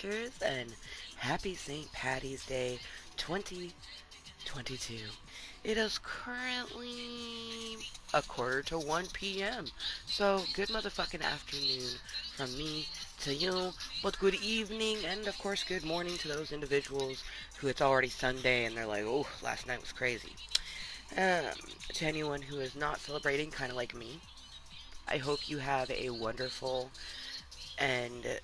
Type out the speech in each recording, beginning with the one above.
Motherfuckers, and happy St. Patty's Day 2022. It is currently a quarter to 1 p.m. So, good motherfucking afternoon from me to you, but good evening and, of course, good morning to those individuals who it's already Sunday and they're like, oh, last night was crazy. Um, to anyone who is not celebrating, kind of like me, I hope you have a wonderful and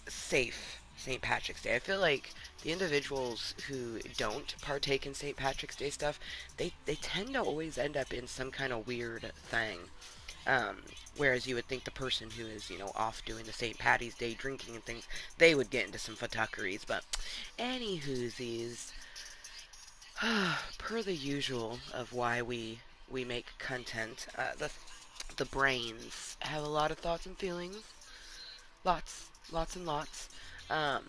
safe St. Patrick's Day. I feel like the individuals who don't partake in St. Patrick's Day stuff, they tend to always end up in some kind of weird thing. Um, Whereas you would think the person who is, off doing the St. Patty's Day drinking and things, they would get into some fuckeries. But any whoosies, per the usual of why we make content, the brains have a lot of thoughts and feelings. Lots and lots. Um,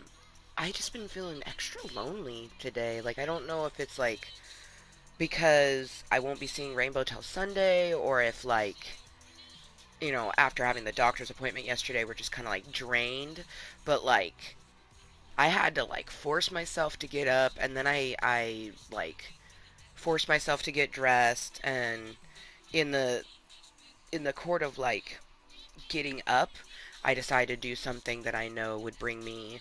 I just been feeling extra lonely today. Like I don't know if it's like because I won't be seeing Rainbow till Sunday, or if like after having the doctor's appointment yesterday, we're just kind of like drained. But like I had to like force myself to get up, and then I like forced myself to get dressed, and in the in the court of like getting up, I decided to do something that I know would bring me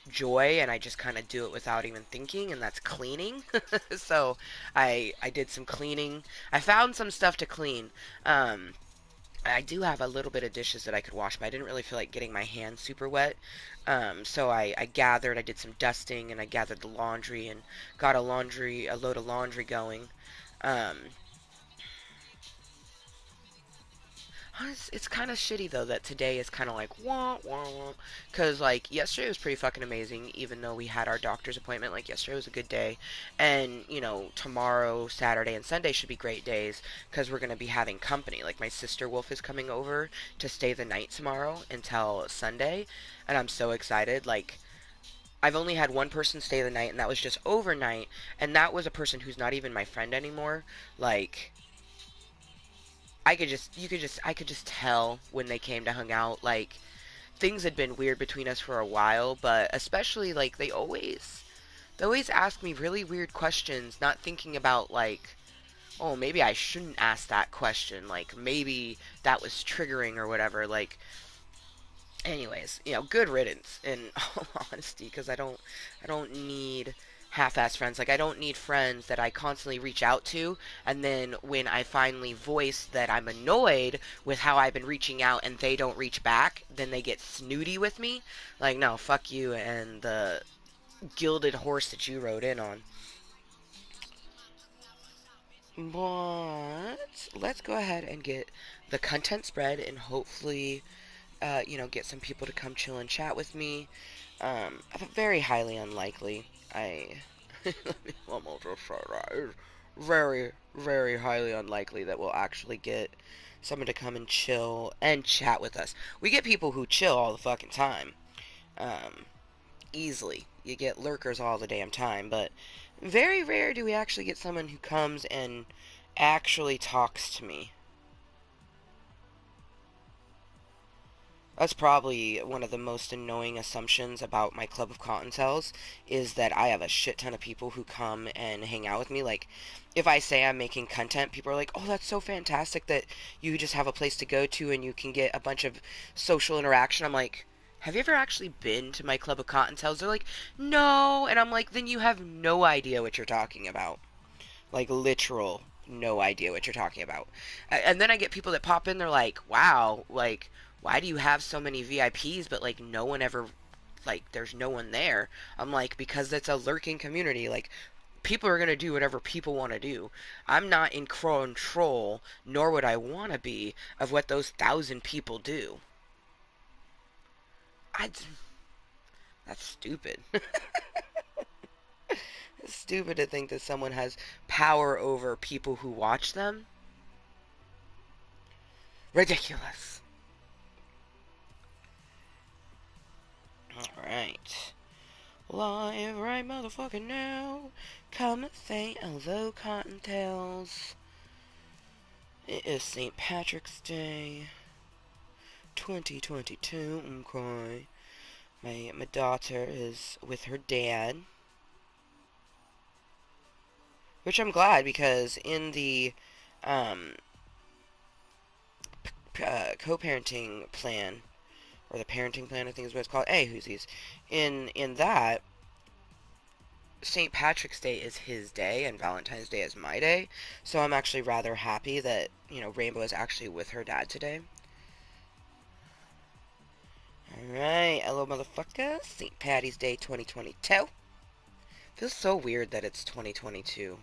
joy, and I just kind of do it without even thinking, and that's cleaning. So I did some cleaning. I found some stuff to clean. Um, I do have a little bit of dishes that I could wash, but I didn't really feel like getting my hands super wet. So I did some dusting, and I gathered the laundry and got a load of laundry going. Um, it's kind of shitty though that today is kind of like wah wah, cause like yesterday was pretty fucking amazing. Even though we had our doctor's appointment, like yesterday was a good day, and tomorrow, Saturday, and Sunday should be great days, cause we're gonna be having company. Like my sister Wolf is coming over to stay the night tomorrow until Sunday, and I'm so excited. Like I've only had one person stay the night, and that was just overnight, and that was a person who's not even my friend anymore. Like I could just tell when they came to hang out, like, things had been weird between us for a while, but especially, like, they always ask me really weird questions, not thinking about, like, oh, maybe I shouldn't ask that question, like, maybe that was triggering or whatever, like, anyways, good riddance in all honesty, because I don't need half-ass friends. Like I don't need friends that I constantly reach out to, and then when I finally voice that I'm annoyed with how I've been reaching out and they don't reach back, then they get snooty with me. Like no, fuck you and the gilded horse that you rode in on. But let's go ahead and get the content spread and hopefully get some people to come chill and chat with me. Very highly unlikely. Let me just say that. It's very, very highly unlikely that we'll actually get someone to come and chill and chat with us. We get people who chill all the fucking time. Um, Easily. You get lurkers all the damn time, but very rare do we actually get someone who comes and actually talks to me. That's probably one of the most annoying assumptions about my club of Cottontales is that I have a shit ton of people who come and hang out with me. Like, if I say I'm making content, people are like, "Oh, that's so fantastic that you just have a place to go to and you can get a bunch of social interaction." I'm like, "Have you ever actually been to my club of Cottontales?" They're like, "No," and I'm like, "Then you have no idea what you're talking about." Like literal no idea what you're talking about. And then I get people that pop in, they're like, "Wow, like why do you have so many VIPs but like no one ever like there's no one there?" I'm like, "Because it's a lurking community. Like people are going to do whatever people want to do. I'm not in control, nor would I want to be, of what those 1,000 people do." I That's stupid. It's stupid to think that someone has power over people who watch them. Ridiculous. Alright. Live right motherfucking now. Come and say hello, Cottontails. It is St. Patrick's Day 2022. Okay. My daughter is with her dad, which I'm glad because in the um, co-parenting plan or the parenting plan, I think is what it's called. Hey, who's these? In that, St. Patrick's Day is his day and Valentine's Day is my day. So I'm actually rather happy that, Rainbow is actually with her dad today. Alright, Ello Motherfucker, St. Paddy's Day 2022. Feels so weird that it's 2022.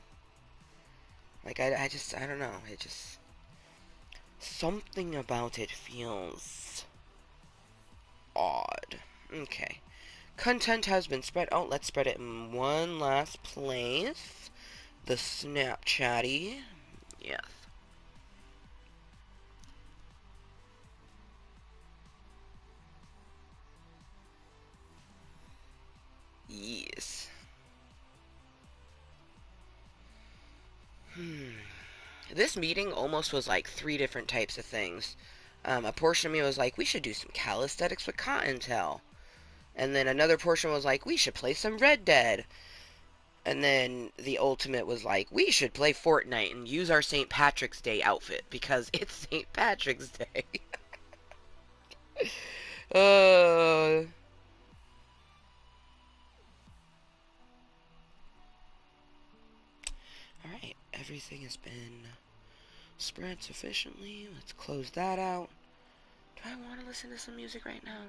Like, I don't know. It just, something about it feels odd. Okay. Content has been spread out. Let's spread it in one last place. The Snapchatty. Yes. Yes. This meeting almost was like three different types of things. A portion of me was like, we should do some calisthenics with Kottontale. And then another portion was like, we should play some Red Dead. And then the ultimate was like, we should play Fortnite and use our St. Patrick's Day outfit because it's St. Patrick's Day. uh, Alright, everything has been spread sufficiently. Let's close that out. Do I want to listen to some music right now?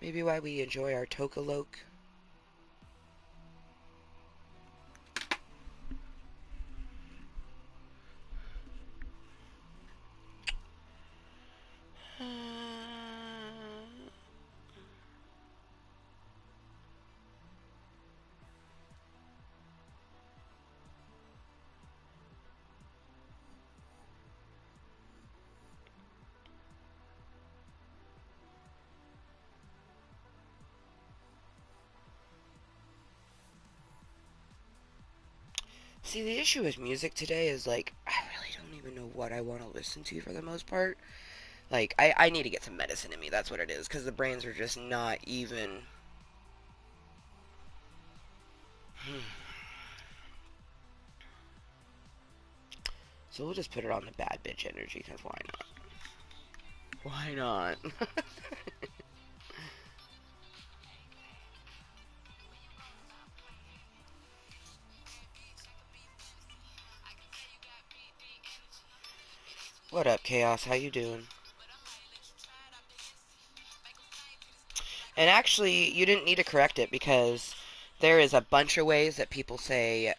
Maybe while we enjoy our Tokaloke. See, the issue with music today is like, I really don't even know what I want to listen to for the most part. Like, I need to get some medicine in me, that's what it is, because the brains are just not even. So we'll just put it on the bad bitch energy, because why not? Why not? What up, Chaos? How you doing? And actually, you didn't need to correct it because there is a bunch of ways that people say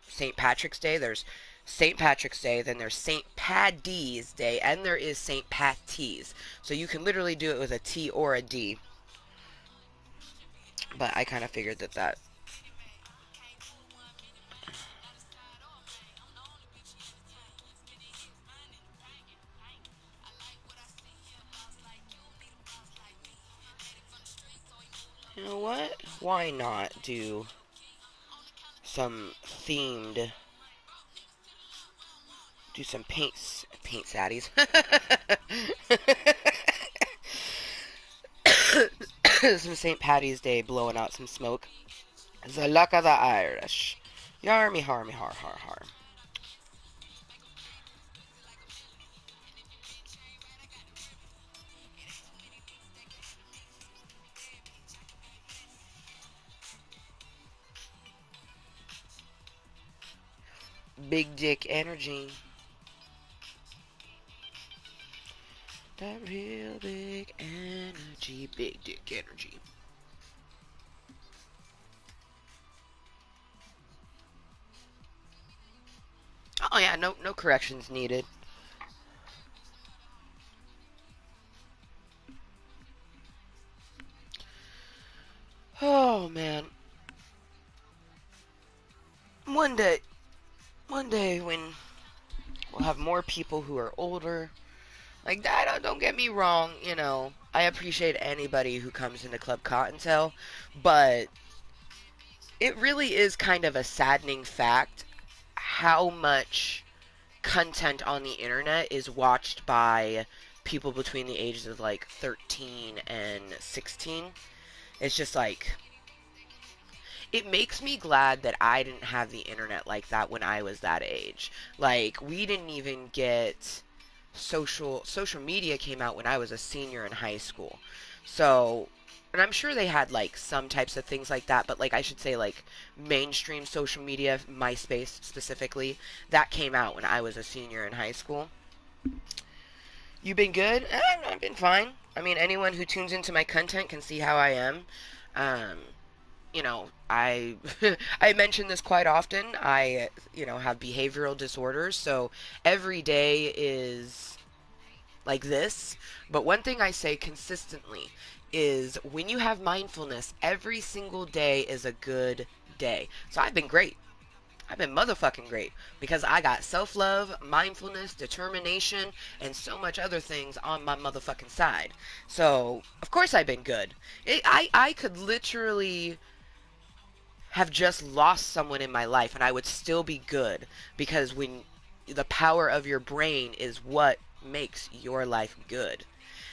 St. Patrick's Day. There's St. Patrick's Day, then there's St. Paddy's Day, and there is St. Patty's. So you can literally do it with a T or a D. But I kind of figured that. You know what? Why not do some themed, do some paint saddies. Some St. Patty's Day blowing out some smoke. The luck of the Irish. Yar me har me har har har. Big dick energy. That real big energy. Big dick energy. Oh yeah, no corrections needed. Oh man. One day, one day when we'll have more people who are older. Like that, don't get me wrong, I appreciate anybody who comes into Club Cottontail, but it really is kind of a saddening fact how much content on the internet is watched by people between the ages of like 13 and 16. It's just like, it makes me glad that I didn't have the internet like that when I was that age. Like, we didn't even get social media came out when I was a senior in high school. So, and I'm sure they had like some types of things like that, but like I should say like mainstream social media, MySpace specifically, that came out when I was a senior in high school. You been good? I've been fine. I mean, anyone who tunes into my content can see how I am. Um, I I mention this quite often. I have behavioral disorders, so every day is like this. But one thing I say consistently is when you have mindfulness, every single day is a good day. So I've been great. I've been motherfucking great because I got self love, mindfulness, determination, and so much other things on my motherfucking side. So, of course, I've been good. I could literally have just lost someone in my life and I would still be good because when the power of your brain is what makes your life good.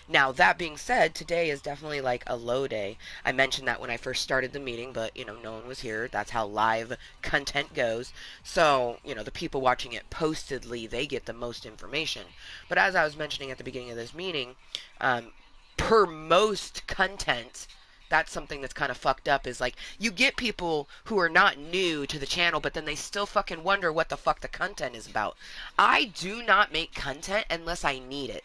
Now, that being said, today is definitely like a low day. I mentioned that when I first started the meeting, but no one was here. That's how live content goes. So, the people watching it postedly, they get the most information. But as I was mentioning at the beginning of this meeting, um, per most content, that's something that's kind of fucked up is like you get people who are not new to the channel but then they still fucking wonder what the fuck the content is about. I do not make content unless I need it.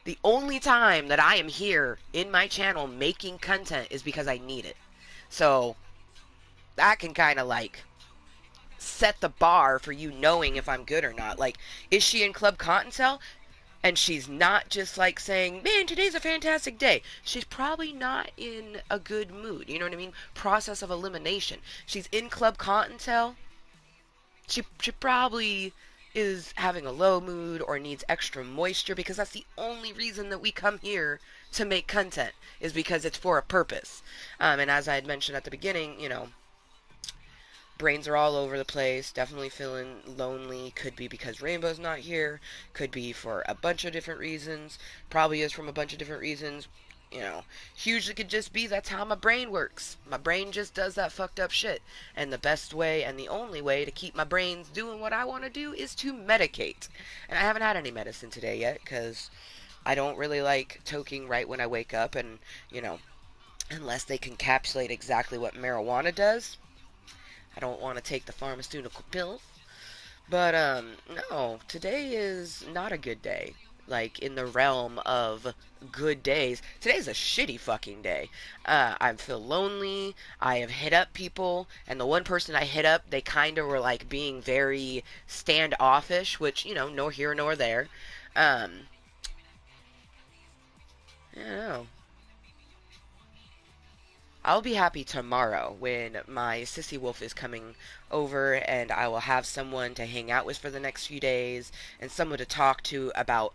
The only time that I am here in my channel making content is because I need it. So that can kind of like set the bar for you knowing if I'm good or not. Like, is she in Club Cottontail? And she's not just like saying, man, today's a fantastic day. She's probably not in a good mood. You know what I mean? Process of elimination. She's in Club Cottontail. She probably is having a low mood or needs extra moisture because that's the only reason that we come here to make content is because it's for a purpose. And as I had mentioned at the beginning, brains are all over the place, definitely feeling lonely. Could be because Rainbow's not here, could be for a bunch of different reasons, probably is from a bunch of different reasons. Hugely could just be that's how my brain works. My brain just does that fucked up shit. And the best way and the only way to keep my brains doing what I want to do is to medicate. And I haven't had any medicine today yet because I don't really like toking right when I wake up. And, unless they can encapsulate exactly what marijuana does, I don't want to take the pharmaceutical pills. But, no, today is not a good day. Like, in the realm of good days, today's a shitty fucking day. I feel lonely. I have hit up people, and the one person I hit up, they kind of were, like, being very standoffish, which, nor here nor there. I don't know. I'll be happy tomorrow when my sissy wolf is coming over and I will have someone to hang out with for the next few days and someone to talk to about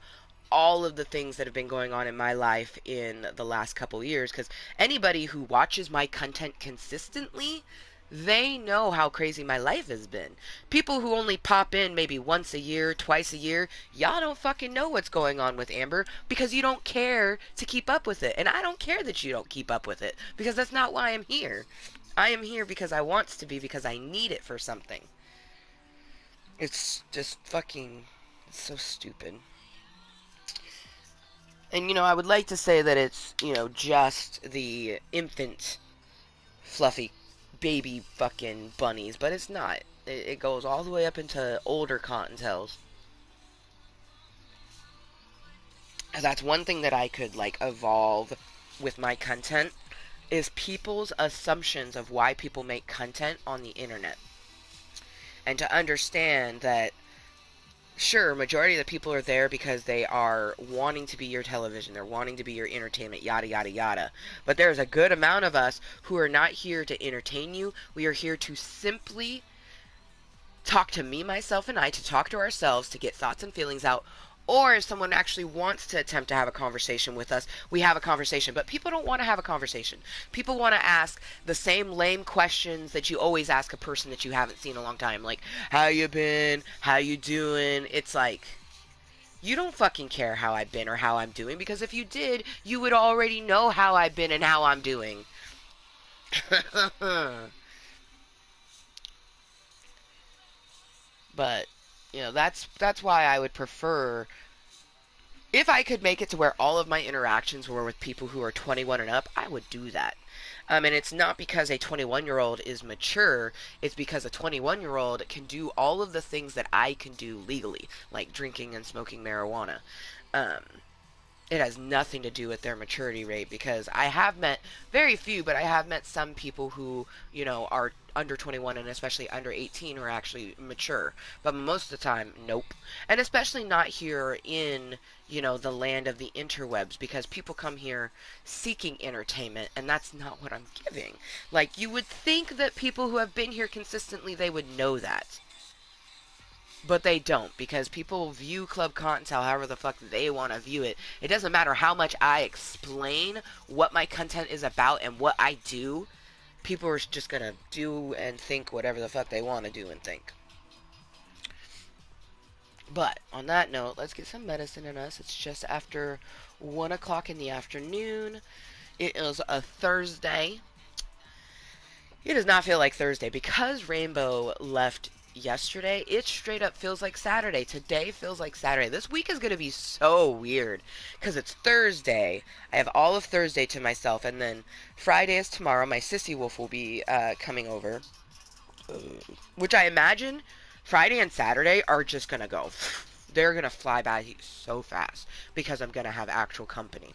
all of the things that have been going on in my life in the last couple years because anybody who watches my content consistently, they know how crazy my life has been. People who only pop in maybe once a year, twice a year, y'all don't fucking know what's going on with Amber because you don't care to keep up with it. And I don't care that you don't keep up with it because that's not why I'm here. I am here because I want to be, because I need it for something. It's just fucking so stupid. And, I would like to say that it's, just the infant fluffy baby fucking bunnies, but it's not. It goes all the way up into older cottontails. That's one thing that I could, like, evolve with my content is people's assumptions of why people make content on the internet. And to understand that sure, majority of the people are there because they are wanting to be your television, they're wanting to be your entertainment, yada yada yada. But there's a good amount of us who are not here to entertain you. We are here to simply talk to me, myself, and I, to talk to ourselves, to get thoughts and feelings out. Or if someone actually wants to attempt to have a conversation with us, we have a conversation. But people don't want to have a conversation. People want to ask the same lame questions that you always ask a person that you haven't seen in a long time. Like, how you been? How you doing? It's like, You don't fucking care how I've been or how I'm doing, because if you did, you would already know how I've been and how I'm doing. But, that's why I would prefer, if I could make it to where all of my interactions were with people who are 21 and up, I would do that. And it's not because a 21-year-old is mature, it's because a 21-year-old can do all of the things that I can do legally, like drinking and smoking marijuana. Um, it has nothing to do with their maturity rate, because I have met very few, but I have met some people who, are under 21 and especially under 18 who are actually mature. But most of the time, nope. And especially not here in, the land of the interwebs, because people come here seeking entertainment, and that's not what I'm giving. Like, you would think that people who have been here consistently, they would know that. But they don't, because people view Club Cottontail however the fuck they want to view it. It doesn't matter how much I explain what my content is about and what I do. People are just gonna do and think whatever the fuck they want to do and think. But on that note, let's get some medicine in us. It's just after 1 o'clock in the afternoon. It is a Thursday. It does not feel like Thursday because Rainbow left yesterday. It straight up feels like Saturday. Today feels like Saturday. This week is going to be so weird because it's Thursday. I have all of Thursday to myself, and then Friday is tomorrow. My sissy wolf will be coming over, which I imagine Friday and Saturday are just going to go. They're going to fly by so fast because I'm going to have actual company.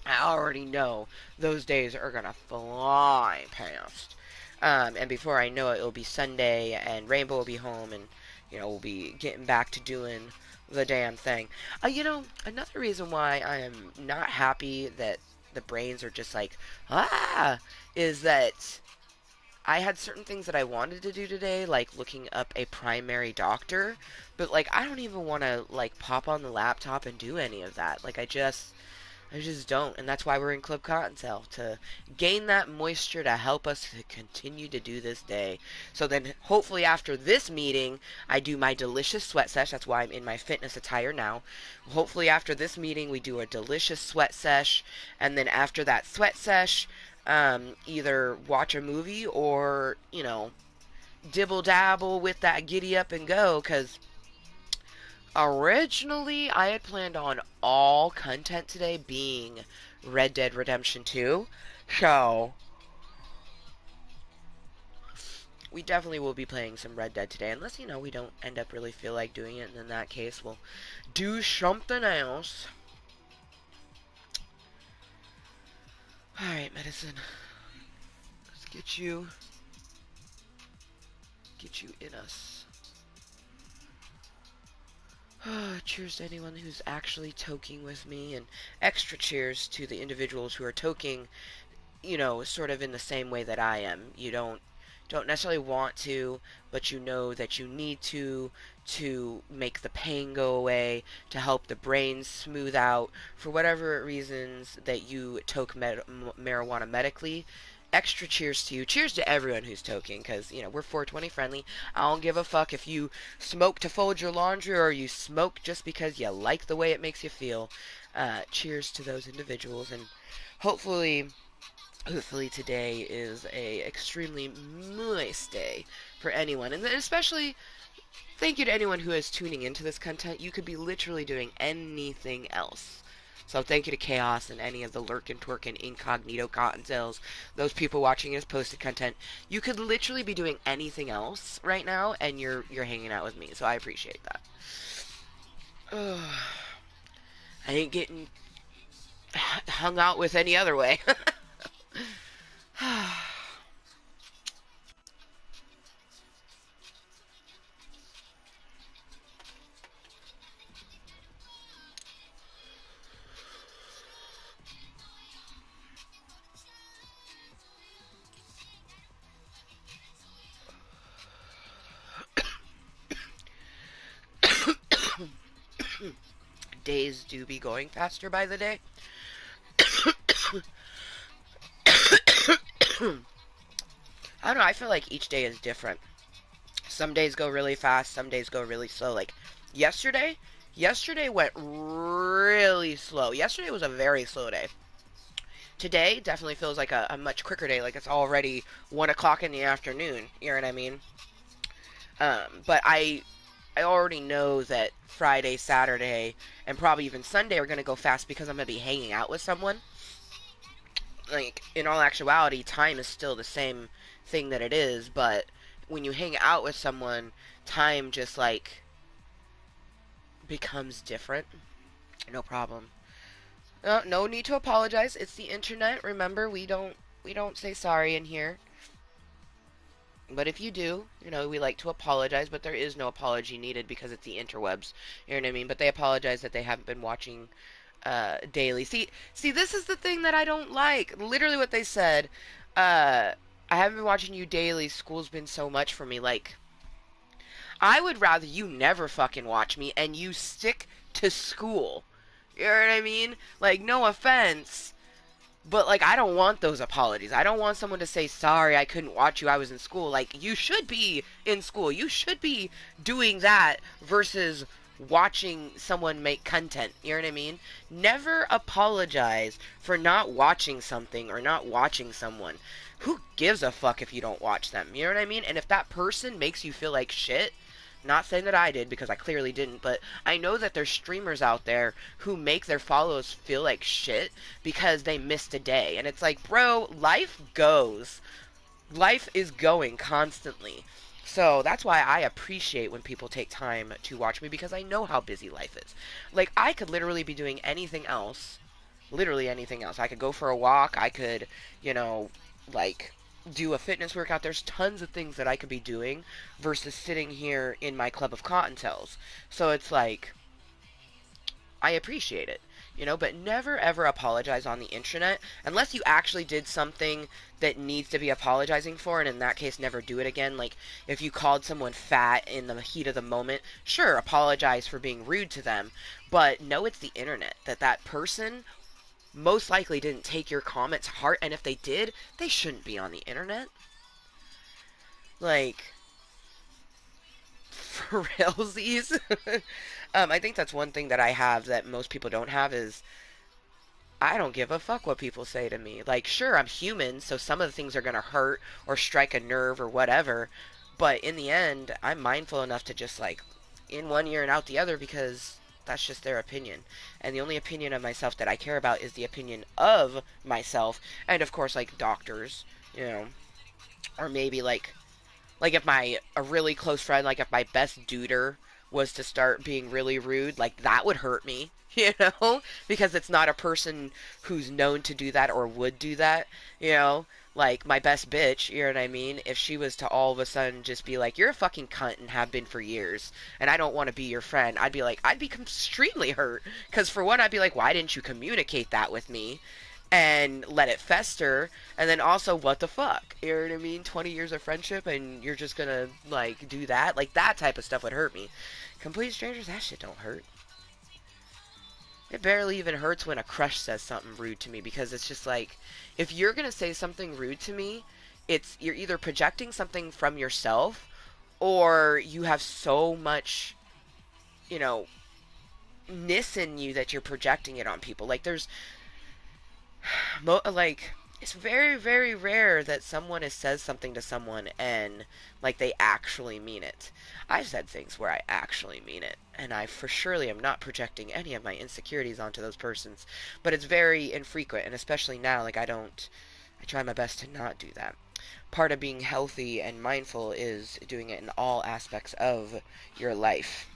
I already know those days are going to fly past. And before I know it, it'll be Sunday, and Rainbow will be home, and, we'll be getting back to doing the damn thing. Another reason why I am not happy that the brains are just like, is that I had certain things that I wanted to do today, like looking up a primary doctor, but, like, I don't even want to, like, pop on the laptop and do any of that. Like, I just don't, and that's why we're in Club Cottontail, to gain that moisture to help us to continue to do this day. So then, hopefully after this meeting, I do my delicious sweat sesh. That's why I'm in my fitness attire now. Hopefully after this meeting, we do a delicious sweat sesh, and then after that sweat sesh, either watch a movie or, dibble dabble with that giddy up and go, because originally, I had planned on all content today being Red Dead Redemption 2. So, we definitely will be playing some Red Dead today. Unless, we don't end up really feel like doing it. And in that case, we'll do something else. Alright, medicine. Let's get you in us. Cheers to anyone who's actually toking with me, and extra cheers to the individuals who are toking, sort of in the same way that I am. You don't necessarily want to, but you know that you need to make the pain go away, to help the brain smooth out, for whatever reasons that you toke marijuana medically. Extra cheers to you. Cheers to everyone who's toking, because, we're 420 friendly. I don't give a fuck if you smoke to fold your laundry or you smoke just because you like the way it makes you feel. Cheers to those individuals, and hopefully today is a extremely moist day for anyone, and especially thank you to anyone who is tuning into this content. You could be literally doing anything else. So thank you to Chaos and any of the lurkin, twerkin, incognito cottontails, those people watching his posted content. You could literally be doing anything else right now, and you're hanging out with me. So I appreciate that. Ugh. I ain't getting hung out with any other way. Days do be going faster by the day. I don't know, I feel like each day is different. Some days go really fast, some days go really slow. Like yesterday Yesterday went really slow. Yesterday was a very slow day. Today definitely feels like a much quicker day. Like it's already 1 o'clock in the afternoon. You know what I mean? But I already know that Friday, Saturday, and probably even Sunday are gonna go fast because I'm gonna be hanging out with someone. Like in all actuality, time is still the same thing that it is, but when you hang out with someone, time just like becomes different. No problem. No need to apologize. It's the internet. Remember, we don't say sorry in here. But if you do, we like to apologize, but there is no apology needed because it's the interwebs. You know what I mean? But they apologize that they haven't been watching daily. See, this is the thing that I don't like. Literally what they said. I haven't been watching you daily. School's been so much for me. Like, I would rather you never fucking watch me and you stick to school. You know what I mean? Like, no offense. But, like, I don't want those apologies. I don't want someone to say, sorry, I couldn't watch you, I was in school. Like, you should be in school. You should be doing that versus watching someone make content. You know what I mean? Never apologize for not watching something or not watching someone. Who gives a fuck if you don't watch them? You know what I mean? And if that person makes you feel like shit, not saying that I did because I clearly didn't, but I know that there's streamers out there who make their followers feel like shit because they missed a day. And it's like, bro, life goes. Life is going constantly. So that's why I appreciate when people take time to watch me because I know how busy life is. Like, I could literally be doing anything else. Literally anything else. I could go for a walk. I could, like, do a fitness workout. There's tons of things that I could be doing versus sitting here in my club of Cottontails. So it's like, I appreciate it, but never ever apologize on the internet unless you actually did something that needs to be apologizing for, and in that case, never do it again. Like, if you called someone fat in the heat of the moment, sure, apologize for being rude to them, but know it's the internet, that person most likely didn't take your comment to heart, and if they did, they shouldn't be on the internet. Like, for realsies. I think that's one thing that I have that most people don't have is I don't give a fuck what people say to me. Like, sure, I'm human, so some of the things are gonna hurt or strike a nerve or whatever, but in the end, I'm mindful enough to just, like, in one ear and out the other because that's just their opinion. And the only opinion of myself that I care about is the opinion of myself, and of course, like, doctors, or maybe, like if a really close friend, like if my best duder was to start being really rude, like that would hurt me, because it's not a person who's known to do that or would do that, like my best bitch, you know what I mean? If she was to all of a sudden just be like, you're a fucking cunt and have been for years, and I don't want to be your friend, I'd be extremely hurt. Because for one, I'd be like, why didn't you communicate that with me? And let it fester, and then also, what the fuck, you know what I mean? 20 years of friendship and you're just gonna, like, do that? Like, that type of stuff would hurt me. Complete strangers, that shit don't hurt. It barely even hurts when a crush says something rude to me, because it's just like, if you're gonna say something rude to me, you're either projecting something from yourself, or you have so much, you know ness in you that you're projecting it on people. Like, like, it's very, very rare that someone has says something to someone and, like, they actually mean it. I've said things where I actually mean it, and I for surely am not projecting any of my insecurities onto those persons. But it's very infrequent, and especially now, like, I try my best to not do that. Part of being healthy and mindful is doing it in all aspects of your life.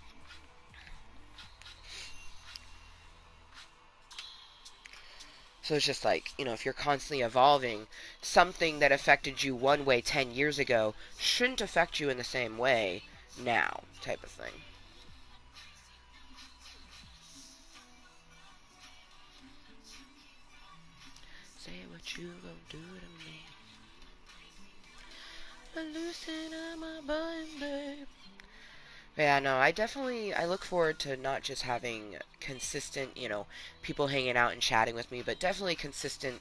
So it's just like, if you're constantly evolving, something that affected you one way 10 years ago shouldn't affect you in the same way now, type of thing. Say what you gonna do to me. Loosen up my button, babe. Yeah, no, I look forward to not just having consistent, people hanging out and chatting with me, but definitely consistent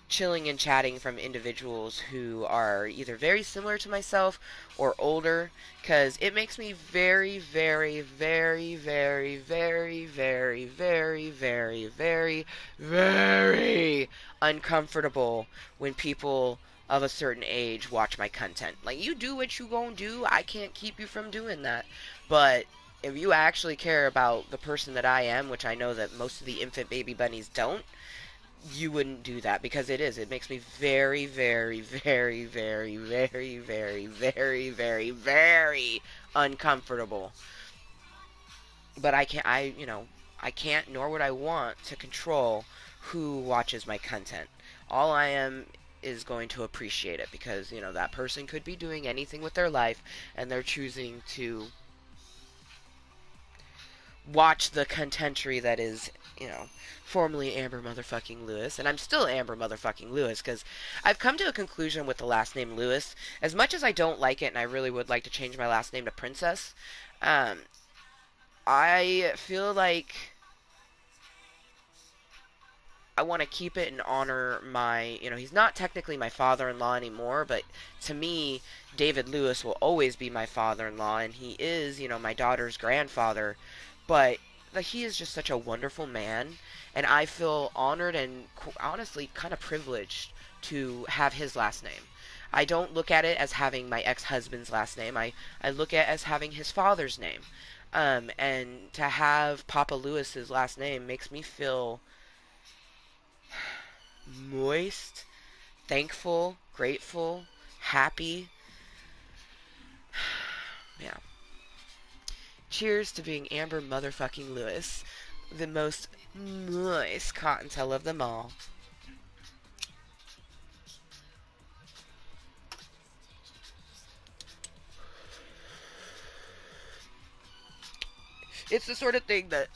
chilling and chatting from individuals who are either very similar to myself or older, because it makes me very, very, very, very, very, very, very, very, very, very uncomfortable when people of a certain age watch my content. Like, you do what you gonna do. I can't keep you from doing that. But if you actually care about the person that I am, which I know that most of the infant baby bunnies don't, you wouldn't do that, because it makes me very, very, very, very, very, very, very, very, very uncomfortable. But I can't, nor would I want to control who watches my content. All I am is going to appreciate it, because that person could be doing anything with their life, and they're choosing to watch the contentry that is, formerly Amber Motherfucking Lewis, and I'm still Amber Motherfucking Lewis, because I've come to a conclusion with the last name Lewis. As much as I don't like it, and I really would like to change my last name to Princess, um, I feel like I want to keep it and honor my, he's not technically my father-in-law anymore, but to me, David Lewis will always be my father-in-law, and he is, my daughter's grandfather, but he is just such a wonderful man, and I feel honored and honestly kind of privileged to have his last name. I don't look at it as having my ex-husband's last name. I look at it as having his father's name. And to have Papa Lewis's last name makes me feel moist, thankful, grateful, happy. Yeah. Cheers to being Amber Motherfucking Lewis, the most moist Cottontale of them all. It's the sort of thing that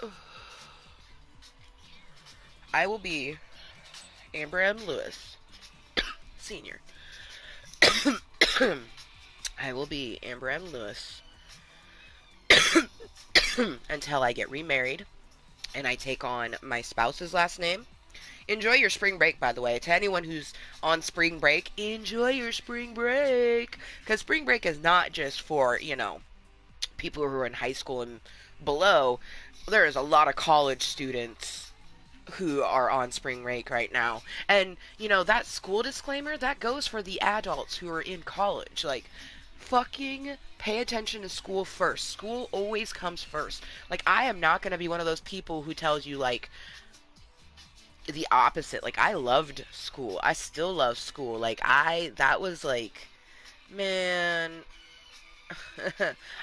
I will be Amber M. Lewis, Sr. I will be Amber M. Lewis until I get remarried and I take on my spouse's last name. Enjoy your spring break, by the way. To anyone who's on spring break, enjoy your spring break. Because spring break is not just for, people who are in high school and below. There is a lot of college students who are on spring break right now. And, that school disclaimer, that goes for the adults who are in college. Like, fucking pay attention to school first. School always comes first. Like, I am not going to be one of those people who tells you, like, the opposite. Like, I loved school. I still love school. Like, that was like, man,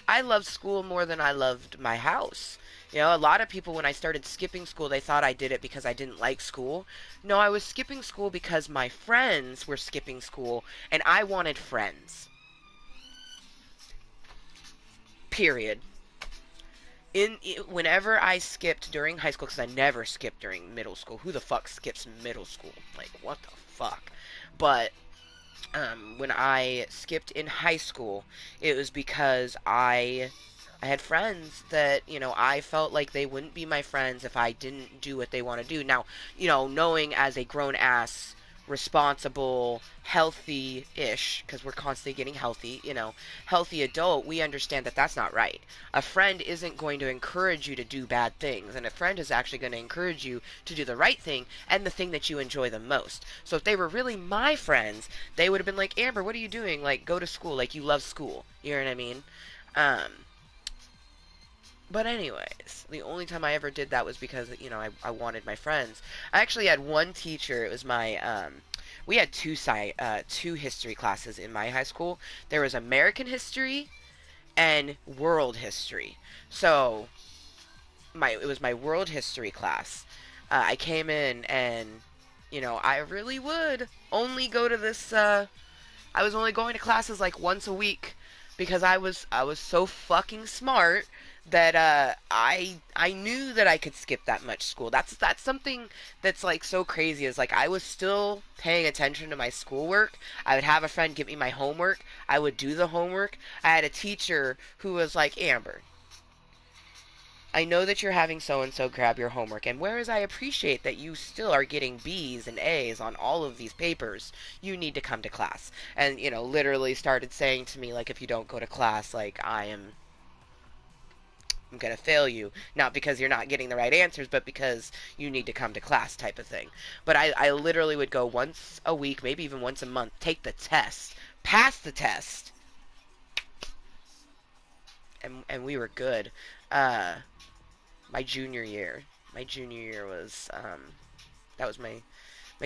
I loved school more than I loved my house. A lot of people, when I started skipping school, they thought I did it because I didn't like school. No, I was skipping school because my friends were skipping school, and I wanted friends. Period. Whenever I skipped during high school, because I never skipped during middle school. Who the fuck skips middle school? Like, what the fuck? But when I skipped in high school, it was because I had friends that, I felt like they wouldn't be my friends if I didn't do what they want to do. Now, knowing as a grown ass, responsible, healthy-ish, because we're constantly getting healthy, healthy adult, we understand that that's not right. A friend isn't going to encourage you to do bad things, and a friend is actually going to encourage you to do the right thing and the thing that you enjoy the most. So if they were really my friends, they would have been like, Amber, what are you doing? Like, go to school. Like, you love school. You know what I mean? Um, but anyways, the only time I ever did that was because, I wanted my friends. I actually had one teacher. It was my, we had two history classes in my high school. There was American history and world history. So, it was my world history class. I came in and, I really would only go to this, I was only going to classes like once a week because I was so fucking smart that I knew that I could skip that much school. That's something that's like so crazy, is like I was still paying attention to my schoolwork. I would have a friend give me my homework. I would do the homework. I had a teacher who was like, Amber, I know that you're having so and so grab your homework, and whereas I appreciate that you still are getting B's and A's on all of these papers, you need to come to class. And, literally started saying to me, like, if you don't go to class, like, I'm gonna fail you, not because you're not getting the right answers, but because you need to come to class type of thing. But I literally would go once a week, maybe even once a month, take the test, pass the test, and we were good. Uh, my junior year, my junior year was that was my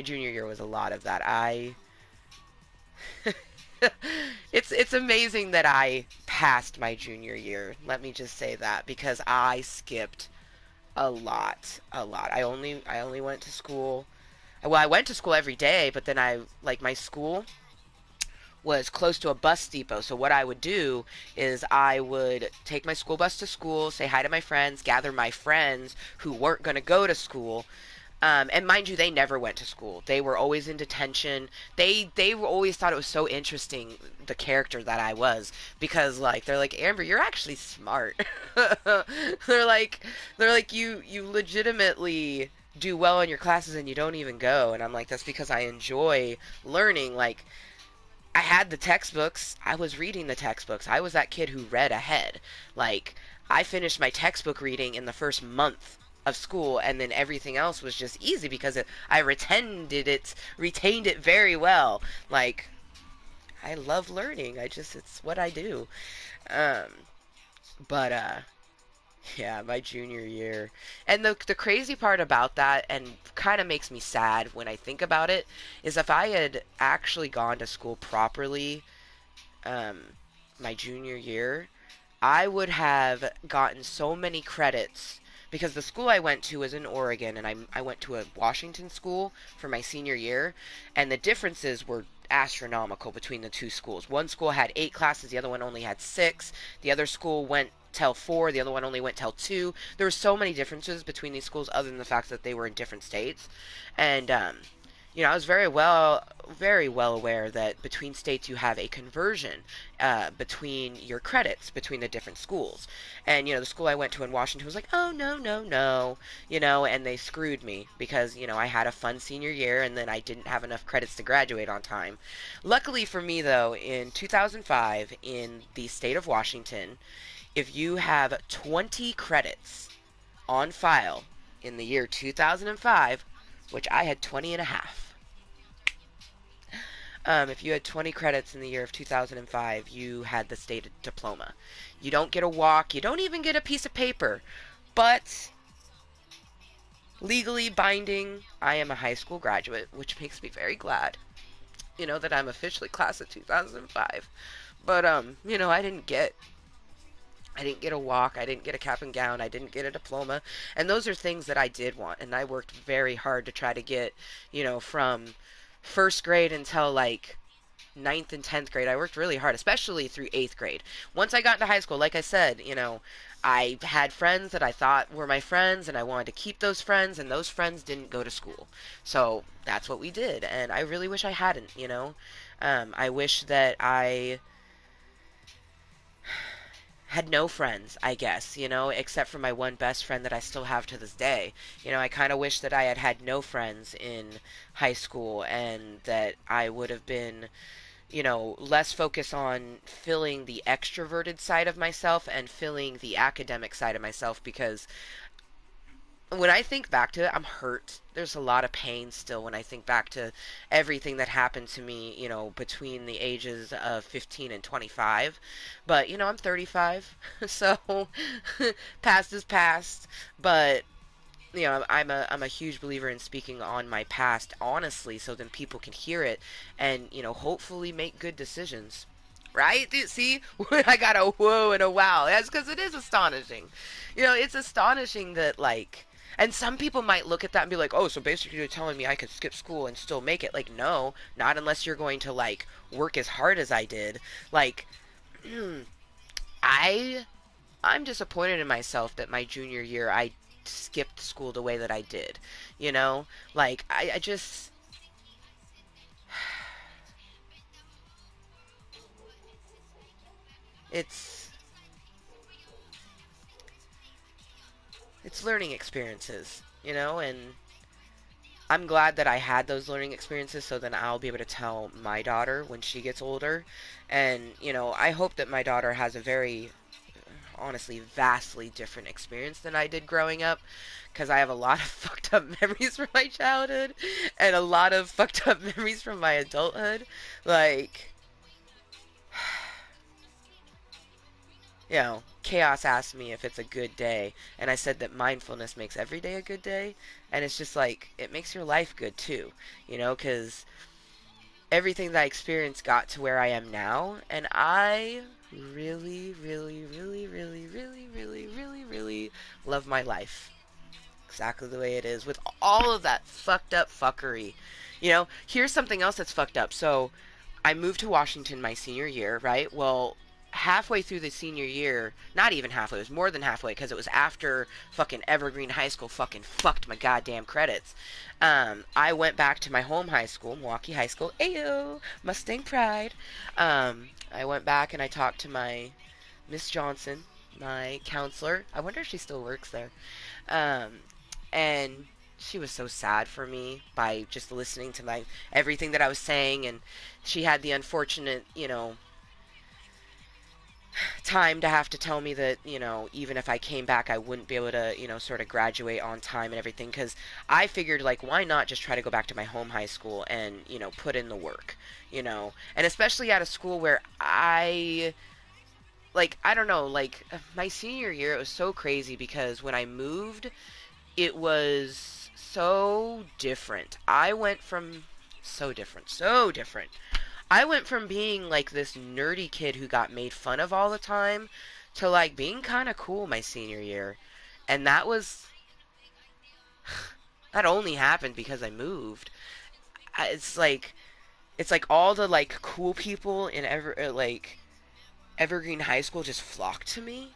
junior year was a lot of that. I it's amazing that I passed my junior year. Let me just say that because I skipped a lot, a lot. I only went to school. Well, I went to school every day, but then my school was close to a bus depot. So what I would do is I would take my school bus to school, say hi to my friends, gather my friends who weren't going to go to school. And mind you, they never went to school. They were always in detention. They always thought it was so interesting the character that I was because they're like, Amber, you're actually smart. they're like they're like you legitimately do well in your classes and you don't even go. And I'm like, that's because I enjoy learning. Like, I had the textbooks. I was reading the textbooks. I was that kid who read ahead. Like, I finished my textbook reading in the first month of school, and then everything else was just easy because I retained it very well. Like, I love learning. It's what I do. Um, but yeah, my junior year. And the crazy part about that, and kind of makes me sad when I think about it, is if I had actually gone to school properly, um, my junior year, I would have gotten so many credits because the school I went to was in Oregon, and I went to a Washington school for my senior year, and the differences were astronomical between the two schools. One school had 8 classes, the other one only had 6. The other school went till 4, the other one only went till 2. There were so many differences between these schools other than the fact that they were in different states. And I was very well aware that between states you have a conversion between your credits between the different schools. And, the school I went to in Washington was like, oh, no, no, no, and they screwed me because, I had a fun senior year and then I didn't have enough credits to graduate on time. Luckily for me, though, in 2005, in the state of Washington, if you have 20 credits on file in the year 2005, which I had 20 and a half. If you had 20 credits in the year of 2005, you had the state diploma. You don't get a walk, you don't even get a piece of paper, but legally binding, I am a high school graduate, which makes me very glad, that I'm officially class of 2005. But, I didn't get a walk. I didn't get a cap and gown. I didn't get a diploma. And those are things that I did want. And I worked very hard to try to get, from first grade until ninth and 10th grade. I worked really hard, especially through 8th grade. Once I got into high school, like I said, I had friends that I thought were my friends, and I wanted to keep those friends, and those friends didn't go to school. So that's what we did. And I really wish I hadn't. I wish that I had no friends, I guess, except for my one best friend that I still have to this day. I kind of wish that I had had no friends in high school and that I would have been, less focused on filling the extroverted side of myself and filling the academic side of myself because when I think back to it, I'm hurt. There's a lot of pain still when I think back to everything that happened to me, between the ages of 15 and 25. But, I'm 35, so past is past. But, I'm a huge believer in speaking on my past honestly so then people can hear it and, hopefully make good decisions. Right? See, I got a whoa and a wow. That's because it is astonishing. It's astonishing that, and some people might look at that and be like, oh, so basically you're telling me I could skip school and still make it. Like, no, not unless you're going to, work as hard as I did. Like, I, I'm disappointed in myself that my junior year I skipped school the way that I did. You know? I just, it's, it's learning experiences, you know, and I'm glad that I had those learning experiences so then I'll be able to tell my daughter when she gets older. And, you know, I hope that my daughter has a very, honestly, vastly different experience than I did growing up because I have a lot of fucked up memories from my childhood and a lot of fucked up memories from my adulthood. Like, you know, Chaos asked me if it's a good day, and I said that mindfulness makes every day a good day, and it's just like, it makes your life good too, you know, because everything that I experienced got to where I am now, and I really, really, really, really, really, really, really, really love my life exactly the way it is with all of that fucked up fuckery. You know, here's something else that's fucked up. So, I moved to Washington my senior year, right? Well, halfway through the senior year, not even halfway, it was more than halfway because it was after fucking Evergreen High School fucking fucked my goddamn credits. I went back to my home high school, Milwaukee High School. Ayo, Mustang Pride. I went back and I talked to my Miss Johnson, my counselor. I wonder if she still works there. Um, and she was so sad for me by just listening to my everything that I was saying, and she had the unfortunate, you know, time to have to tell me that, you know, even if I came back, I wouldn't be able to, you know, sort of graduate on time and everything. Because I figured, like, why not just try to go back to my home high school and, you know, put in the work, you know? And especially at a school where like, I don't know, like, my senior year, it was so crazy because when I moved, it was so different. I went from so different, so different. I went from being like this nerdy kid who got made fun of all the time to like being kind of cool my senior year. And that only happened because I moved. It's like all the like cool people in Evergreen High School just flocked to me.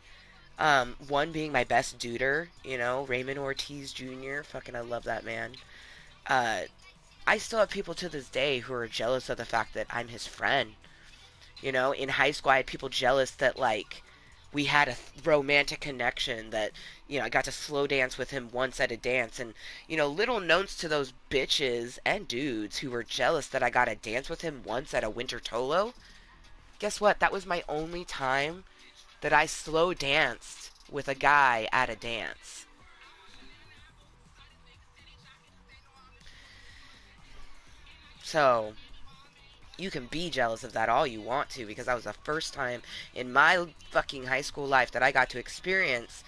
One being my best duder, you know, Raymond Ortiz Jr. Fucking I love that man. Uh I still have people to this day who are jealous of the fact that I'm his friend. You know, in high school, I had people jealous that, like, we had a romantic connection that, you know, I got to slow dance with him once at a dance. And, you know, little notes to those bitches and dudes who were jealous that I got to dance with him once at a winter Tolo. Guess what? That was my only time that I slow danced with a guy at a dance. So, you can be jealous of that all you want to because that was the first time in my fucking high school life that I got to experience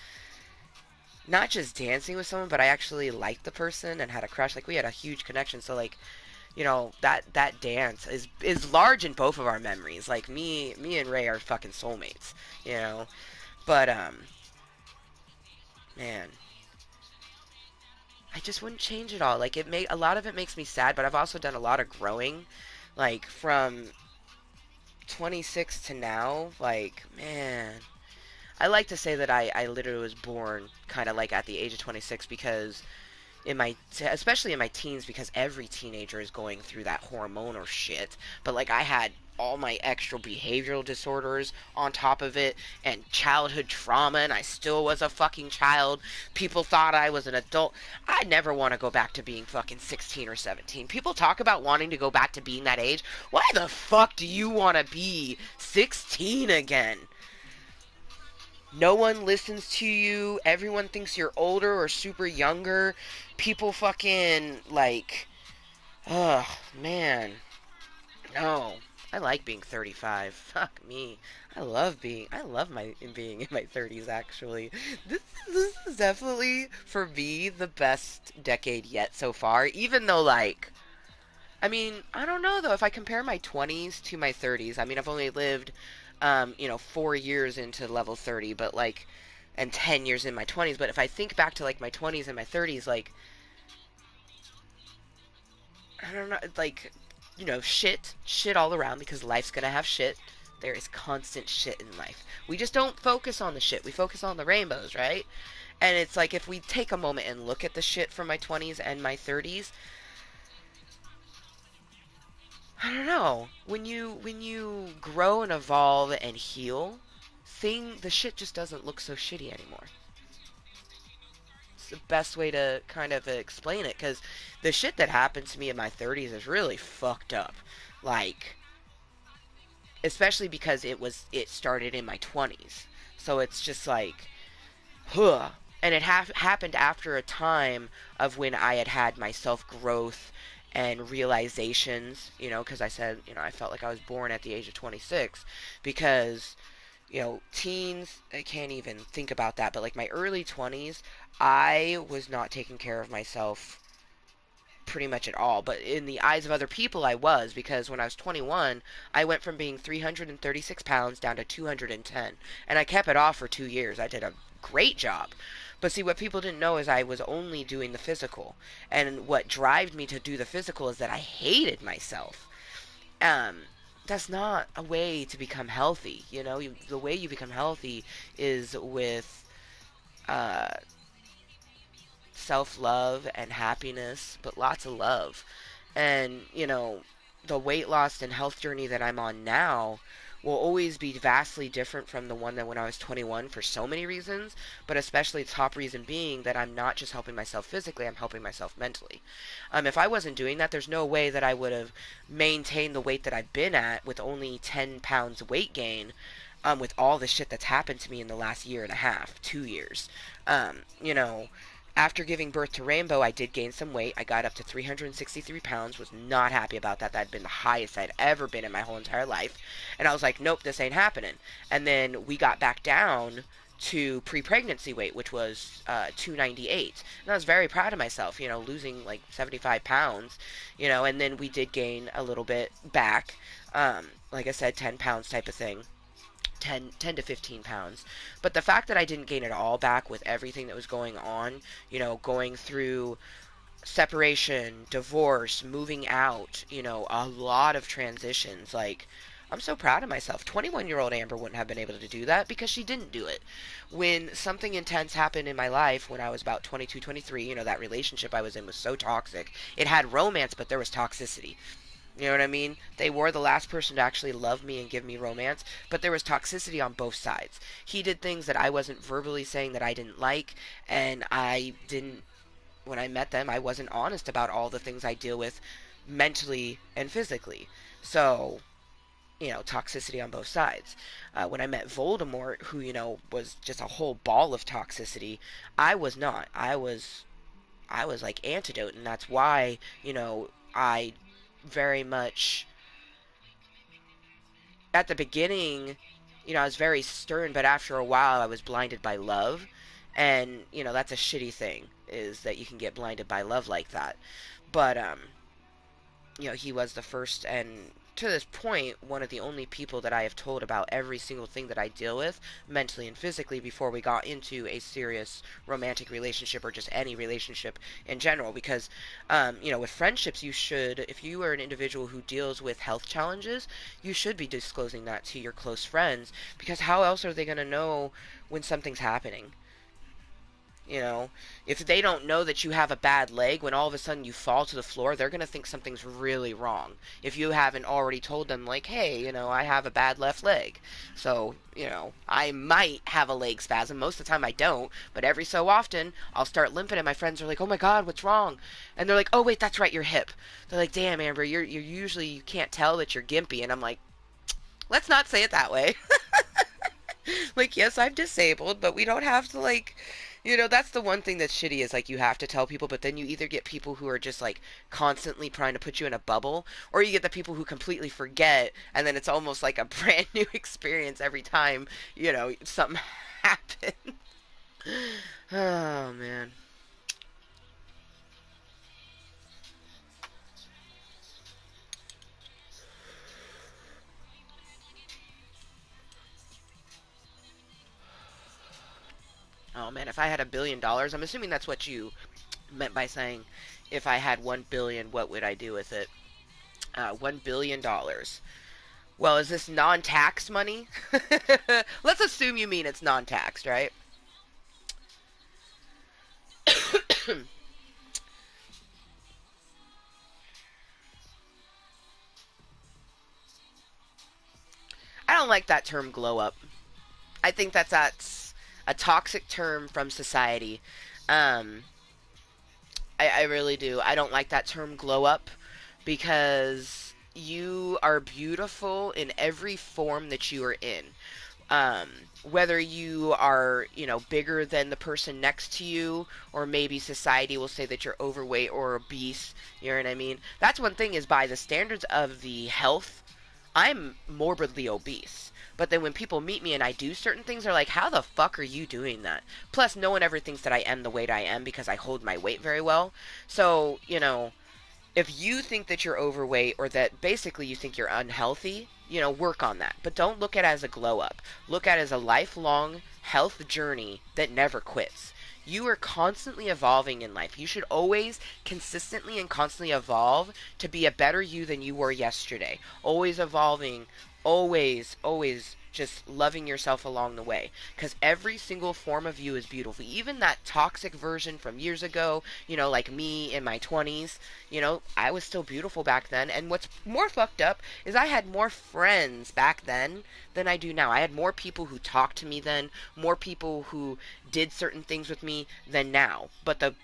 not just dancing with someone, but I actually liked the person and had a crush. Like we had a huge connection. So like, you know, that dance is large in both of our memories. Like me and Ray are fucking soulmates, you know. But man, I just wouldn't change it all. Like a lot of it makes me sad, but I've also done a lot of growing. Like from 26 to now, like man, I like to say that I literally was born kind of like at the age of 26 because especially in my teens because every teenager is going through that hormonal shit, but like I had all my extra behavioral disorders on top of it and childhood trauma and I still was a fucking child. People thought I was an adult. I never want to go back to being fucking 16 or 17. People talk about wanting to go back to being that age. Why the fuck do you want to be 16 again? No one listens to you. Everyone thinks you're older or super younger. People fucking like, ugh, man. No. I like being 35. Fuck me. I love my being in my 30s actually. This is definitely for me the best decade yet so far, even though like I mean, I don't know though. If I compare my 20s to my 30s, I mean, I've only lived, you know, 4 years into level 30, but like, and 10 years in my 20s. But if I think back to like my 20s and my 30s, like, I don't know, like, you know, shit all around because life's gonna have shit. There is constant shit in life. We just don't focus on the shit. We focus on the rainbows, right? And it's like if we take a moment and look at the shit from my 20s and my 30s, I don't know. When you grow and evolve and heal, the shit just doesn't look so shitty anymore. that's the best way to kind of explain it, because the shit that happened to me in my 30s is really fucked up. Like, especially because it started in my 20s. So it's just like, huh. And it happened after a time of when I had had my self growth and realizations, because I said, I felt like I was born at the age of 26, because teens, I can't even think about that, but like my early 20s, I was not taking care of myself pretty much at all. But in the eyes of other people, I was, because when I was 21, I went from being 336 pounds down to 210. And I kept it off for 2 years. I did a great job. But see, what people didn't know is I was only doing the physical. And what drove me to do the physical is that I hated myself. Um, that's not a way to become healthy. The way you become healthy is with uh, self love and happiness, but lots of love. And, the weight loss and health journey that I'm on now will always be vastly different from the one that when I was 21 for so many reasons, but especially the top reason being that I'm not just helping myself physically, I'm helping myself mentally. If I wasn't doing that, there's no way that I would have maintained the weight that I've been at with only 10 pounds weight gain. With all the shit that's happened to me in the last year and a half, 2 years. Um, you know, After giving birth to Rainbow, I did gain some weight. I got up to 363 pounds, was not happy about that. That had been the highest I'd ever been in my whole entire life. And I was like, nope, this ain't happening. And then we got back down to pre-pregnancy weight, which was 298. And I was very proud of myself, losing like 75 pounds, and then we did gain a little bit back. Like I said, 10 pounds type of thing. 10 to 15 pounds. But the fact that I didn't gain it all back with everything that was going on, going through separation, divorce, moving out, a lot of transitions. Like, I'm so proud of myself. 21-year-old Amber wouldn't have been able to do that because she didn't do it. When something intense happened in my life when I was about 22, 23, that relationship I was in was so toxic. It had romance, but there was toxicity. You know what I mean? They were the last person to actually love me and give me romance, but there was toxicity on both sides. He did things that I wasn't verbally saying that I didn't like, and I didn't, when I met them, I wasn't honest about all the things I deal with mentally and physically. So, toxicity on both sides. When I met Voldemort, who, was just a whole ball of toxicity, I was not. I was like antidote, and that's why, I very much at the beginning, I was very stern, but after a while I was blinded by love. And, that's a shitty thing, is that you can get blinded by love like that. But he was the first, and to this point, one of the only people that I have told about every single thing that I deal with, mentally and physically, before we got into a serious romantic relationship or just any relationship in general. Because, with friendships, you should, if you are an individual who deals with health challenges, you should be disclosing that to your close friends, because how else are they going to know when something's happening? You know, if they don't know that you have a bad leg, when all of a sudden you fall to the floor, they're going to think something's really wrong. If you haven't already told them, like, hey, I have a bad left leg. So, I might have a leg spasm. Most of the time I don't, but every so often I'll start limping and my friends are like, oh my God, what's wrong? And they're like, oh wait, that's right, your hip. They're like, damn, Amber, you're usually, you can't tell that you're gimpy. And I'm like, let's not say it that way. Like, yes, I'm disabled, but we don't have to, like, that's the one thing that's shitty, is like you have to tell people, but then you either get people who are just like constantly trying to put you in a bubble, or you get the people who completely forget, and then it's almost like a brand new experience every time, something happens. Oh, man. Oh, man, if I had $1 billion, I'm assuming that's what you meant by saying, if I had 1 billion, what would I do with it? $1 billion. Well, is this non-tax money? Let's assume you mean it's non-taxed, right? I don't like that term, glow up. I think that's a toxic term from society. Um, I really do. I don't like that term glow up because you are beautiful in every form that you are in. um, Whether you are, bigger than the person next to you, or maybe society will say that you're overweight or obese, you know what I mean? That's one thing, is by the standards of the health, I'm morbidly obese. But then when people meet me and I do certain things, they're like, how the fuck are you doing that? Plus, no one ever thinks that I am the weight I am because I hold my weight very well. So, if you think that you're overweight, or that basically you think you're unhealthy, work on that. But don't look at it as a glow up. Look at it as a lifelong health journey that never quits. You are constantly evolving in life. You should always consistently and constantly evolve to be a better you than you were yesterday. Always evolving, always just loving yourself along the way. Because every single form of you is beautiful. Even that toxic version from years ago, like me in my 20s, I was still beautiful back then. And what's more fucked up is I had more friends back then than I do now. I had more people who talked to me then, more people who did certain things with me than now. But the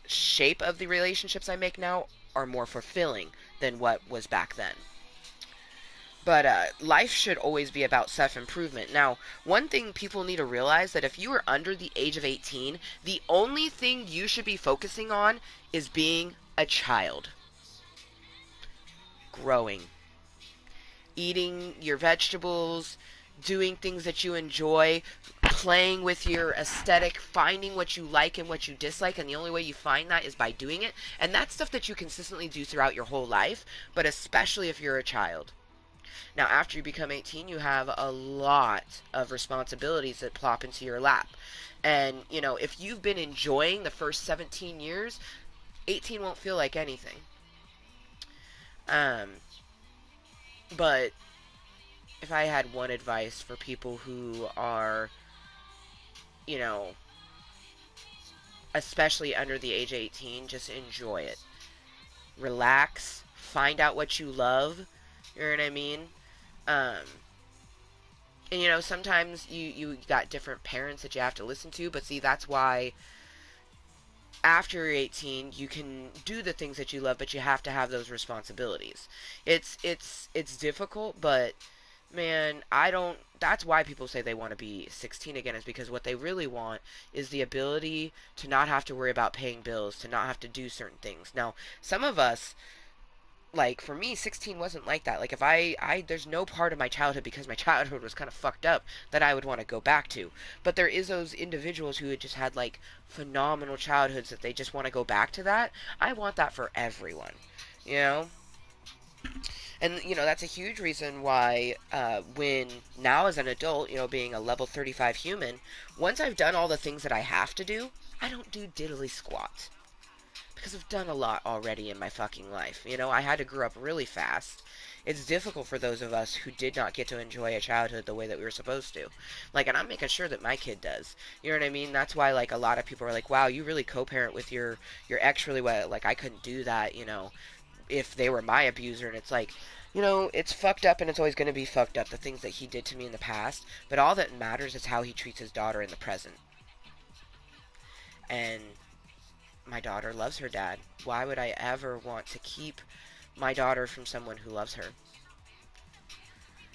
shape of the relationships I make now are more fulfilling than what was back then. But life should always be about self improvement. Now, one thing people need to realize, that if you are under the age of 18, the only thing you should be focusing on is being a child, growing, eating your vegetables, doing things that you enjoy, playing with your aesthetic, finding what you like and what you dislike, and the only way you find that is by doing it. And that's stuff that you consistently do throughout your whole life, but especially if you're a child. Now, after you become 18, you have a lot of responsibilities that plop into your lap. And, if you've been enjoying the first 17 years, 18 won't feel like anything. Um, but if I had one advice for people who are, you know, especially under the age of 18, just enjoy it. Relax, find out what you love, you know what I mean? Um, and sometimes you got different parents that you have to listen to, but see, that's why after you're 18 you can do the things that you love, but you have to have those responsibilities. It's difficult, but man, I don't that's why people say they want to be 16 again, is because what they really want is the ability to not have to worry about paying bills, to not have to do certain things. Now, some of us, like for me, 16 wasn't like that. Like if I there's no part of my childhood, because my childhood was kind of fucked up, that I would want to go back to. But there is those individuals who had just had like phenomenal childhoods that they just want to go back to that. I want that for everyone, you know. And that's a huge reason why when now as an adult, being a level 35 human, once I've done all the things that I have to do, I don't do diddly squat because I've done a lot already in my fucking life. I had to grow up really fast. It's difficult for those of us who did not get to enjoy a childhood the way that we were supposed to. Like, and I'm making sure that my kid does. You know what I mean? That's why, like, a lot of people are like, wow, you really co-parent with your ex really well. Like, I couldn't do that, if they were my abuser. And it's like, it's fucked up, and it's always going to be fucked up, the things that he did to me in the past. But all that matters is how he treats his daughter in the present. And my daughter loves her dad. Why would I ever want to keep my daughter from someone who loves her?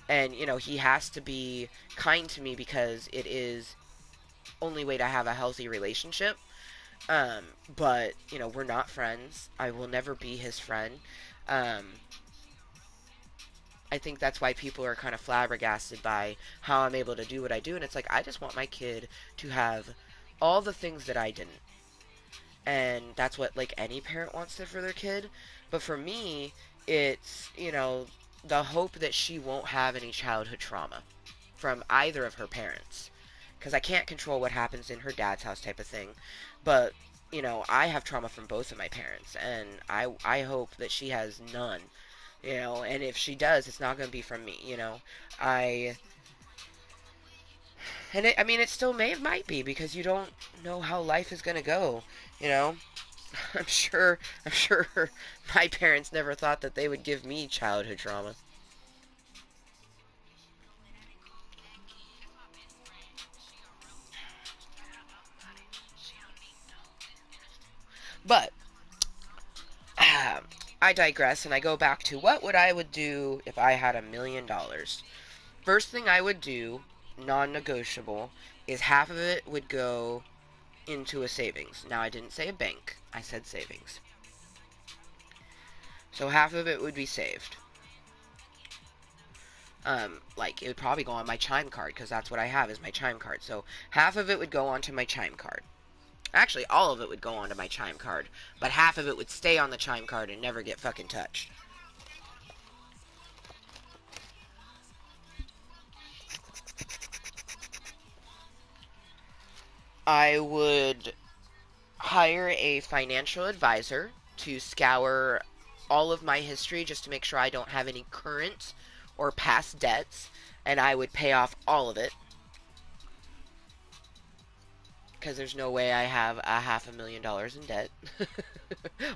And, he has to be kind to me because it is only way to have a healthy relationship. But, we're not friends. I will never be his friend. Um, I think that's why people are kind of flabbergasted by how I'm able to do what I do. And it's like, I just want my kid to have all the things that I didn't. And that's what, like, any parent wants it for their kid. But for me, it's, the hope that she won't have any childhood trauma from either of her parents. Because I can't control what happens in her dad's house, type of thing. But, I have trauma from both of my parents. And I hope that she has none. And if she does, it's not going to be from me, I... And I mean, it still might be, because you don't know how life is going to go, you know? I'm sure my parents never thought that they would give me childhood trauma. But I digress, and I go back to what would I would do if I had $1 million. First thing I would do, non-negotiable, is half of it would go into a savings. Now I didn't say a bank, I said savings. So half of it would be saved. Like it would probably go on my Chime card because that's what I have is my Chime card. So half of it would go onto my Chime card. Actually, all of it would go onto my Chime card, but half of it would stay on the Chime card and never get fucking touched. I would hire a financial advisor to scour all of my history just to make sure I don't have any current or past debts, and I would pay off all of it because there's no way I have a $500,000 in debt.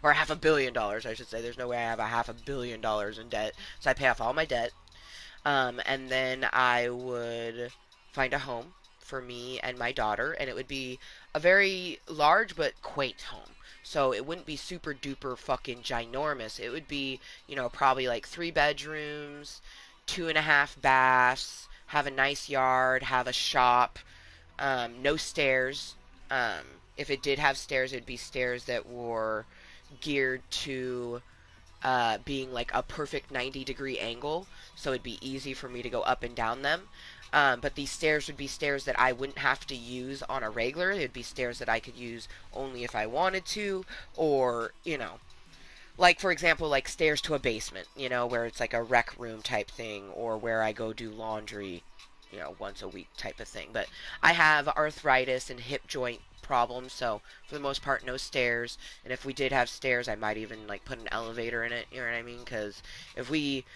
Or $500,000,000, I should say. There's no way I have a $500,000,000 in debt. So I pay off all my debt. And then I would find a home for me and my daughter, and it would be a very large but quaint home. So it wouldn't be super duper fucking ginormous. It would be, probably like 3 bedrooms, 2.5 baths, have a nice yard, have a shop, no stairs. If it did have stairs, it'd be stairs that were geared to being like a perfect 90-degree angle, so it'd be easy for me to go up and down them. But these stairs would be stairs that I wouldn't have to use on a regular. It'd be stairs that I could use only if I wanted to, or, like for example, like stairs to a basement, where it's like a rec room type thing, or where I go do laundry, once a week type of thing. But I have arthritis and hip joint problems, so for the most part, no stairs. And if we did have stairs, I might even like put an elevator in it. You know what I mean? Because if we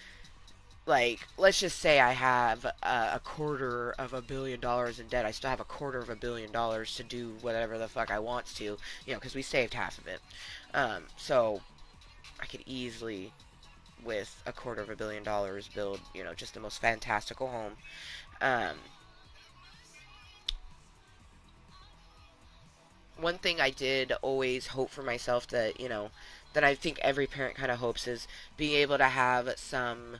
like, let's just say I have $250,000,000 in debt, I still have $250,000,000 to do whatever the fuck I want to, because we saved half of it. So I could easily, with $250,000,000, build, just the most fantastical home. Um, One thing I did always hope for myself that, that I think every parent kind of hopes is being able to have some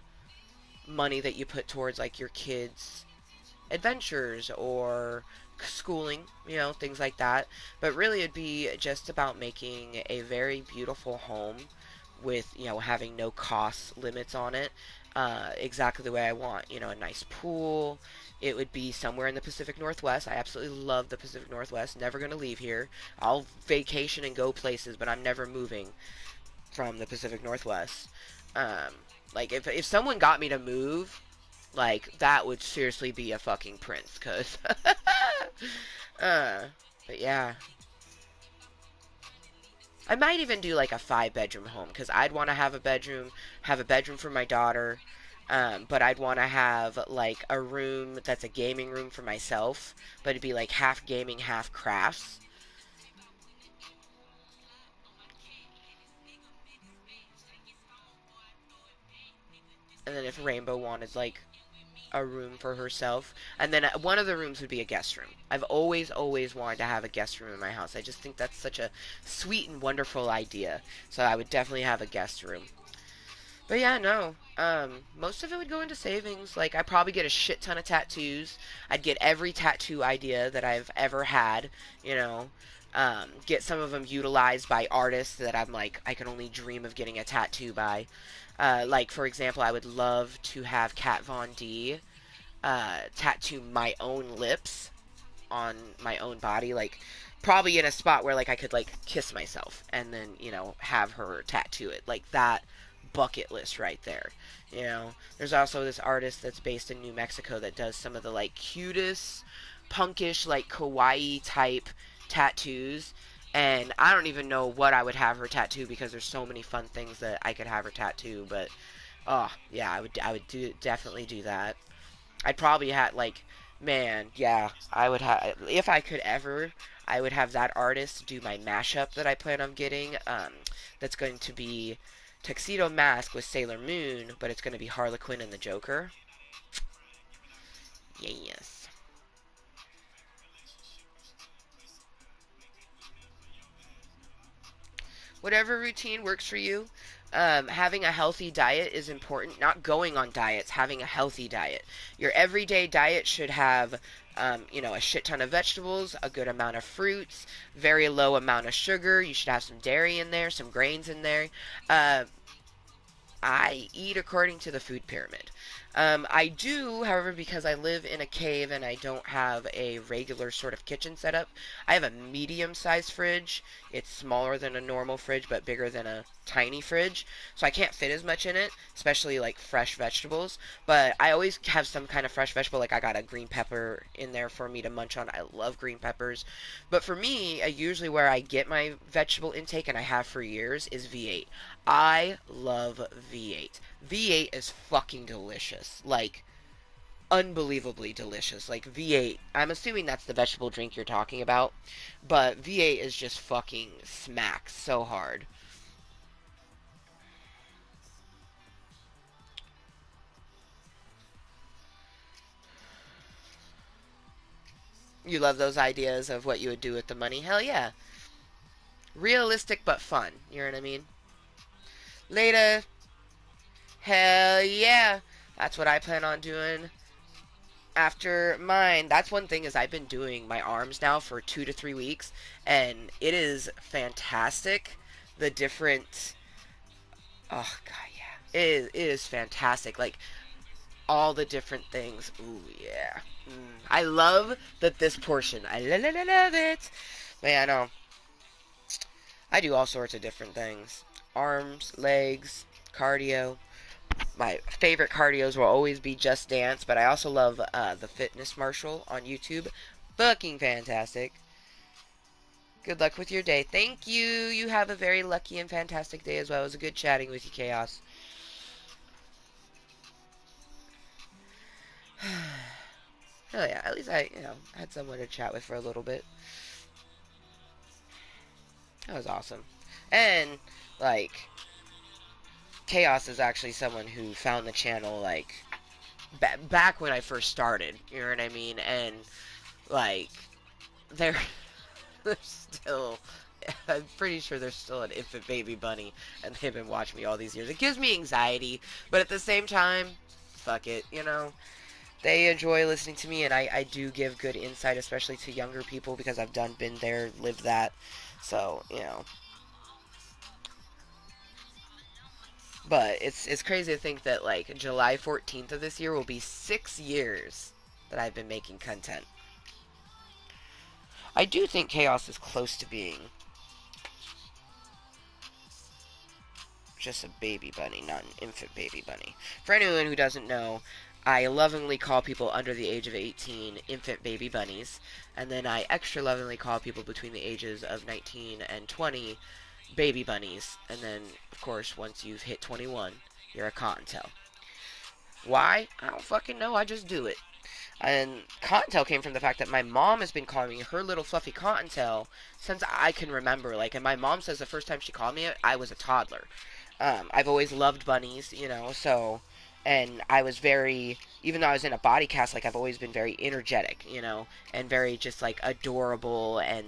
money that you put towards like your kids' adventures or schooling, things like that. But really, it'd be just about making a very beautiful home with, having no cost limits on it, exactly the way I want. A nice pool. It would be somewhere in the Pacific Northwest. I absolutely love the Pacific Northwest. Never going to leave here. I'll vacation and go places, but I'm never moving from the Pacific Northwest. Um, like, if someone got me to move, like, that would seriously be a fucking prince, cause, uh, but yeah. I might even do like a 5 bedroom home, cause I'd want to have a bedroom for my daughter, but I'd want to have like a room that's a gaming room for myself, but it'd be like half gaming, half crafts. And then if Rainbow wanted like a room for herself, and then one of the rooms would be a guest room. I've always wanted to have a guest room in my house. I just think that's such a sweet and wonderful idea. So I would definitely have a guest room. But yeah, no. Most of it would go into savings. Like I'd probably get a shit ton of tattoos. I'd get every tattoo idea that I've ever had. You know, get some of them utilized by artists that I'm like I can only dream of getting a tattoo by. Like for example, I would love to have Kat Von D tattoo my own lips on my own body, like probably in a spot where like I could like kiss myself and then have her tattoo it, like that bucket list right there. There's also this artist that's based in New Mexico that does some of the like cutest, punkish, like kawaii type tattoos. And I don't even know what I would have her tattoo because there's so many fun things that I could have her tattoo. But oh yeah, I would definitely do that. I'd probably have like, man, yeah, I would have if I could ever. I would have that artist do my mashup that I plan on getting. That's going to be Tuxedo Mask with Sailor Moon, but it's going to be Harlequin and the Joker. Yes. Whatever routine works for you. Having a healthy diet is important. Not going on diets, having a healthy diet. Your everyday diet should have, a shit ton of vegetables, a good amount of fruits, very low amount of sugar. You should have some dairy in there, some grains in there. Uh, I eat according to the food pyramid. I do, however, because I live in a cave and I don't have a regular sort of kitchen setup, I have a medium sized fridge. It's smaller than a normal fridge, but bigger than a tiny fridge. So I can't fit as much in it, especially like fresh vegetables. But I always have some kind of fresh vegetable. Like I got a green pepper in there for me to munch on. I love green peppers. But for me, usually where I get my vegetable intake, and I have for years, is V8. I love V8. V8 is fucking delicious. Like, unbelievably delicious. Like, V8, I'm assuming that's the vegetable drink you're talking about, but V8 is just fucking smacks so hard. You love those ideas of what you would do with the money? Hell yeah. Realistic but fun. You know what I mean? Later. Hell yeah. That's what I plan on doing after mine. That's one thing is I've been doing my arms now for 2 to 3 weeks, and it is fantastic. The different, oh god, yeah, it is fantastic. Like all the different things. Ooh yeah. I love that this portion. I love it. But yeah, no, I do all sorts of different things. Arms, legs, cardio. My favorite cardios will always be Just Dance, but I also love the Fitness Marshall on YouTube. Fucking fantastic. Good luck with your day. Thank you. You have a very lucky and fantastic day as well. It was a good chatting with you, Chaos. Oh yeah, at least I, had someone to chat with for a little bit. That was awesome. And like, Chaos is actually someone who found the channel like back when I first started. You know what I mean? And like, they're they're still. I'm pretty sure there's still an infant baby bunny, and they've been watching me all these years. It gives me anxiety, but at the same time, fuck it, They enjoy listening to me, and I do give good insight, especially to younger people, because I've been there, lived that. So, But it's crazy to think that, like, July 14th of this year will be 6 years that I've been making content. I do think Chaos is close to being just a baby bunny, not an infant baby bunny. For anyone who doesn't know, I lovingly call people under the age of 18 infant baby bunnies, and then I extra lovingly call people between the ages of 19 and 20 baby bunnies, and then, of course, once you've hit 21, you're a Cottontail. Why? I don't fucking know, I just do it. And Cottontail came from the fact that my mom has been calling me her little fluffy Cottontail since I can remember. Like, and my mom says the first time she called me it, I was a toddler. I've always loved bunnies, so, and I was very, even though I was in a body cast, like, I've always been very energetic, and very just, like, adorable and,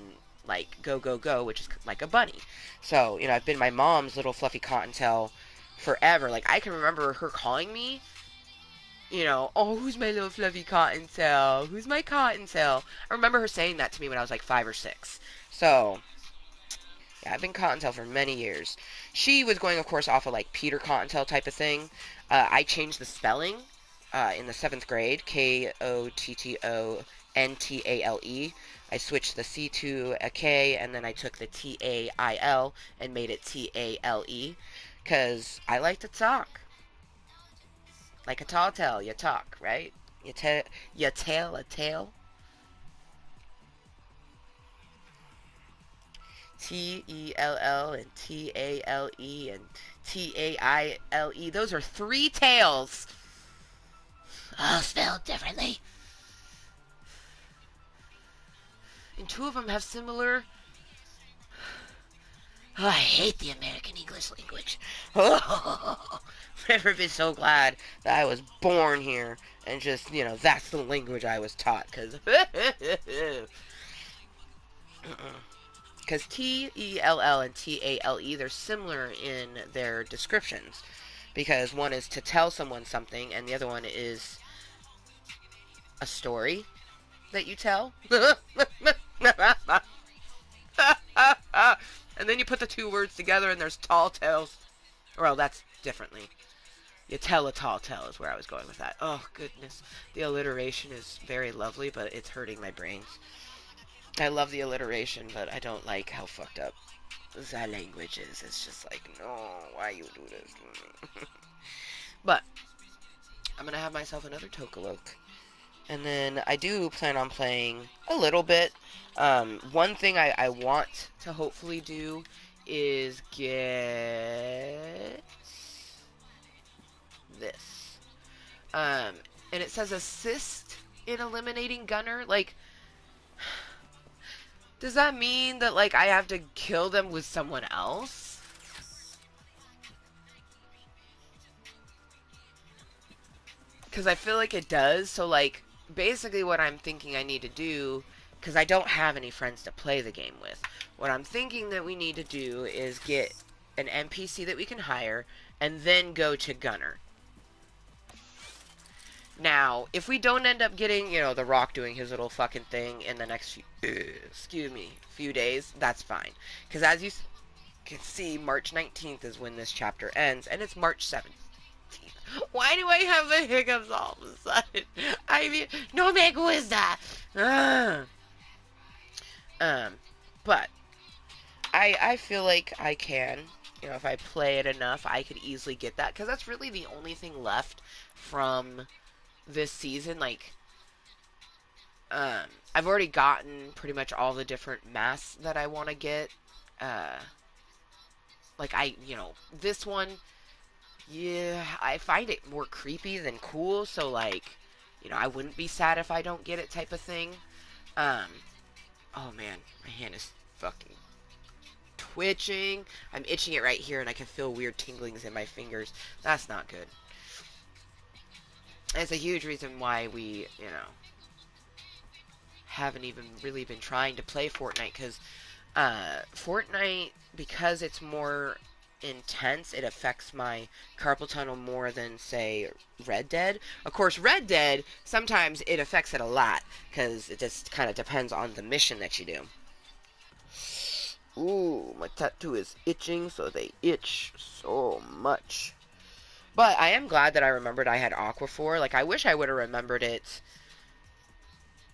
like, go, go, go, which is like a bunny. So, I've been my mom's little fluffy Cottontail forever. Like, I can remember her calling me, oh, who's my little fluffy Cottontail? Who's my Cottontail? I remember her saying that to me when I was, like, 5 or 6. So, yeah, I've been Cottontail for many years. She was going, of course, off of like Peter Cottontail type of thing. I changed the spelling in the 7th grade. Kottole. I switched the C to a K, and then I took the Tail and made it Tale. Because I like to talk. Like a tall tale, you talk, right? You tell a tale. Tell and Tale and Taile. Those are 3 tails. All spelled differently. And 2 of them have similar. Oh, I hate the American English language. Oh, I've never been so glad that I was born here and just, that's the language I was taught. Because Because Tell and Tale, they're similar in their descriptions. Because one is to tell someone something, and the other one is a story that you tell. And then you put the two words together, and there's tall tales. Well, that's differently. You tell a tall tale is where I was going with that. Oh, goodness. The alliteration is very lovely, but it's hurting my brains. I love the alliteration, but I don't like how fucked up that language is. It's just like, no, why you do this to me? But I'm going to have myself another Tokaloke. And then I do plan on playing a little bit. One thing I want to hopefully do is get this. And it says assist in eliminating Gunner. Like, does that mean that, like, I have to kill them with someone else? Because I feel like it does. So, like, basically what I'm thinking I need to do, because I don't have any friends to play the game with, what I'm thinking that we need to do is get an NPC that we can hire and then go to Gunner. Now, if we don't end up getting, you know, The Rock doing his little fucking thing in the next few days, that's fine. Because as you can see, March 19th is when this chapter ends, and it's March 17th. Why do I have the hiccups all of a sudden? I mean, no me gusta. But I feel like I can, you know, if I play it enough, I could easily get that, because that's really the only thing left from this season. Like, I've already gotten pretty much all the different masks that I want to get. Like, you know, this one, yeah, I find it more creepy than cool, so, like, you know, I wouldn't be sad if I don't get it type of thing. Oh man, my hand is fucking twitching. I'm itching it right here, and I can feel weird tinglings in my fingers. That's not good. It's a huge reason why we, you know, haven't even really been trying to play Fortnite, because Fortnite, because it's more intense, it affects my carpal tunnel more than, say, Red Dead. Of course, Red Dead, sometimes it affects it a lot, because it just kind of depends on the mission that you do. Ooh, my tattoo is itching, so they itch so much. But I am glad that I remembered I had Aquaphor. Like, I wish I would have remembered it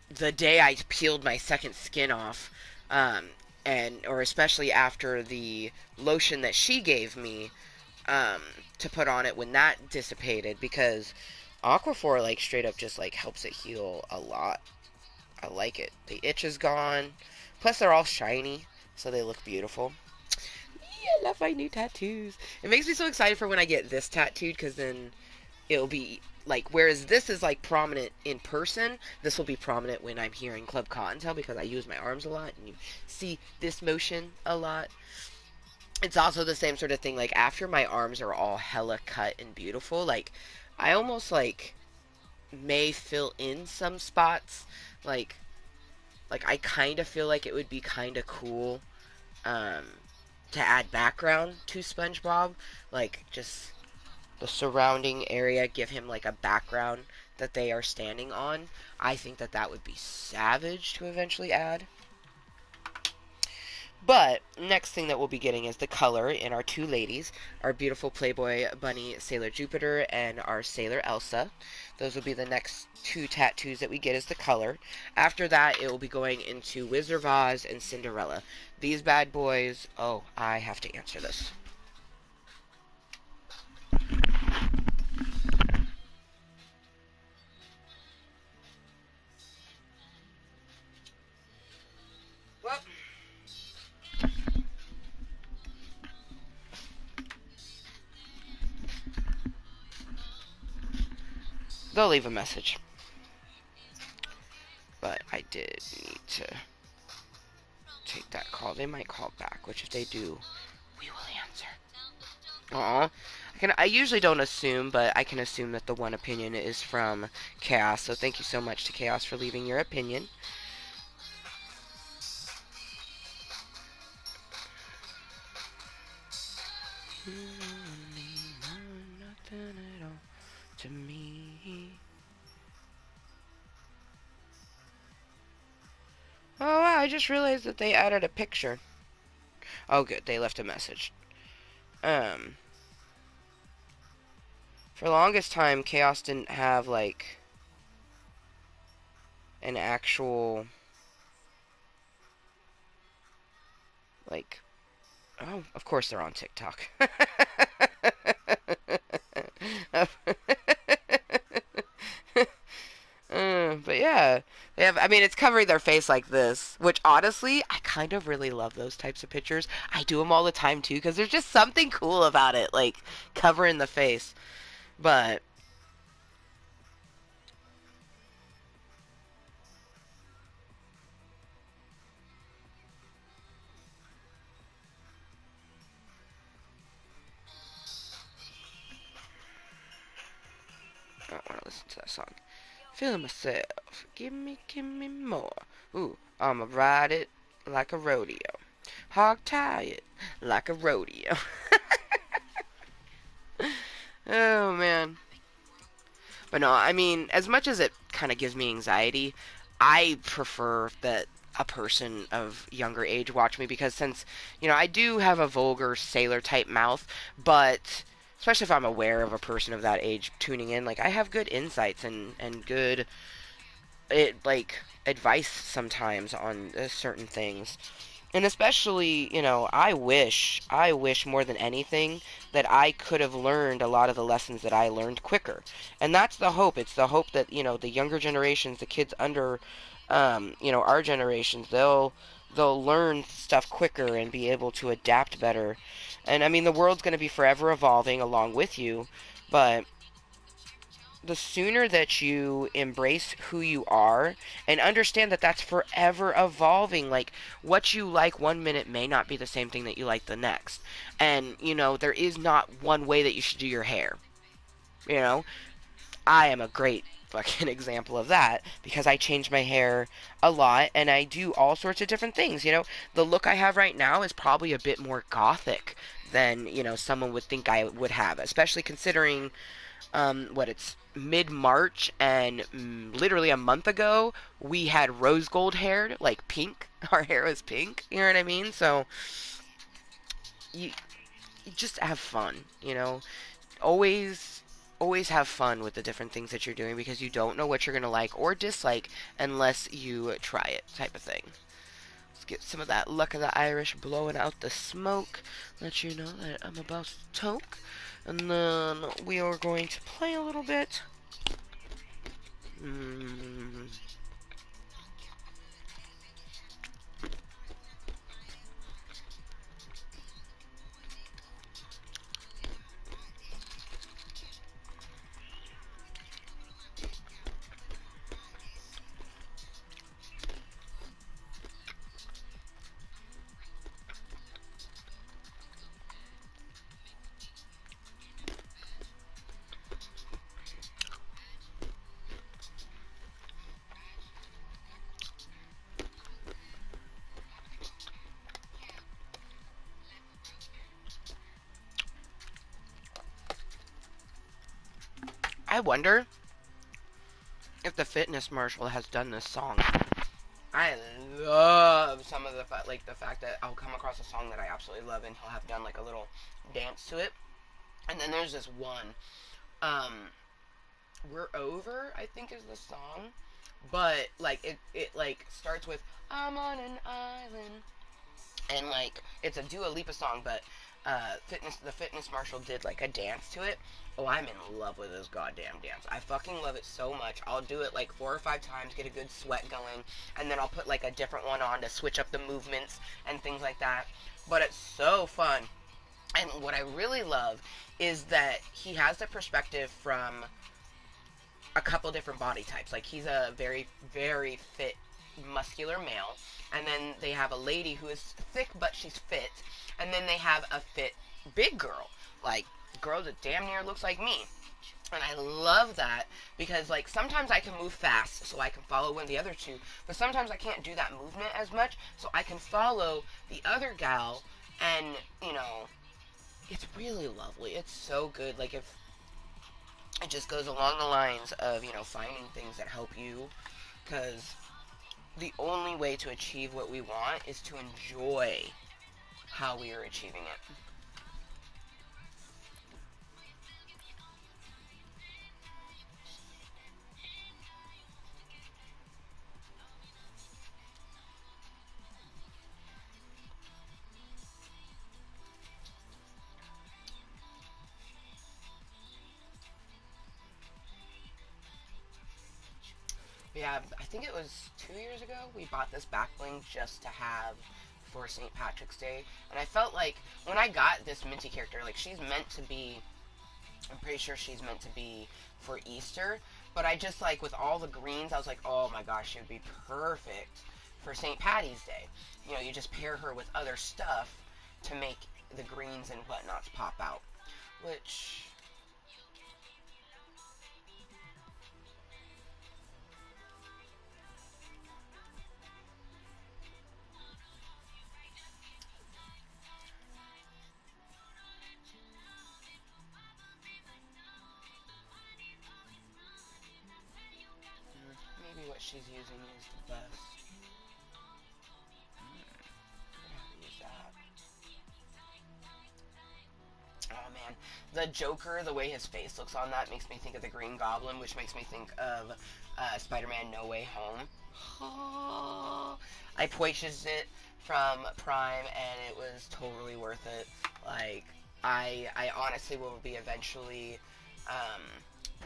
the day I peeled my second skin off. Or especially after the lotion that she gave me to put on it when that dissipated. Because Aquaphor, like, straight up just, like, helps it heal a lot. I like it. The itch is gone. Plus, they're all shiny, so they look beautiful. I love my new tattoos. It makes me so excited for when I get this tattooed, because then it'll be like, whereas this is like prominent in person, this will be prominent when I'm here in Club Kottontale, because I use my arms a lot and you see this motion a lot. It's also the same sort of thing, like after my arms are all hella cut and beautiful, like I almost like may fill in some spots, like I kind of feel like it would be kind of cool to add background to SpongeBob, like just the surrounding area, give him like a background that they are standing on. I think that that would be savage to eventually add. But next thing that we'll be getting is the color in our two ladies, our beautiful Playboy Bunny Sailor Jupiter and our Sailor Elsa. Those will be the next two tattoos that we get as the color. After that, it will be going into Wizard of Oz and Cinderella. These bad boys, oh, I have to answer this. Well, they'll leave a message. But I did need to take that call. They might call back, which if they do, we will answer. Aw. I usually don't assume, but I can assume that the one opinion is from Chaos. So thank you so much to Chaos for leaving your opinion. I just realized that they added a picture. Oh, good. They left a message. Um, for the longest time, Chaos didn't have, like, an actual, like, oh, of course they're on TikTok. But yeah, they have. I mean, it's covering their face like this, which honestly, I kind of really love those types of pictures. I do them all the time too, because there's just something cool about it, like covering the face. But I don't want to listen to that song. Feel myself, give me more. Ooh, I'ma ride it like a rodeo, hog tie it like a rodeo. Oh man. But no, I mean, as much as it kind of gives me anxiety, I prefer that a person of younger age watch me because since, I do have a vulgar sailor type mouth, but especially if I'm aware of a person of that age tuning in, like I have good insights and good advice sometimes on certain things. And especially, I wish more than anything that I could have learned a lot of the lessons that I learned quicker. And that's the hope. It's the hope that, the younger generations, the kids under, our generations, they'll learn stuff quicker and be able to adapt better. And I mean, the world's going to be forever evolving along with you, but the sooner that you embrace who you are and understand that that's forever evolving, like what you like one minute may not be the same thing that you like the next. And, there is not one way that you should do your hair. You know, I am a great fucking example of that because I change my hair a lot and I do all sorts of different things. The look I have right now is probably a bit more gothic than, someone would think I would have, especially considering what it's mid March, and literally a month ago, we had rose gold hair, like pink. Our hair was pink. You know what I mean? So you, you just have fun. Always, always have fun with the different things that you're doing because you don't know what you're gonna like or dislike unless you try it, type of thing. Let's get some of that luck of the Irish blowing out the smoke. Let you know that I'm about to toke. And then we are going to play a little bit. Mm, I wonder if the fitness marshal has done this song. I love some of the fact that I'll come across a song that I absolutely love and he'll have done like a little dance to it. And then there's this one, um, "We're Over," I think is the song, but like it like starts with "I'm on an island," and like it's a Dua Lipa song, but the fitness marshal did like a dance to it. Oh, I'm in love with this goddamn dance. I fucking love it so much. I'll do it like 4 or 5 times, get a good sweat going, and then I'll put like a different one on to switch up the movements and things like that. But it's so fun. And what I really love is that he has the perspective from a couple different body types. Like he's a very, very fit, muscular male, and then they have a lady who is thick but she's fit, and then they have a fit big girl, like girl that damn near looks like me. And I love that because like sometimes I can move fast so I can follow one of the other two, but sometimes I can't do that movement as much, so I can follow the other gal, and it's really lovely. It's so good. Like if it just goes along the lines of finding things that help you, because the only way to achieve what we want is to enjoy how we are achieving it. Yeah, I think it was 2 years ago we bought this back bling just to have for St. Patrick's Day, and I felt like when I got this Minty character, like she's meant to be, I'm pretty sure she's meant to be for Easter, but I just like with all the greens, I was like, oh my gosh, she would be perfect for St. Patty's Day. You know, you just pair her with other stuff to make the greens and whatnots pop out, which maybe what she's using is the best. Use that. Oh man, the Joker, the way his face looks on that makes me think of the Green Goblin, which makes me think of Spider-Man No Way Home. Oh, I purchased it from Prime and it was totally worth it. Like, I honestly will be eventually um,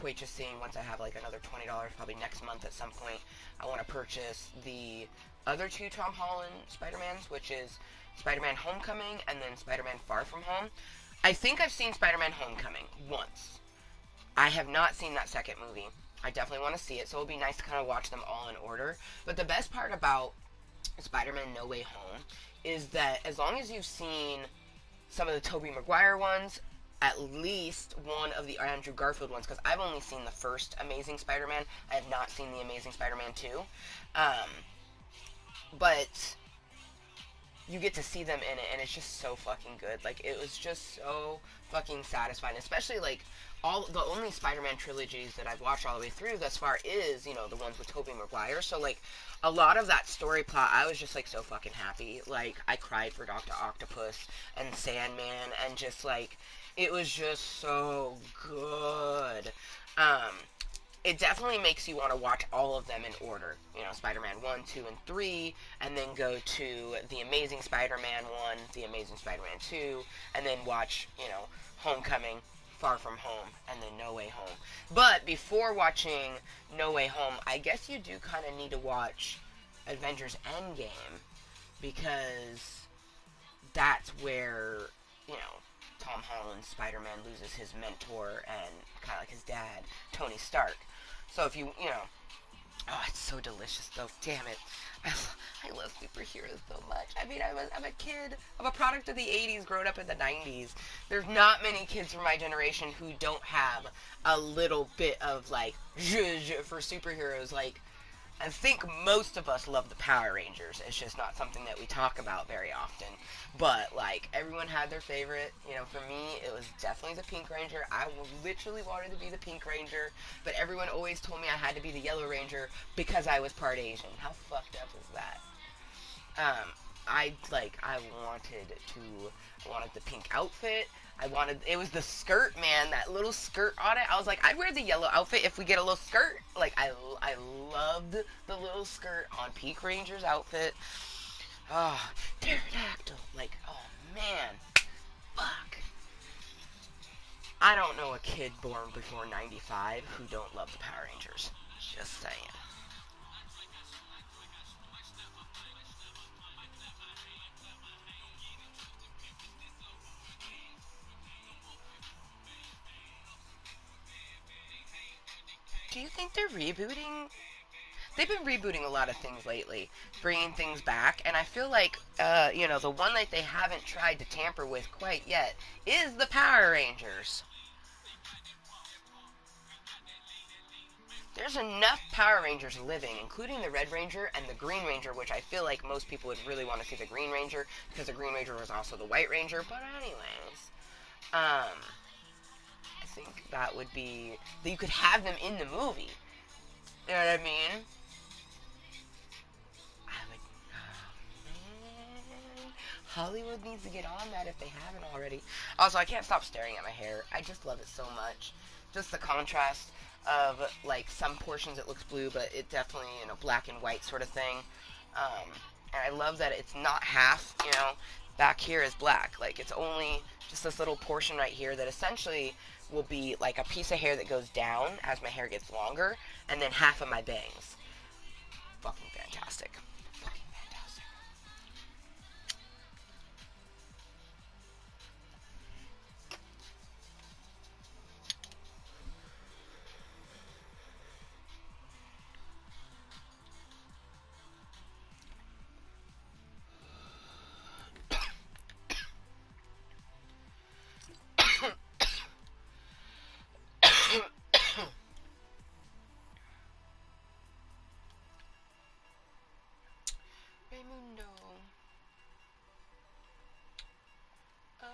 purchasing once I have like another $20, probably next month at some point. I want to purchase the other two Tom Holland Spider-Mans, which is Spider-Man Homecoming and then Spider-Man Far From Home. I think I've seen Spider-Man Homecoming once. I have not seen that second movie. I definitely want to see it, so it'll be nice to kind of watch them all in order. But the best part about Spider-Man No Way Home is that as long as you've seen some of the Tobey Maguire ones, at least one of the Andrew Garfield ones, because I've only seen the first Amazing Spider-Man. I have not seen the Amazing Spider-Man 2. But you get to see them in it, and it's just so fucking good. Like, it was just so fucking satisfying. Especially, like, all the only Spider-Man trilogies that I've watched all the way through thus far is, you know, the ones with Tobey Maguire. So, like, a lot of that story plot, I was just, like, so fucking happy. Like, I cried for Dr. Octopus and Sandman, and just, like, it was just so good. Um, it definitely makes you want to watch all of them in order. You know, Spider-Man 1, 2, and 3, and then go to The Amazing Spider-Man 1, The Amazing Spider-Man 2, and then watch, you know, Homecoming, Far From Home, and then No Way Home. But before watching No Way Home, I guess you do kind of need to watch Avengers Endgame, because that's where, you know, Tom Holland's Spider-Man loses his mentor and kind of like his dad, Tony Stark. So if you, you know, oh, it's so delicious though. Damn it. I love superheroes so much. I mean, I'm a kid. I'm a product of the 80s, grown up in the 90s. There's not many kids from my generation who don't have a little bit of, like, zhuzh for superheroes. Like, I think most of us love the Power Rangers. It's just not something that we talk about very often. But, like, everyone had their favorite. You know, for me, it was definitely the Pink Ranger. I literally wanted to be the Pink Ranger, but everyone always told me I had to be the Yellow Ranger because I was part Asian. How fucked up is that? Um, I wanted the pink outfit. It was the skirt, man, that little skirt on it. I was like, I'd wear the yellow outfit if we get a little skirt. Like, I loved the little skirt on Pink Ranger's outfit. Oh, pterodactyl. Like, oh man, fuck. I don't know a kid born before 95 who don't love the Power Rangers. Just saying. Do you think they're rebooting? They've been rebooting a lot of things lately, bringing things back, and I feel like, you know, the one that they haven't tried to tamper with quite yet is the Power Rangers. There's enough Power Rangers living, including the Red Ranger and the Green Ranger, which I feel like most people would really want to see the Green Ranger, because the Green Ranger was also the White Ranger, but anyways. I think that would be, that you could have them in the movie. You know what I mean? needs to get on that if they haven't already. Also, I can't stop staring at my hair. I just love it so much. Just the contrast of, like, some portions it looks blue, but it definitely, black and white sort of thing. Um, and I love that it's not half, back here is black. Like, it's only just this little portion right here that essentially will be like a piece of hair that goes down as my hair gets longer, and then half of my bangs. Fucking fantastic. Fucking fantastic. Raymundo. Oh.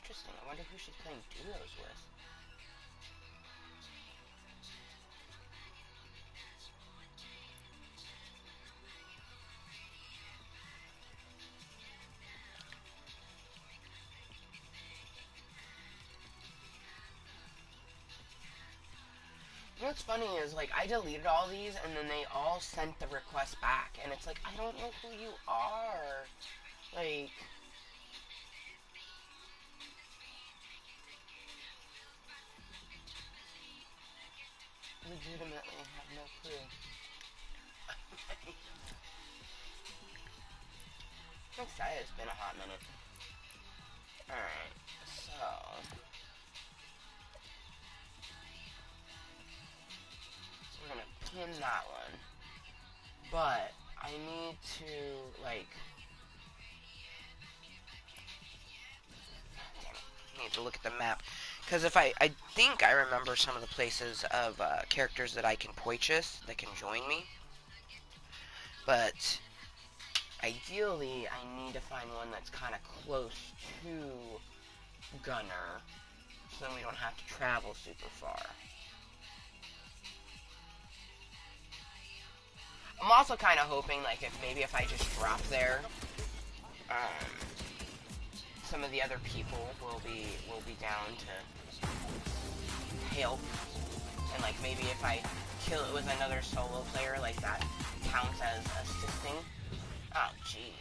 Interesting. I wonder who she's playing duos with. What's funny is, like, I deleted all these, and then they all sent the request back, and it's like, I don't know who you are. Like, legitimately have no clue. I'm excited, it's been a hot minute. Alright, so we're gonna pin that one. But I need to, like, damn it, I need to look at the map. Because if I think I remember some of the places of characters that I can purchase that can join me. But ideally, I need to find one that's kind of close to Gunner, so then we don't have to travel super far. I'm also kind of hoping, like, if I just drop there, some of the other people will be down to help, and, like, maybe if I kill it with another solo player, like, that counts as assisting. Oh, jeez.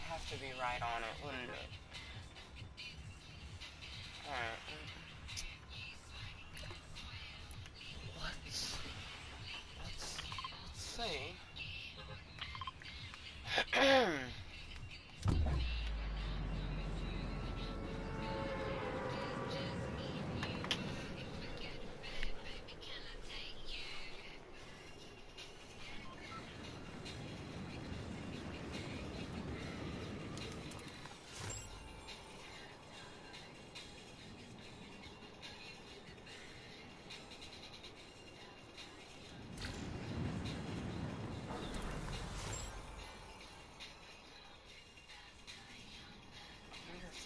Have to be right on it, wouldn't it? Alright. Let's see.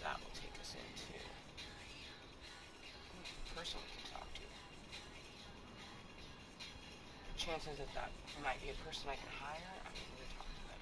That will take us into the person we can talk to. The chances that might be a person I can hire, I'm going to talk to them.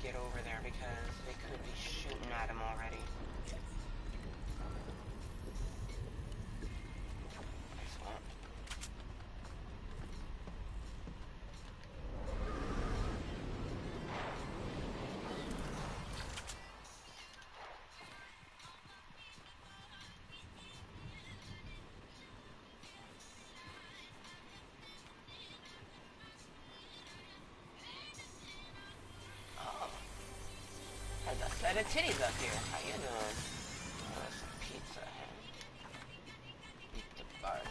Get over there because they could be shooting at him already. Excellent. the titties up here. How you doing? Some pizza, huh? Pizza party.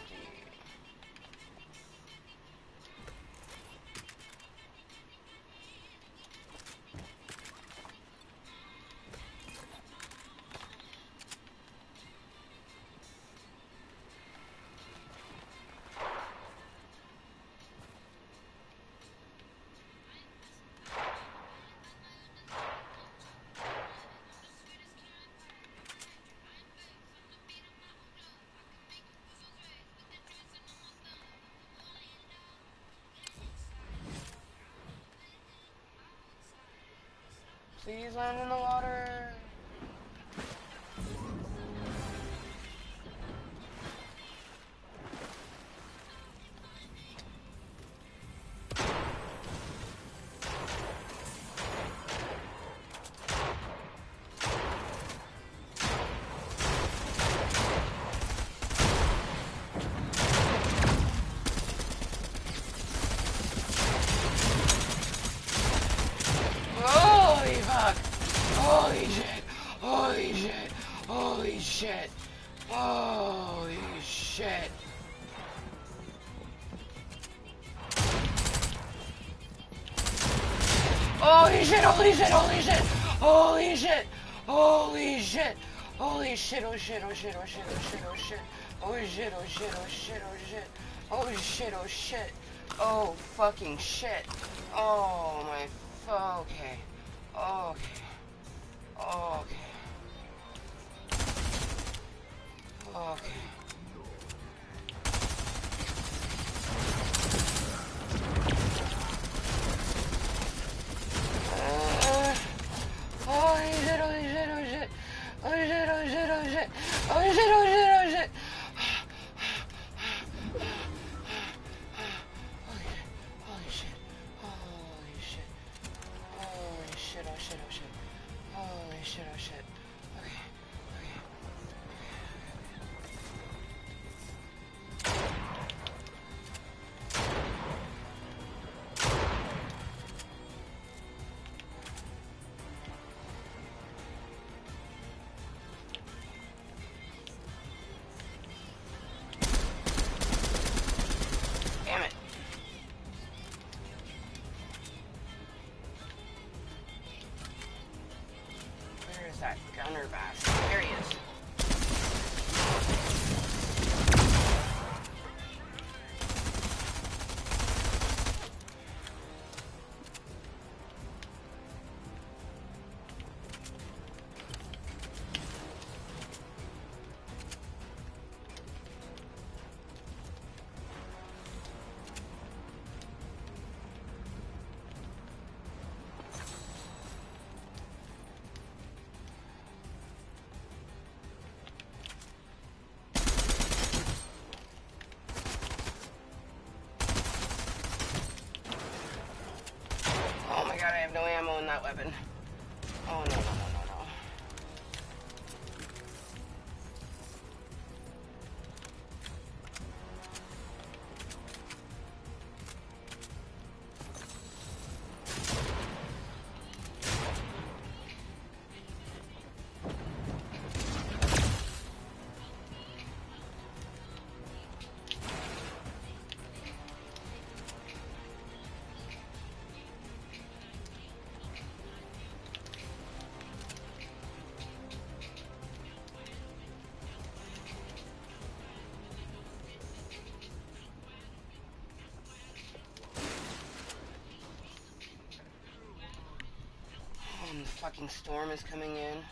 Please land in the water. Holy fuck! Holy shit! Holy shit! Holy shit! Holy shit! Holy shit! Holy shit! Holy shit! Holy shit! Holy shit! Holy shit! Oh shit! Oh shit! Oh shit! Oh shit! Oh shit! Oh shit! Oh shit! Oh shit! Oh shit! Oh shit! Oh shit! Oh fucking shit! Oh my. Okay. Okay. Okay. Okay. Holy shit, holy shit, holy shit. Holy shit, holy shit, holy shit. Holy shit, holy shit, holy shit. Holy shit. Holy shit. Holy shit, oh shit, oh shit. Holy shit, oh shit. Okay. Okay. Damn it. Where is that gunner bastard? There he is. Oh my god, I have no ammo in that weapon. Oh no, no, no, no, no. The fucking storm is coming in.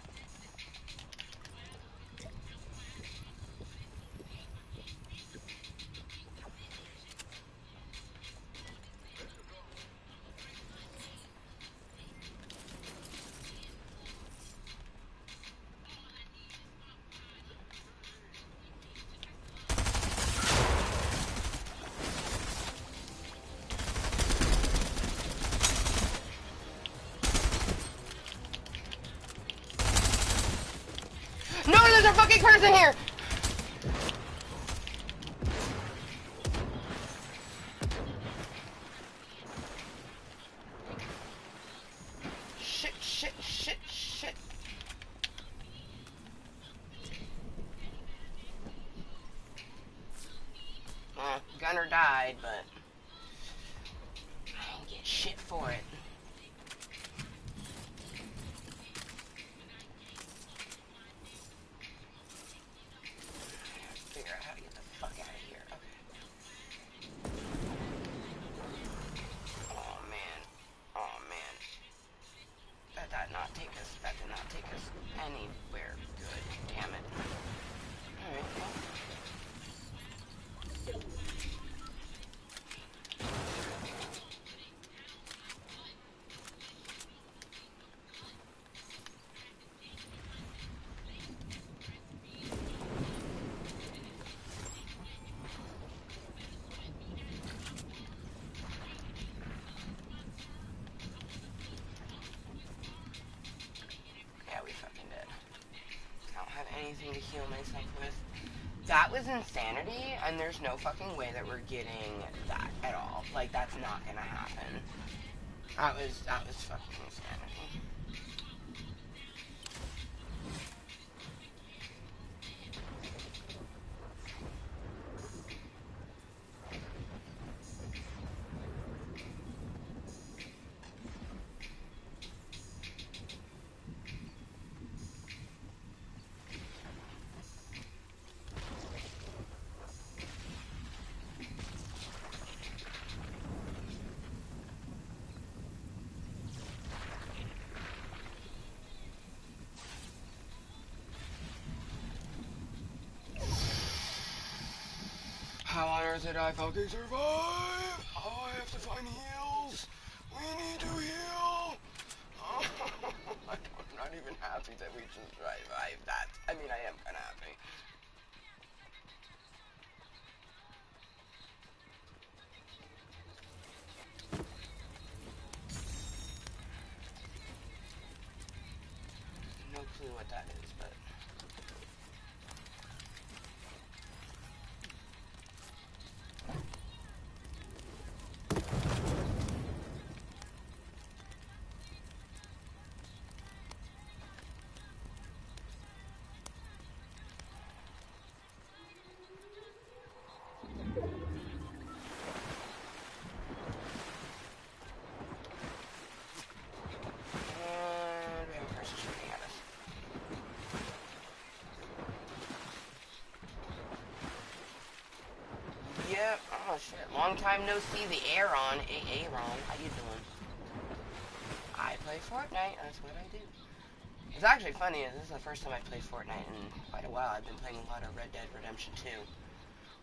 No, there's a fucking person here! Shit, shit, shit, shit. died, but I ain't get shit for it. Figure out how to get the fuck out of here. Okay. Oh man. Oh man. That did not take us. That did not take us anywhere good. Damn it. Alright, well. Anything to heal myself with. That was insanity, and there's no fucking way that we're getting that at all. Like, that's not gonna happen. That was fucking insanity. How on earth did I fucking survive? Oh, I have to find heals. We need to heal. Oh, I'm not even happy that we just survived that. I mean, I am kind of happy. No clue what that is, but... Yep. Oh shit. Long time no see. The Aaron. Aaron. How you doing? I play Fortnite. That's what I do. It's actually funny. This is the first time I played Fortnite in quite a while. I've been playing a lot of Red Dead Redemption 2.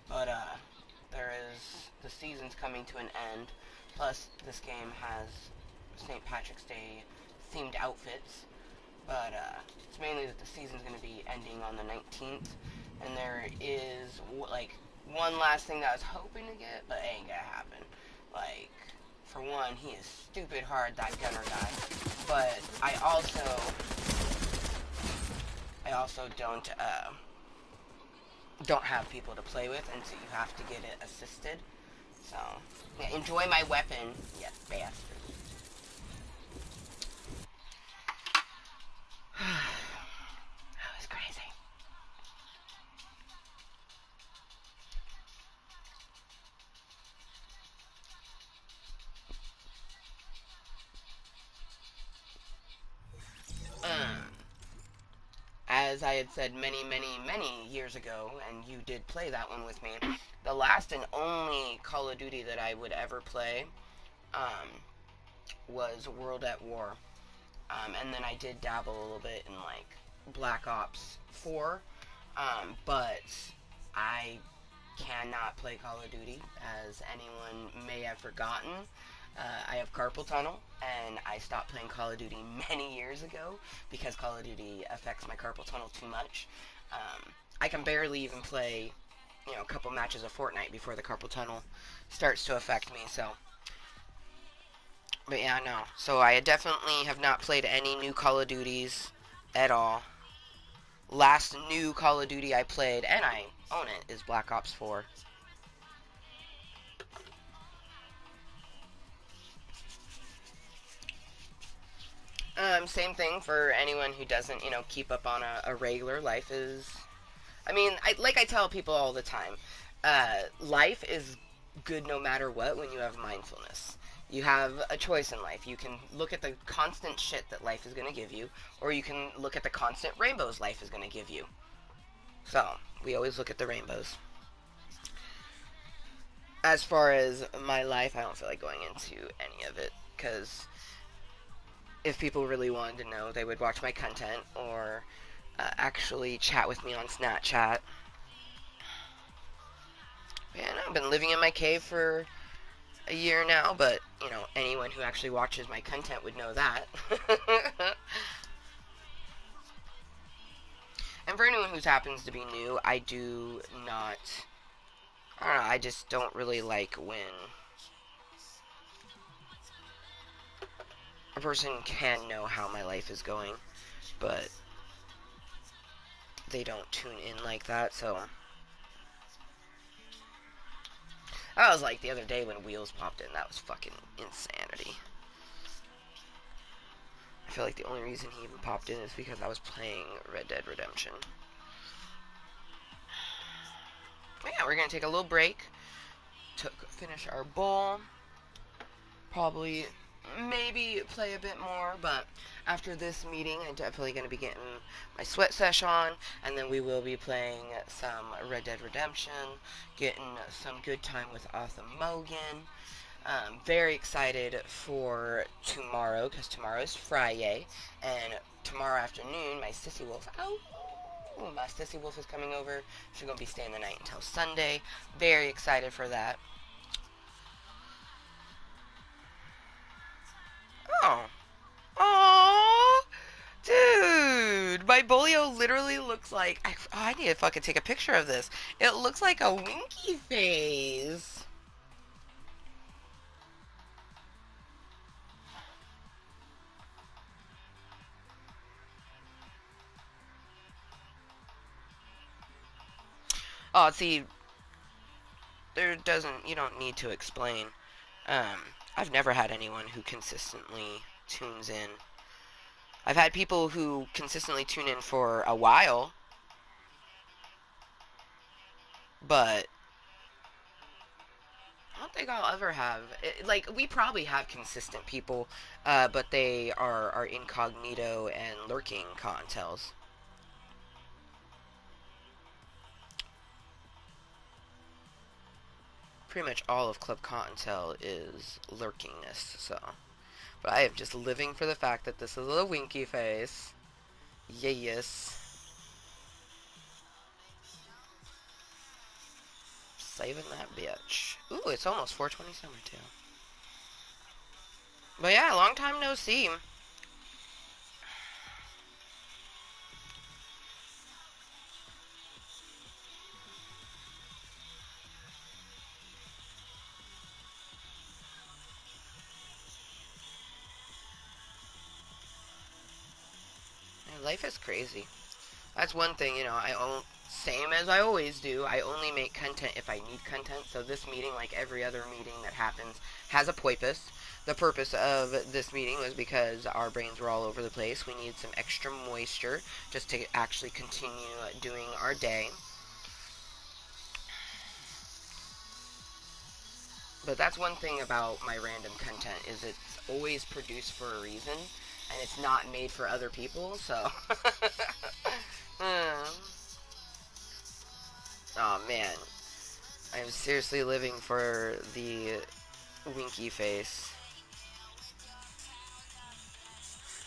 But there is the season's coming to an end. Plus, this game has St. Patrick's Day themed outfits. But it's mainly that the season's going to be ending on the 19th. And there is like one last thing that I was hoping to get, but it ain't gonna happen. Like, for one, he is stupid hard, that gunner guy. But I also don't have people to play with, and so you have to get it assisted. So, yeah, enjoy my weapon, you bastard. That was crazy. As I had said many, many, many years ago, and you did play that one with me, the last and only Call of Duty that I would ever play was World at War. And then I did dabble a little bit in, like, Black Ops 4, but I cannot play Call of Duty, as anyone may have forgotten. I have carpal tunnel, and I stopped playing Call of Duty many years ago because Call of Duty affects my carpal tunnel too much. I can barely even play, a couple matches of Fortnite before the carpal tunnel starts to affect me, so... But yeah, no. So I definitely have not played any new Call of Duties at all. Last new Call of Duty I played, and I own it, is Black Ops 4. Same thing for anyone who doesn't, keep up on a regular life is... I mean, like I tell people all the time, life is good no matter what when you have mindfulness. You have a choice in life. You can look at the constant shit that life is going to give you, or you can look at the constant rainbows life is going to give you. So, we always look at the rainbows. As far as my life, I don't feel like going into any of it, because if people really wanted to know, they would watch my content, or actually chat with me on Snapchat. Man, I've been living in my cave for a year now, but, you know, anyone who actually watches my content would know that. And for anyone who happens to be new, I do not... I don't know, I just don't really like when a person can know how my life is going, but they don't tune in like that, so... I was like, the other day when Wheels popped in, that was fucking insanity. I feel like the only reason he even popped in is because I was playing Red Dead Redemption. Yeah, we're gonna take a little break to finish our bowl. Probably, maybe play a bit more, but after this meeting, I'm definitely gonna be getting my sweat sesh on, and then we will be playing some Red Dead Redemption, getting some good time with Arthur Mogan. Very excited for tomorrow, because tomorrow is Friday, and tomorrow afternoon, my sissy wolf, my sissy wolf is coming over. She's going to be staying the night until Sunday. Very excited for that. Oh. Aww. Dude, my Bolio literally looks like... I need to fucking take a picture of this. It looks like a winky face. Oh, see, you don't need to explain. I've never had anyone who consistently tunes in. I've had people who consistently tune in for a while, but I don't think I'll ever have... like, we probably have consistent people, but they are incognito and lurking Cottontales. Pretty much all of Club Cottontail is lurkingness, so... But I am just living for the fact that this is a winky face. Yes. Saving that bitch. Ooh, it's almost 420 summer too. But yeah, long time no see. Life is crazy. That's one thing, you know, same as I always do, I only make content if I need content. So this meeting, like every other meeting that happens, has a purpose. The purpose of this meeting was because our brains were all over the place. We needed some extra moisture just to actually continue doing our day. But that's one thing about my random content, is it's always produced for a reason, and it's not made for other people, so... Oh man, I'm seriously living for the winky face.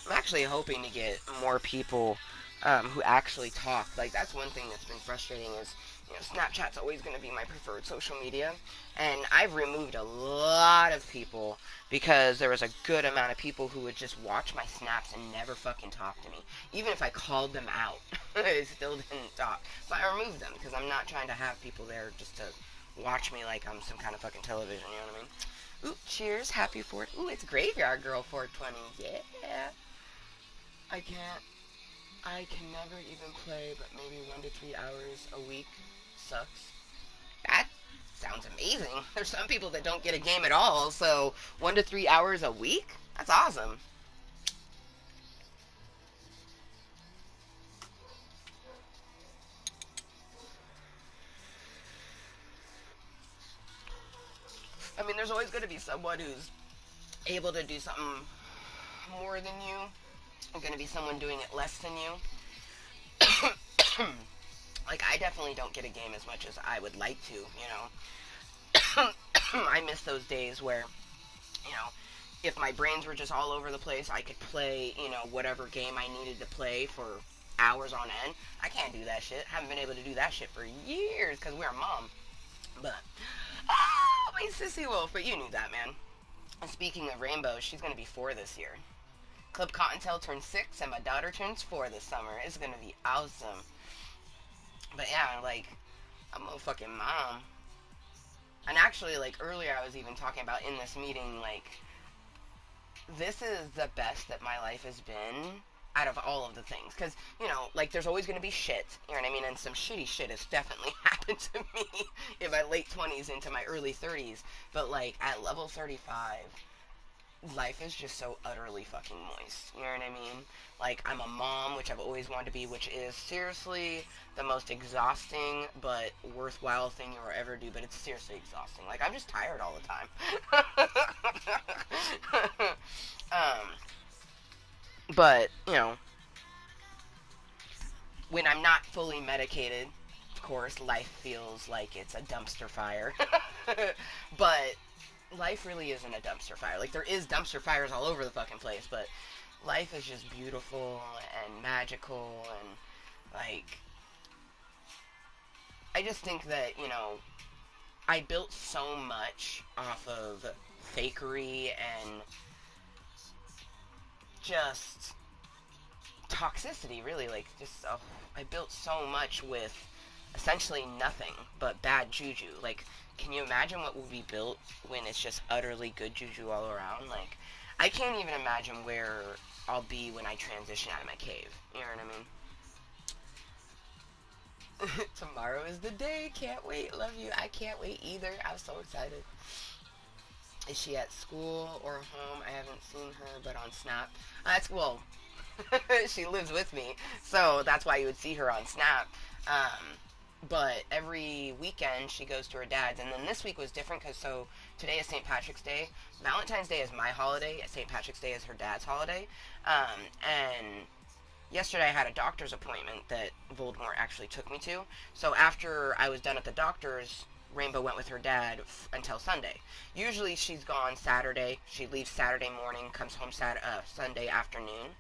I'm actually hoping to get more people who actually talk. Like, that's one thing that's been frustrating is, you know, Snapchat's always going to be my preferred social media. And I've removed a lot of people because there was a good amount of people who would just watch my snaps and never fucking talk to me. Even if I called them out, they still didn't talk. So I removed them because I'm not trying to have people there just to watch me like I'm some kind of fucking television, you know what I mean? Ooh, cheers, happy 4... Ooh, it's Graveyard Girl 420, yeah. I can never even play but maybe 1 to 3 hours a week. Sucks. That sounds amazing. There's some people that don't get a game at all, so 1 to 3 hours a week? That's awesome. I mean, there's always going to be someone who's able to do something more than you. There's going to be someone doing it less than you. Like, I definitely don't get a game as much as I would like to, you know. I miss those days where, you know, if my brains were just all over the place, I could play, you know, whatever game I needed to play for hours on end. I can't do that shit. Haven't been able to do that shit for years because we're a mom. But, oh, my sissy wolf. But you knew that, man. And speaking of rainbows, she's going to be 4 this year. Club Cottontail turns 6, and my daughter turns 4 this summer. It's going to be awesome. But yeah, like, I'm a fucking mom. And actually, like, earlier I was even talking about in this meeting, like, this is the best that my life has been out of all of the things. Because, you know, like, there's always going to be shit, you know what I mean? And some shitty shit has definitely happened to me in my late 20s into my early 30s. But, like, at level 35, life is just so utterly fucking moist. You know what I mean? Like, I'm a mom, which I've always wanted to be, which is seriously the most exhausting but worthwhile thing you'll ever do. But it's seriously exhausting. Like, I'm just tired all the time. But, you know, when I'm not fully medicated, of course, life feels like it's a dumpster fire. But life really isn't a dumpster fire. Like, there is dumpster fires all over the fucking place, but life is just beautiful and magical, and, like, I just think that, you know, I built so much off of fakery and just toxicity, really. Like, just, I built so much with essentially nothing but bad juju. Like, can you imagine what will be built when it's just utterly good juju all around? Like, I can't even imagine where I'll be when I transition out of my cave. You know what I mean? Tomorrow is the day. Can't wait. Love you. I can't wait either. I'm so excited. Is she at school or home? I haven't seen her, but on Snap. That's, well, she lives with me, so that's why you would see her on Snap. But every weekend she goes to her dad's, and then this week was different because so today is St. Patrick's Day. Valentine's Day is my holiday. St. Patrick's Day is her dad's holiday. And yesterday I had a doctor's appointment that Voldemort actually took me to. So after I was done at the doctor's, Rainbow went with her dad until Sunday. Usually she's gone Saturday. She leaves Saturday morning, comes home Sunday afternoon.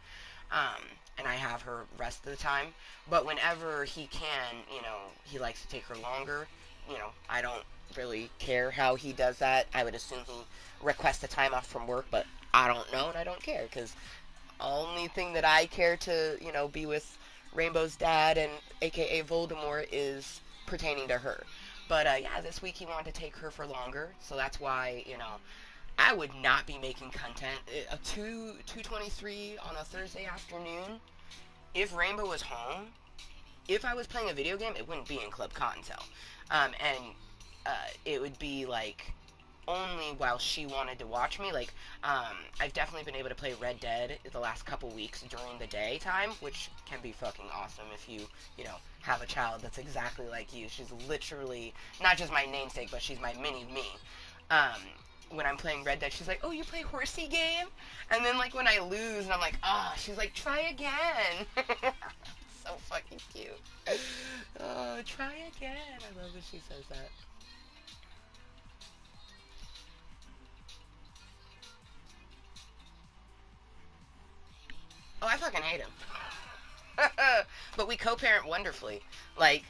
And I have her rest of the time. But whenever he can, you know, he likes to take her longer. You know, I don't really care how he does that. I would assume he requests a time off from work, but I don't know and I don't care because only thing that I care to, you know, be with Rainbow's dad and aka Voldemort is pertaining to her. But yeah, this week he wanted to take her for longer, so that's why, you know, I would not be making content. A 2:23 on a Thursday afternoon. If Rainbow was home, if I was playing a video game, it wouldn't be in Club Cottontail. And it would be like only while she wanted to watch me. Like, I've definitely been able to play Red Dead the last couple weeks during the daytime, which can be fucking awesome if you know, have a child that's exactly like you. She's literally not just my namesake, but she's my mini me. When I'm playing Red Dead, she's like, "Oh, you play horsey game?" And then, like, when I lose, and I'm like, "Ah," she's like, "Try again." So fucking cute. Oh, try again. I love that she says that. Oh, I fucking hate him. But we co-parent wonderfully. Like,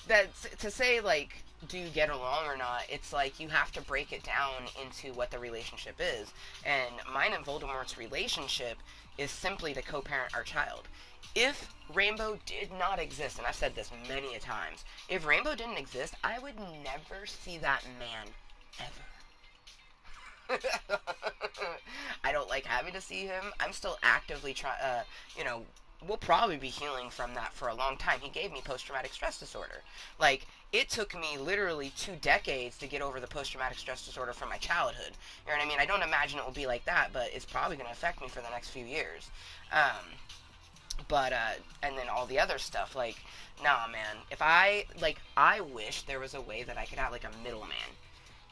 that's to say, like, do you get along or not? It's like you have to break it down into what the relationship is. And mine and Voldemort's relationship is simply to co-parent our child. If Rainbow did not exist, and I've said this many a times, if Rainbow didn't exist, I would never see that man ever. I don't like having to see him. I'm still actively trying, you know, we'll probably be healing from that for a long time. He gave me post-traumatic stress disorder. Like, it took me literally 2 decades to get over the post-traumatic stress disorder from my childhood. You know what I mean? I don't imagine it will be like that, but it's probably going to affect me for the next few years. And then all the other stuff, like, nah, man. If I wish there was a way that I could have, like, a middleman.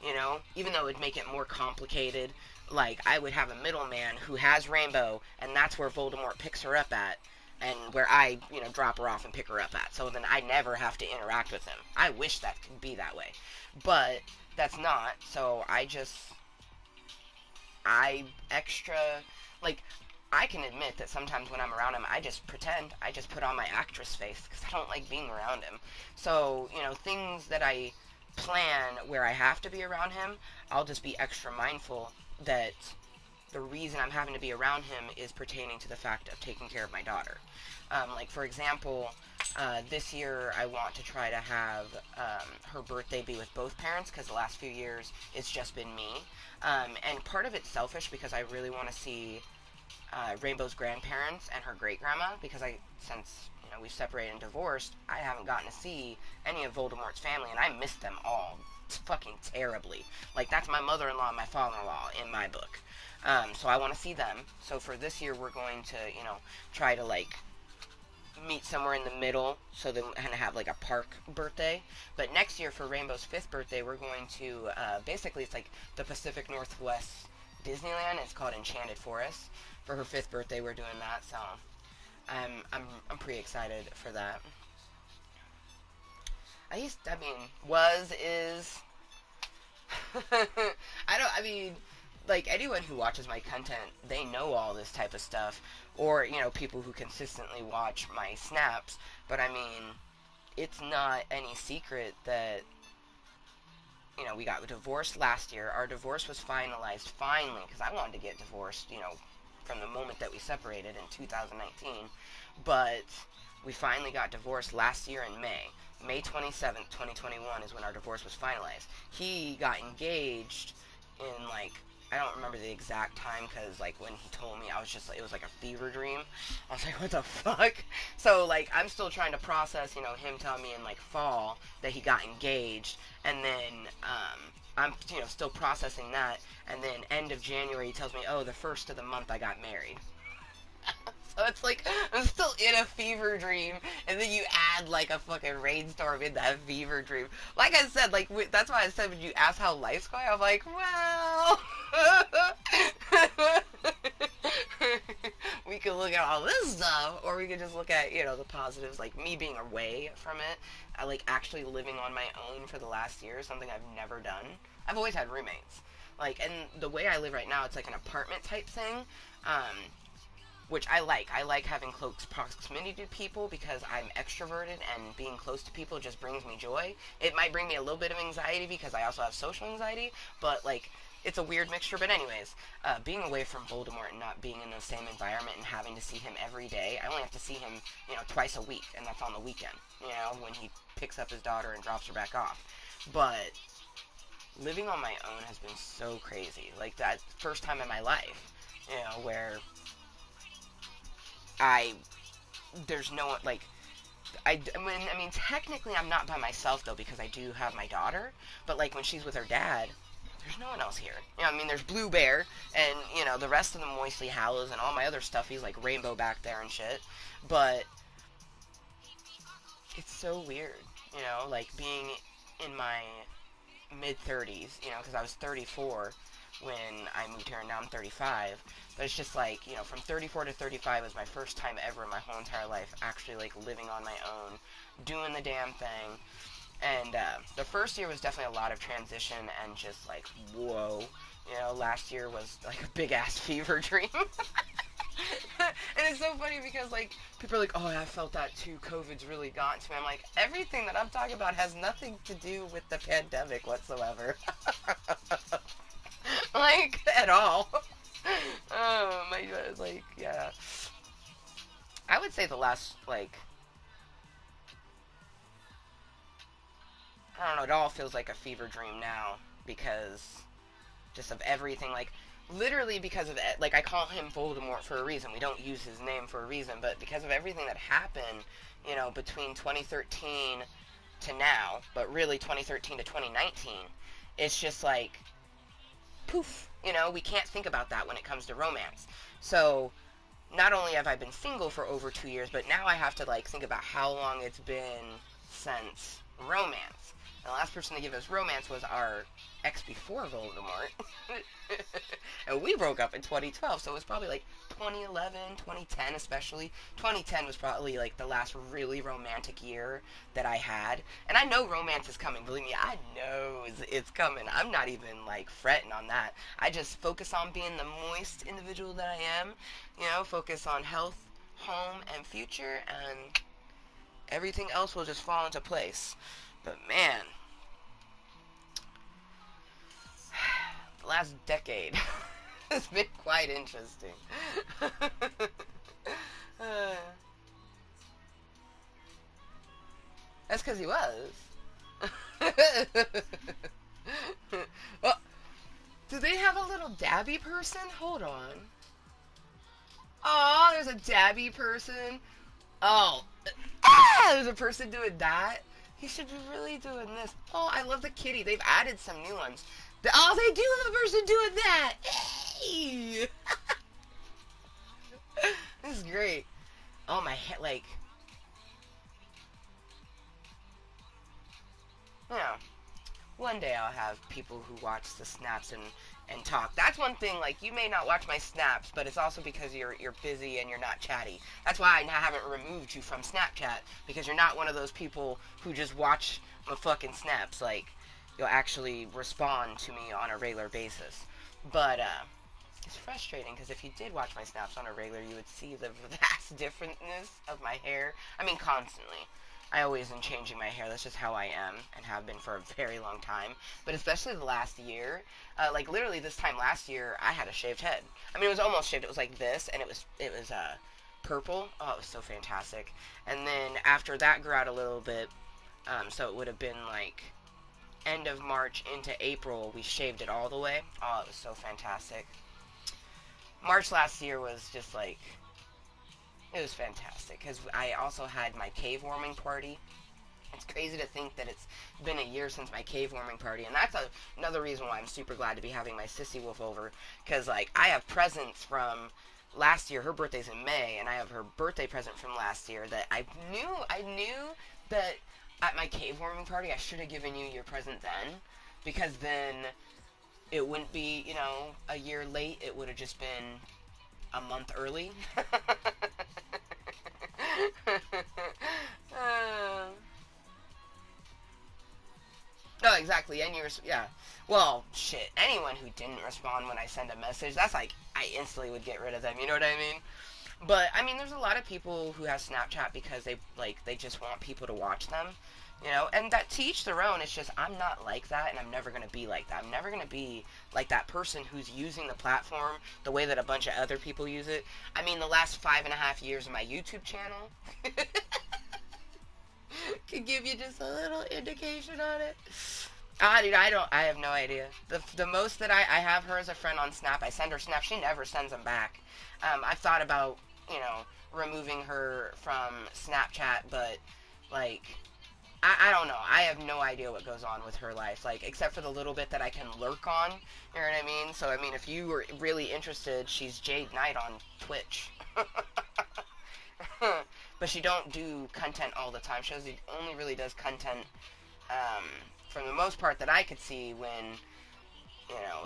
you know, even though it would make it more complicated. Like, I would have a middleman who has Rainbow, and that's where Voldemort picks her up at, and where I, drop her off and pick her up at. So then I never have to interact with him. I wish that could be that way. But that's not, so I extra, like, I can admit that sometimes when I'm around him, I just pretend. I just put on my actress face because I don't like being around him. So, things that I plan where I have to be around him, I'll just be extra mindful that the reason I'm having to be around him is pertaining to the fact of taking care of my daughter. Like, for example, this year I want to try to have her birthday be with both parents because the last few years it's just been me. And part of it's selfish because I really want to see Rainbow's grandparents and her great grandma because since we've separated and divorced, I haven't gotten to see any of Voldemort's family, and I miss them all fucking terribly. Like, that's my mother-in-law and my father-in-law in my book. So I want to see them. So for this year, we're going to, try to, like, meet somewhere in the middle so then we're going to have, like, a park birthday. But next year, for Rainbow's 5th birthday, we're going to, basically, it's like the Pacific Northwest Disneyland. It's called Enchanted Forest. For her 5th birthday, we're doing that, so I'm pretty excited for that. Is. I mean, like, anyone who watches my content, they know all this type of stuff. Or, people who consistently watch my snaps. But, I mean, it's not any secret that, we got divorced last year. Our divorce was finalized finally, because I wanted to get divorced, from the moment that we separated in 2019. But we finally got divorced last year in May. May 27th, 2021 is when our divorce was finalized. He got engaged in, like, I don't remember the exact time because, like, when he told me, I was just like, it was like a fever dream. I was like, what the fuck? So, like, I'm still trying to process, him telling me in, like, fall that he got engaged. And then, I'm, still processing that. And then end of January, he tells me, oh, the first of the month I got married. So it's like, I'm still in a fever dream, and then you add, like, a fucking rainstorm in that fever dream. Like I said, like, that's why I said when you ask how life's going, I'm like, well... we could look at all this stuff, or we could just look at, the positives, like me being away from it. I like actually living on my own for the last year, something I've never done. I've always had roommates. Like, and the way I live right now, it's like an apartment type thing. Which I like. I like having close proximity to people because I'm extroverted and being close to people just brings me joy. It might bring me a little bit of anxiety because I also have social anxiety, but, like, it's a weird mixture. But anyways, being away from Voldemort and not being in the same environment and having to see him every day, I only have to see him, twice a week, and that's on the weekend, when he picks up his daughter and drops her back off. But living on my own has been so crazy. Like, that first time in my life, where there's no one, like, I mean, technically I'm not by myself, though, because I do have my daughter, but, like, when she's with her dad, there's no one else here. I mean, there's Blue Bear, and, the rest of the Mooiisstt Howls and all my other stuff, he's, like, Rainbow back there and shit, but it's so weird, like, being in my mid-30s, because I was 34 when I moved here, and now I'm 35. But it's just like, from 34 to 35 was my first time ever in my whole entire life actually, like, living on my own, doing the damn thing. And the first year was definitely a lot of transition and just, like, whoa. Last year was, like, a big-ass fever dream. And it's so funny because, like, people are like, oh, I felt that too. COVID's really gotten to me. I'm like, everything that I'm talking about has nothing to do with the pandemic whatsoever. Like, at all. Oh, my God. Like, yeah. I would say the last, like, I don't know, it all feels like a fever dream now because just of everything, like, literally because of, like, I call him Voldemort for a reason. We don't use his name for a reason, but because of everything that happened, between 2013 to now, but really 2013 to 2019, it's just like, poof, we can't think about that when it comes to romance. So, not only have I been single for over 2 years, but now I have to, like, think about how long it's been since romance. And the last person to give us romance was our ex before Voldemort. And we broke up in 2012, so it was probably like 2011, 2010 especially. 2010 was probably like the last really romantic year that I had. And I know romance is coming, believe me, I know it's coming. I'm not even like fretting on that. I just focus on being the moist individual that I am, focus on health, home, and future, and everything else will just fall into place. But man, the last decade has been quite interesting. uh, that's because he was. Well, do they have a little dabby person? Hold on. Oh, there's a dabby person. Oh, there's a person doing that. He should be really doing this. Oh, I love the kitty. They've added some new ones. Oh, they do have a person doing that. Hey. This is great. Oh, my head, like, yeah. One day I'll have people who watch the snaps and talk. That's one thing, like, you may not watch my snaps, but it's also because you're busy and you're not chatty. That's why I haven't removed you from Snapchat, because you're not one of those people who just watch my fucking snaps. Like, you'll actually respond to me on a regular basis. But, it's frustrating, because if you did watch my snaps on a regular, you would see the vast differentness of my hair. I mean, constantly. I always am changing my hair. That's just how I am and have been for a very long time. But especially the last year, like literally this time last year, I had a shaved head. I mean, it was almost shaved. It was like this, and it was purple. Oh, it was so fantastic. And then after that grew out a little bit, so it would have been like end of March into April, we shaved it all the way. Oh, it was so fantastic. March last year was just like, it was fantastic because I also had my cave warming party. It's crazy to think that it's been a year since my cave warming party, and that's another reason why I'm super glad to be having my sissy wolf over, because like I have presents from last year. Her birthday's in May, and I have her birthday present from last year that I knew that at my cave warming party I should have given you your present then, because then it wouldn't be a year late. It would have just been a month early. No, exactly. And yeah. Well, shit. Anyone who didn't respond when I send a message, that's like I instantly would get rid of them. You know what I mean? But I mean, there's a lot of people who have Snapchat because they just want people to watch them. And that to each their own. It's just I'm not like that, and I'm never gonna be like that. I'm never gonna be like that person who's using the platform the way that a bunch of other people use it. I mean, the last 5.5 years of my YouTube channel could give you just a little indication on it. Dude, I have no idea. The most that I have her as a friend on Snap. I send her Snap. She never sends them back. I've thought about, removing her from Snapchat, but, like, I don't know. I have no idea what goes on with her life, like, except for the little bit that I can lurk on. You know what I mean? So, I mean, if you were really interested, she's Jade Knight on Twitch. But she don't do content all the time. She only really does content, for the most part that I could see when,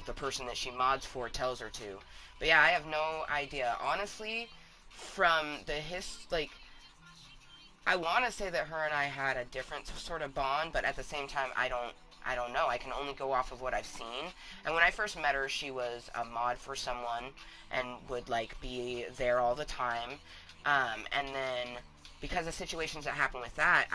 the person that she mods for tells her to. But yeah, I have no idea. Honestly, from the I want to say that her and I had a different sort of bond, but at the same time, I don't know. I can only go off of what I've seen. And when I first met her, she was a mod for someone and would, like, be there all the time. And then, because of situations that happened with that,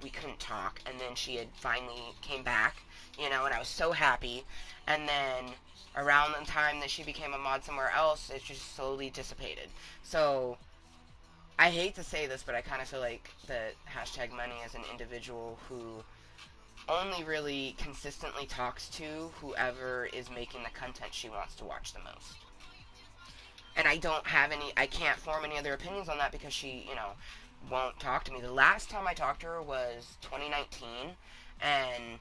we couldn't talk. And then she had finally came back, and I was so happy. And then, around the time that she became a mod somewhere else, it just slowly dissipated. So, I hate to say this, but I kind of feel like that hashtag money is an individual who only really consistently talks to whoever is making the content she wants to watch the most. And I can't form any other opinions on that because she, won't talk to me. The last time I talked to her was 2019, and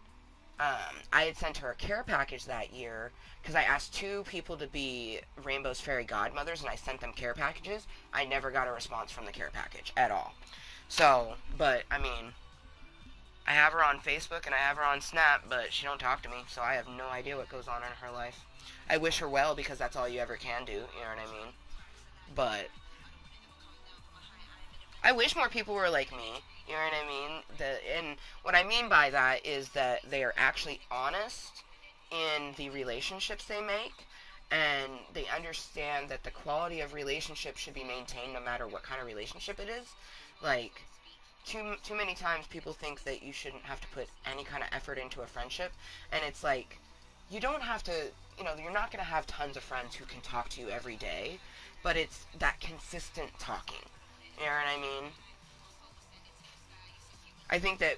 I had sent her a care package that year because I asked 2 people to be Rainbow's fairy godmothers, and I sent them care packages. I never got a response from the care package at all. So, but I mean, I have her on Facebook and I have her on Snap, but she don't talk to me, so I have no idea what goes on in her life. I wish her well because that's all you ever can do, you know what I mean? But I wish more people were like me, you know what I mean? And what I mean by that is that they are actually honest in the relationships they make, and they understand that the quality of relationship should be maintained no matter what kind of relationship it is. Like, too many times people think that you shouldn't have to put any kind of effort into a friendship, and it's like, you don't have to, you're not going to have tons of friends who can talk to you every day, but it's that consistent talking, you know what I mean? I think that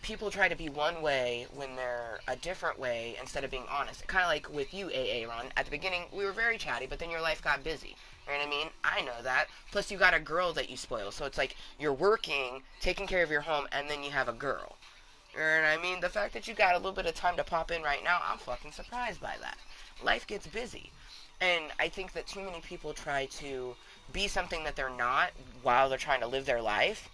people try to be one way when they're a different way instead of being honest. Kind of like with you, AA Ron. At the beginning, we were very chatty, but then your life got busy. You know what I mean? I know that. Plus, you got a girl that you spoil. So it's like you're working, taking care of your home, and then you have a girl. You know what I mean? The fact that you got a little bit of time to pop in right now, I'm fucking surprised by that. Life gets busy. And I think that too many people try to be something that they're not while they're trying to live their life,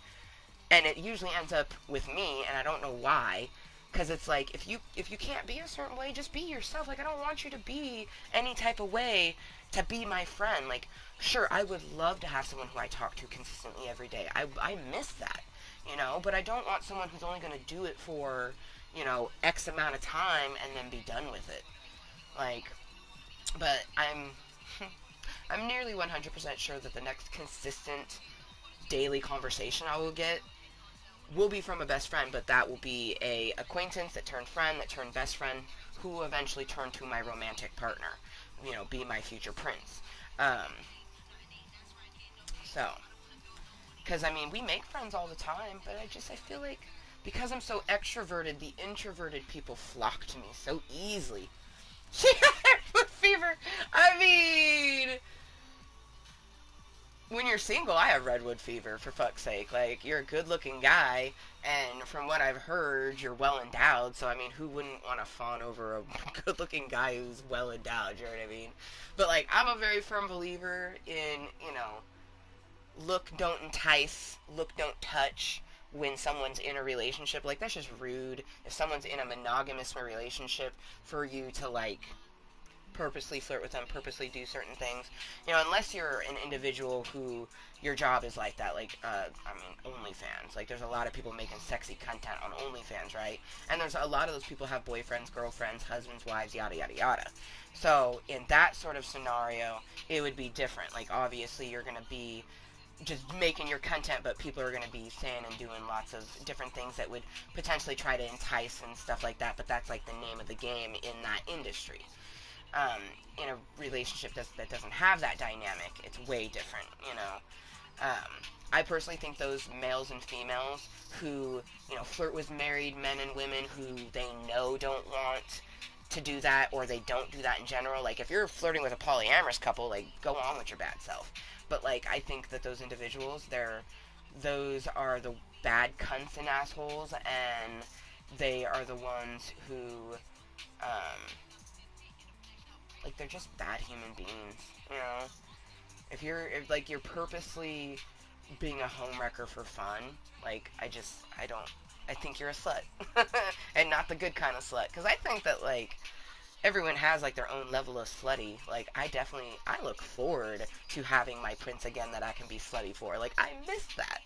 and it usually ends up with me, and I don't know why, because it's like, if you can't be a certain way, just be yourself. Like, I don't want you to be any type of way to be my friend. Like, sure, I would love to have someone who I talk to consistently every day. I miss that, but I don't want someone who's only going to do it for, X amount of time and then be done with it. Like, but I'm nearly 100% sure that the next consistent daily conversation I will get will be from a best friend, but that will be a acquaintance that turned friend, that turned best friend, who will eventually turn to my romantic partner, be my future prince. Um, so, because I mean, we make friends all the time, but I feel like because I'm so extroverted, the introverted people flock to me so easily. She had fever. I mean, when you're single, I have redwood fever, for fuck's sake. Like, you're a good looking guy, and from what I've heard, you're well endowed, so I mean, who wouldn't want to fawn over a good looking guy who's well endowed, you know what I mean? But, like, I'm a very firm believer in, look don't entice, look don't touch when someone's in a relationship. Like, that's just rude. If someone's in a monogamous relationship, for you to, like, purposely flirt with them, purposely do certain things. Unless you're an individual who your job is like that, like, I mean, OnlyFans. Like, there's a lot of people making sexy content on OnlyFans, right? And there's a lot of those people have boyfriends, girlfriends, husbands, wives, yada, yada, yada. So, in that sort of scenario, it would be different. Like, obviously, you're going to be just making your content, but people are going to be saying and doing lots of different things that would potentially try to entice and stuff like that, but that's like the name of the game in that industry. um, in a relationship that doesn't have that dynamic, it's way different, I personally think those males and females who, flirt with married men and women who they know don't want to do that, or they don't do that in general. Like, if you're flirting with a polyamorous couple, like, go on with your bad self. But, like, I think that those individuals, those are the bad cunts and assholes, and they are the ones who, like, they're just bad human beings. If you're purposely being a homewrecker for fun, like, I think you're a slut. And not the good kind of slut. Because I think that, like, everyone has, like, their own level of slutty. Like, I look forward to having my prince again that I can be slutty for. Like, I miss that.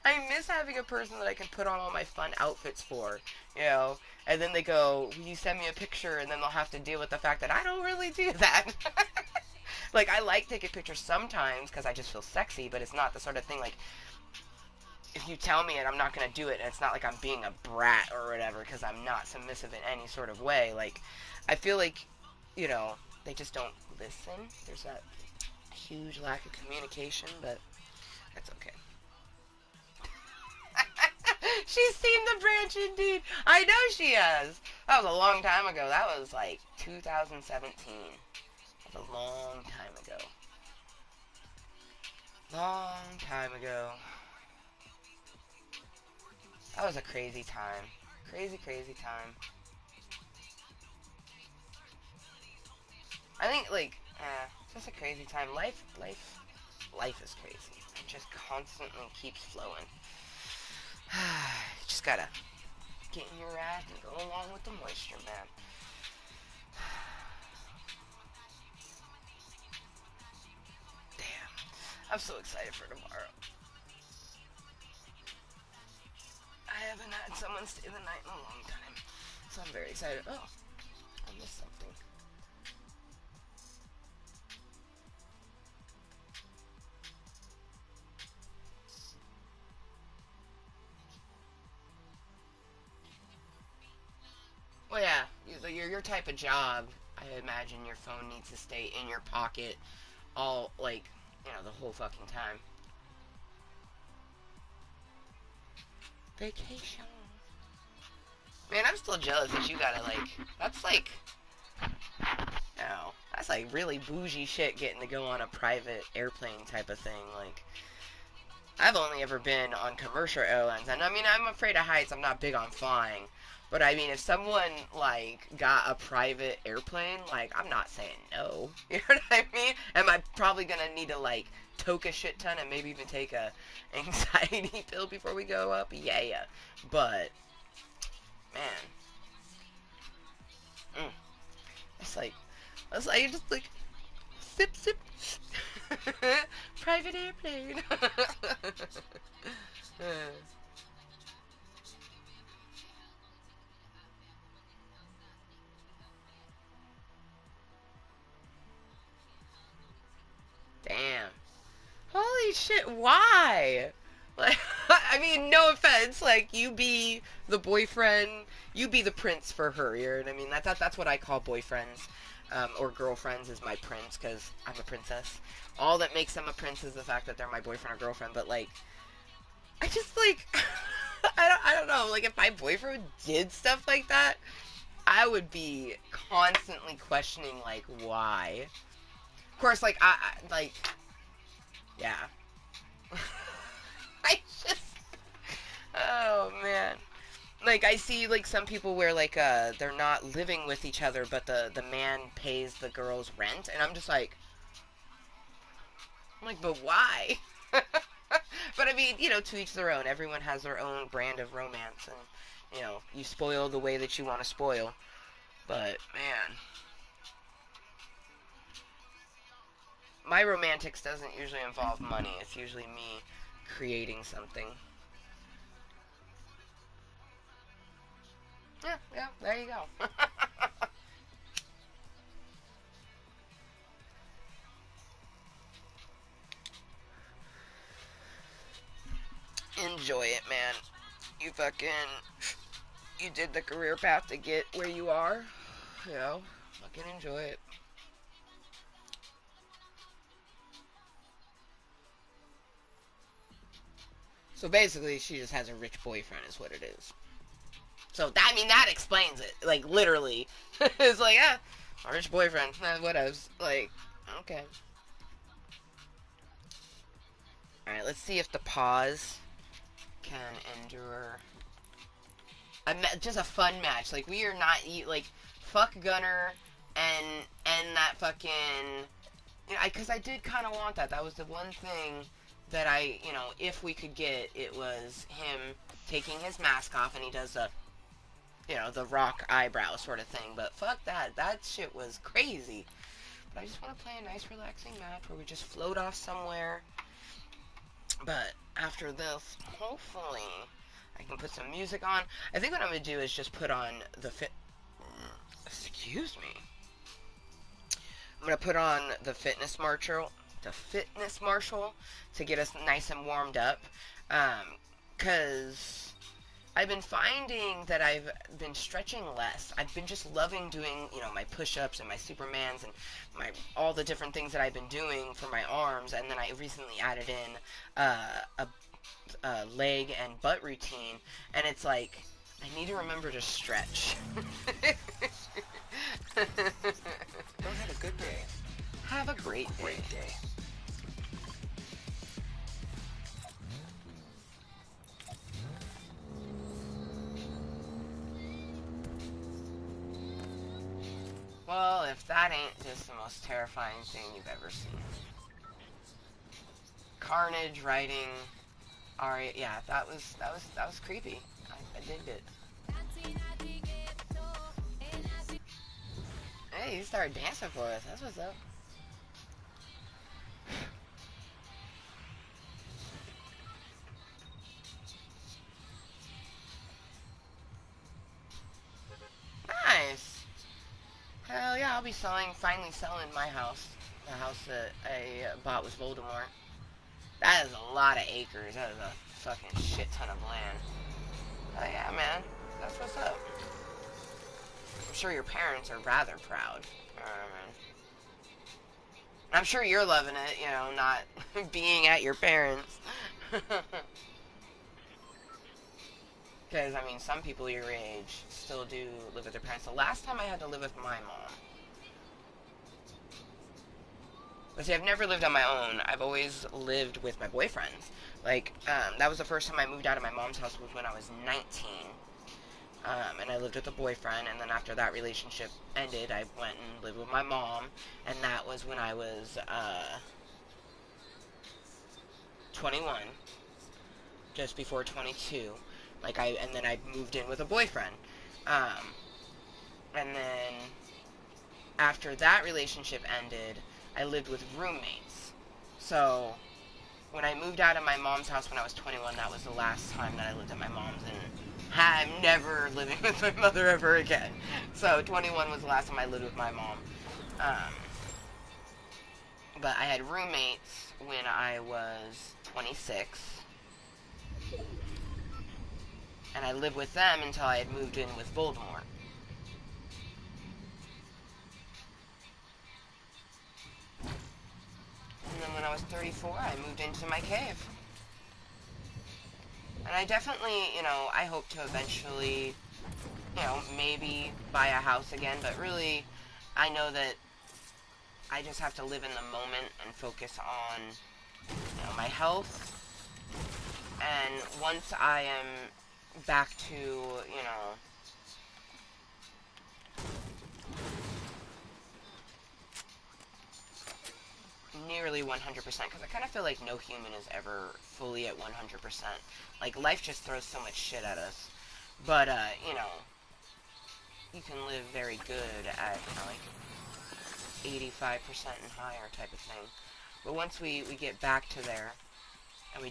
I miss having a person that I can put on all my fun outfits for, and then they go, will you send me a picture, and then they'll have to deal with the fact that I don't really do that. Like, I like taking pictures sometimes because I just feel sexy, but it's not the sort of thing, like, if you tell me it, I'm not going to do it, and it's not like I'm being a brat or whatever, because I'm not submissive in any sort of way. Like, I feel like, they just don't listen. There's that huge lack of communication, but that's okay. She's seen the branch indeed. I know she has. That was a long time ago. That was like 2017. That's a long time ago. Long time ago. That was a crazy time. Crazy, crazy time. I think, like, just a crazy time. Life is crazy. It just constantly keeps flowing. It just gotta get in your ass and go along with the moisture, man. Damn. I'm so excited for tomorrow. I haven't had someone stay the night in a long time. So I'm very excited. Oh, I missed something. Well, yeah, your type of job, I imagine your phone needs to stay in your pocket all, like, the whole fucking time. Vacation. Man, I'm still jealous that you gotta, like, that's like, that's like really bougie shit getting to go on a private airplane type of thing. Like, I've only ever been on commercial airlines, and I mean, I'm afraid of heights, I'm not big on flying. But I mean, if someone, like, got a private airplane, like, I'm not saying no. You know what I mean? Am I probably gonna need to, like, toke a shit ton and maybe even take a anxiety pill before we go up? Yeah. But, man. Mm, it's like, just like, sip. Private airplane. Damn. Holy shit, why? Like, I mean, no offense, like, you be the boyfriend, you be the prince for her, you know what I mean? That's what I call boyfriends, or girlfriends is my prince, because I'm a princess. All that makes them a prince is the fact that they're my boyfriend or girlfriend, but, like, I just, like, I don't know, like, if my boyfriend did stuff like that, I would be constantly questioning, like, why? Of course, like, like, yeah. I just, oh man. Like, I see, like, some people where, like, they're not living with each other, but the man pays the girl's rent, and I'm just like, but why? But I mean, to each their own. Everyone has their own brand of romance, and, you spoil the way that you want to spoil. But, man. My romantics doesn't usually involve money. It's usually me creating something. Yeah, there you go. Enjoy it, man. You did the career path to get where you are. Fucking enjoy it. So basically, she just has a rich boyfriend, is what it is. So that, I mean, that explains it. Like, literally. It's like, a rich boyfriend. What else? Like, okay. Alright, let's see if the pause can endure. Just a fun match. Like, we are not, like, fuck Gunner and that fucking, because I did kind of want that. That was the one thing that if we could get, it was him taking his mask off and he does the rock eyebrow sort of thing. But fuck that. That shit was crazy. But I just want to play a nice relaxing match where we just float off somewhere. But after this, hopefully, I can put some music on. I think what I'm going to do is just put on excuse me. I'm going to put on the fitness marshal to get us nice and warmed up. Because I've been finding that I've been stretching less. I've been just loving doing, my push-ups and my Supermans and all the different things that I've been doing for my arms. And then I recently added in a leg and butt routine. And it's like, I need to remember to stretch. Don't have a good day. Have a great day. Well, if that ain't just the most terrifying thing you've ever seen. Carnage riding Ari, yeah, that was creepy. I digged it. Hey, you started dancing for us. That's what's up. Nice. Hell yeah, I'll be finally selling my house. The house that I bought with Voldemort. That is a lot of acres. That is a fucking shit ton of land. Oh yeah, man. That's what's up. I'm sure your parents are rather proud. Man. I'm sure you're loving it, not being at your parents. Because, I mean, some people your age still do live with their parents. The last time I had to live with my mom. But see, I've never lived on my own. I've always lived with my boyfriends. Like, that was the first time I moved out of my mom's house was when I was 19. And I lived with a boyfriend, and then after that relationship ended, I went and lived with my mom, and that was when I was 21, just before 22. And then I moved in with a boyfriend, um, and then after that relationship ended, I lived with roommates. So when I moved out of my mom's house when I was 21, that was the last time that I lived at my mom's, and I'm never living with my mother ever again. So 21 was the last time I lived with my mom. Um, but I had roommates when I was 26, and I lived with them until I had moved in with Voldemort. And then when I was 34, I moved into my cave. And I definitely, I hope to eventually, maybe buy a house again, but really, I know that I just have to live in the moment and focus on, my health. And once I am back to, nearly 100%, because I kind of feel like no human is ever fully at 100%. Like, life just throws so much shit at us. But, you can live very good at, like 85% and higher type of thing. But once we get back to there, and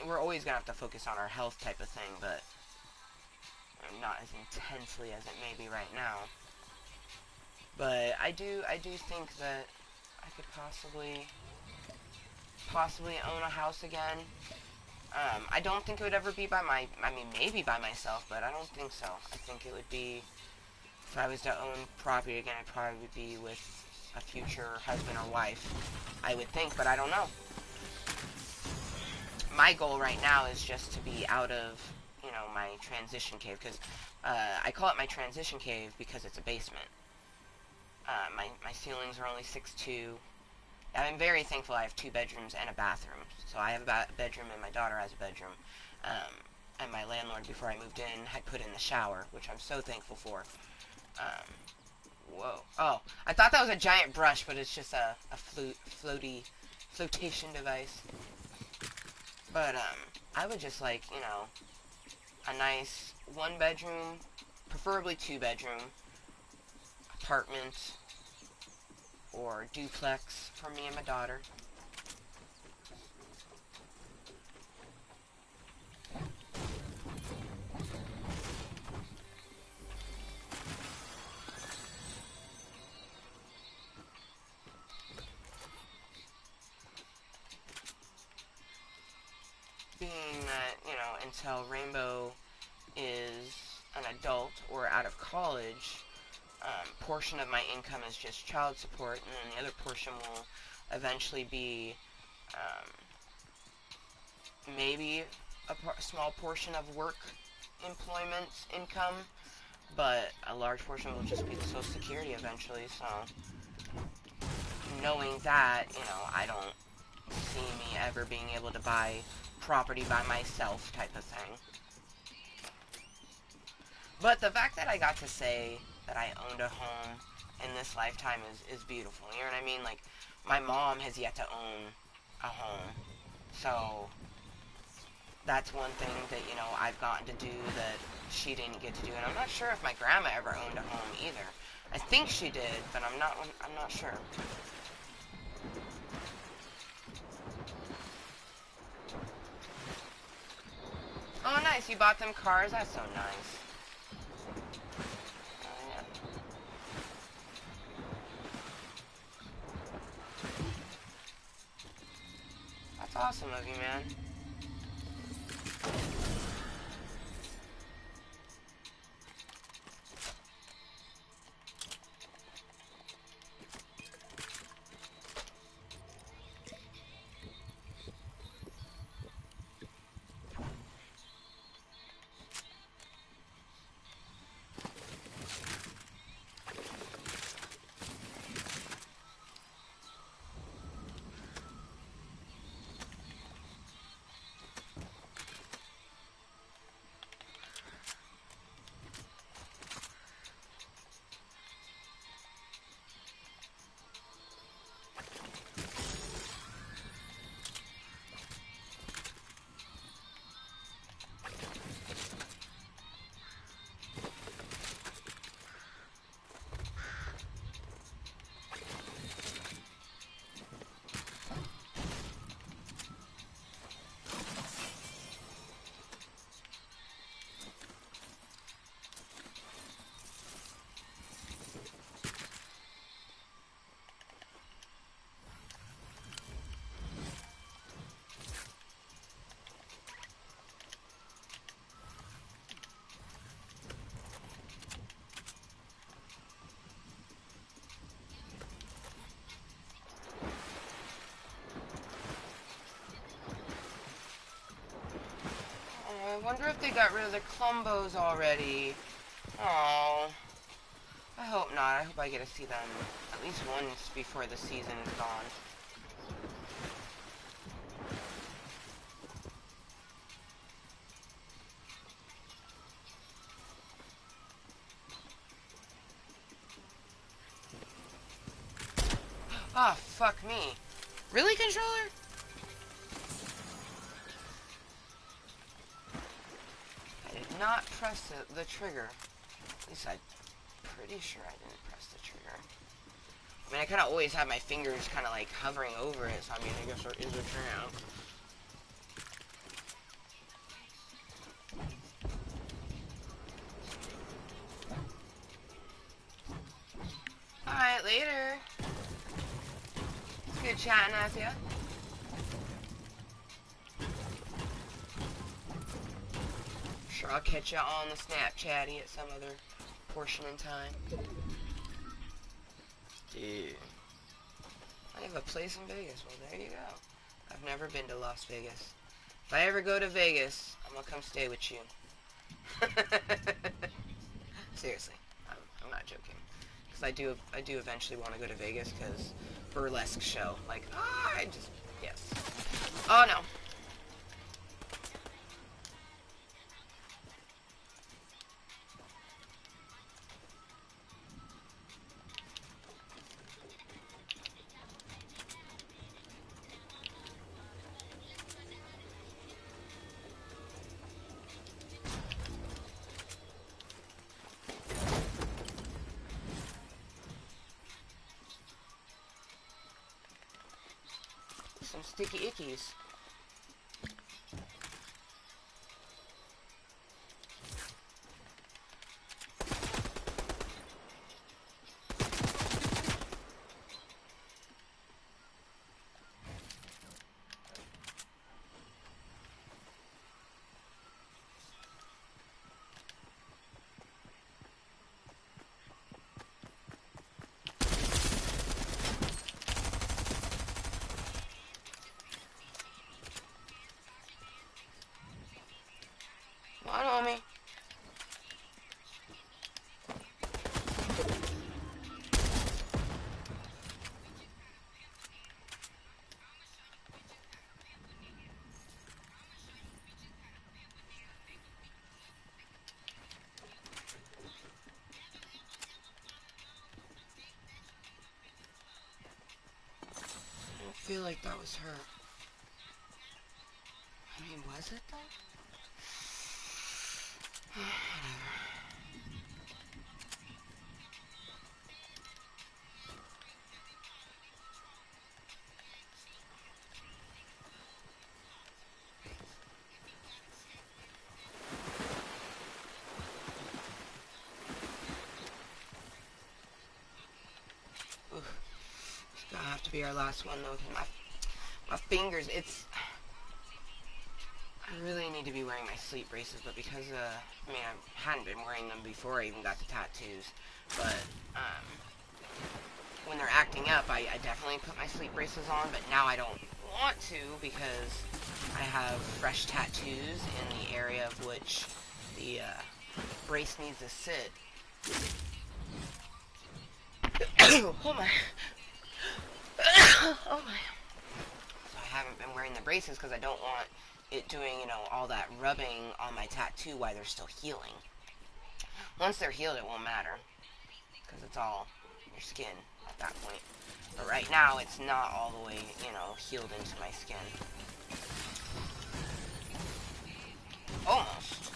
we're always going to have to focus on our health type of thing, but not as intensely as it may be right now. But I do think that I could possibly own a house again. I don't think it would ever be maybe by myself, but I don't think so. I think it would be, if I was to own property again, I'd probably be with a future husband or wife. I would think, but I don't know. My goal right now is just to be out of, my transition cave, because I call it my transition cave because it's a basement. My ceilings are only 6'2". I'm very thankful I have 2 bedrooms and a bathroom. So I have a bedroom and my daughter has a bedroom. And my landlord, before I moved in, had put in the shower, which I'm so thankful for. Whoa. Oh, I thought that was a giant brush, but it's just a flotation device. But, I would just like, a nice 1-bedroom, preferably 2-bedroom apartment or duplex for me and my daughter. Being that, until Rainbow is an adult or out of college, portion of my income is just child support, and then the other portion will eventually be maybe a small portion of work employment income, but a large portion will just be the Social Security eventually. So knowing that, I don't see me ever being able to buy property by myself type of thing. But the fact that I got to say that I owned a home in this lifetime is beautiful. You know what I mean? Like, my mom has yet to own a home. So that's one thing that, you know, I've gotten to do that she didn't get to do. And I'm not sure if my grandma ever owned a home either. I think she did, but I'm not sure. Oh, nice. You bought them cars? That's so nice. Oh, yeah. That's awesome of you, man. Oh, I wonder if they got rid of the Clumbos already. Oh, I hope not. I hope I get to see them at least once before the season is gone. Ah, fuck me. Really, controller? I did not press the trigger. At least I'm pretty sure I didn't press the trigger. I mean, I kind of always have my fingers kind of like hovering over it, so I mean, I guess there is a chance. Alright, later. It's good chatting with you. Sure, I'll catch you on the Snapchatty at some other portion in time. Dude. I have a place in Vegas. Well, there you go. I've never been to Las Vegas. If I ever go to Vegas, I'm gonna come stay with you. Seriously, I'm not joking. Because I do eventually want to go to Vegas because burlesque show. Like, yes. Oh no. Some sticky ickies. Come on, homie. I don't feel like that was her. I mean, was it though? Oof. It's gonna have to be our last one though. My fingers. It's. I really need to be wearing my sleep braces, but because I mean, I hadn't been wearing them before I even got the tattoos, but um, when they're acting up, I definitely put my sleep braces on, but now I don't want to because I have fresh tattoos in the area of which the brace needs to sit. Oh my. Oh my. So I haven't been wearing the braces because I don't want it doing, all that rubbing on my tattoo while they're still healing. Once they're healed, it won't matter because it's all your skin at that point. But right now, it's not all the way, healed into my skin. Almost.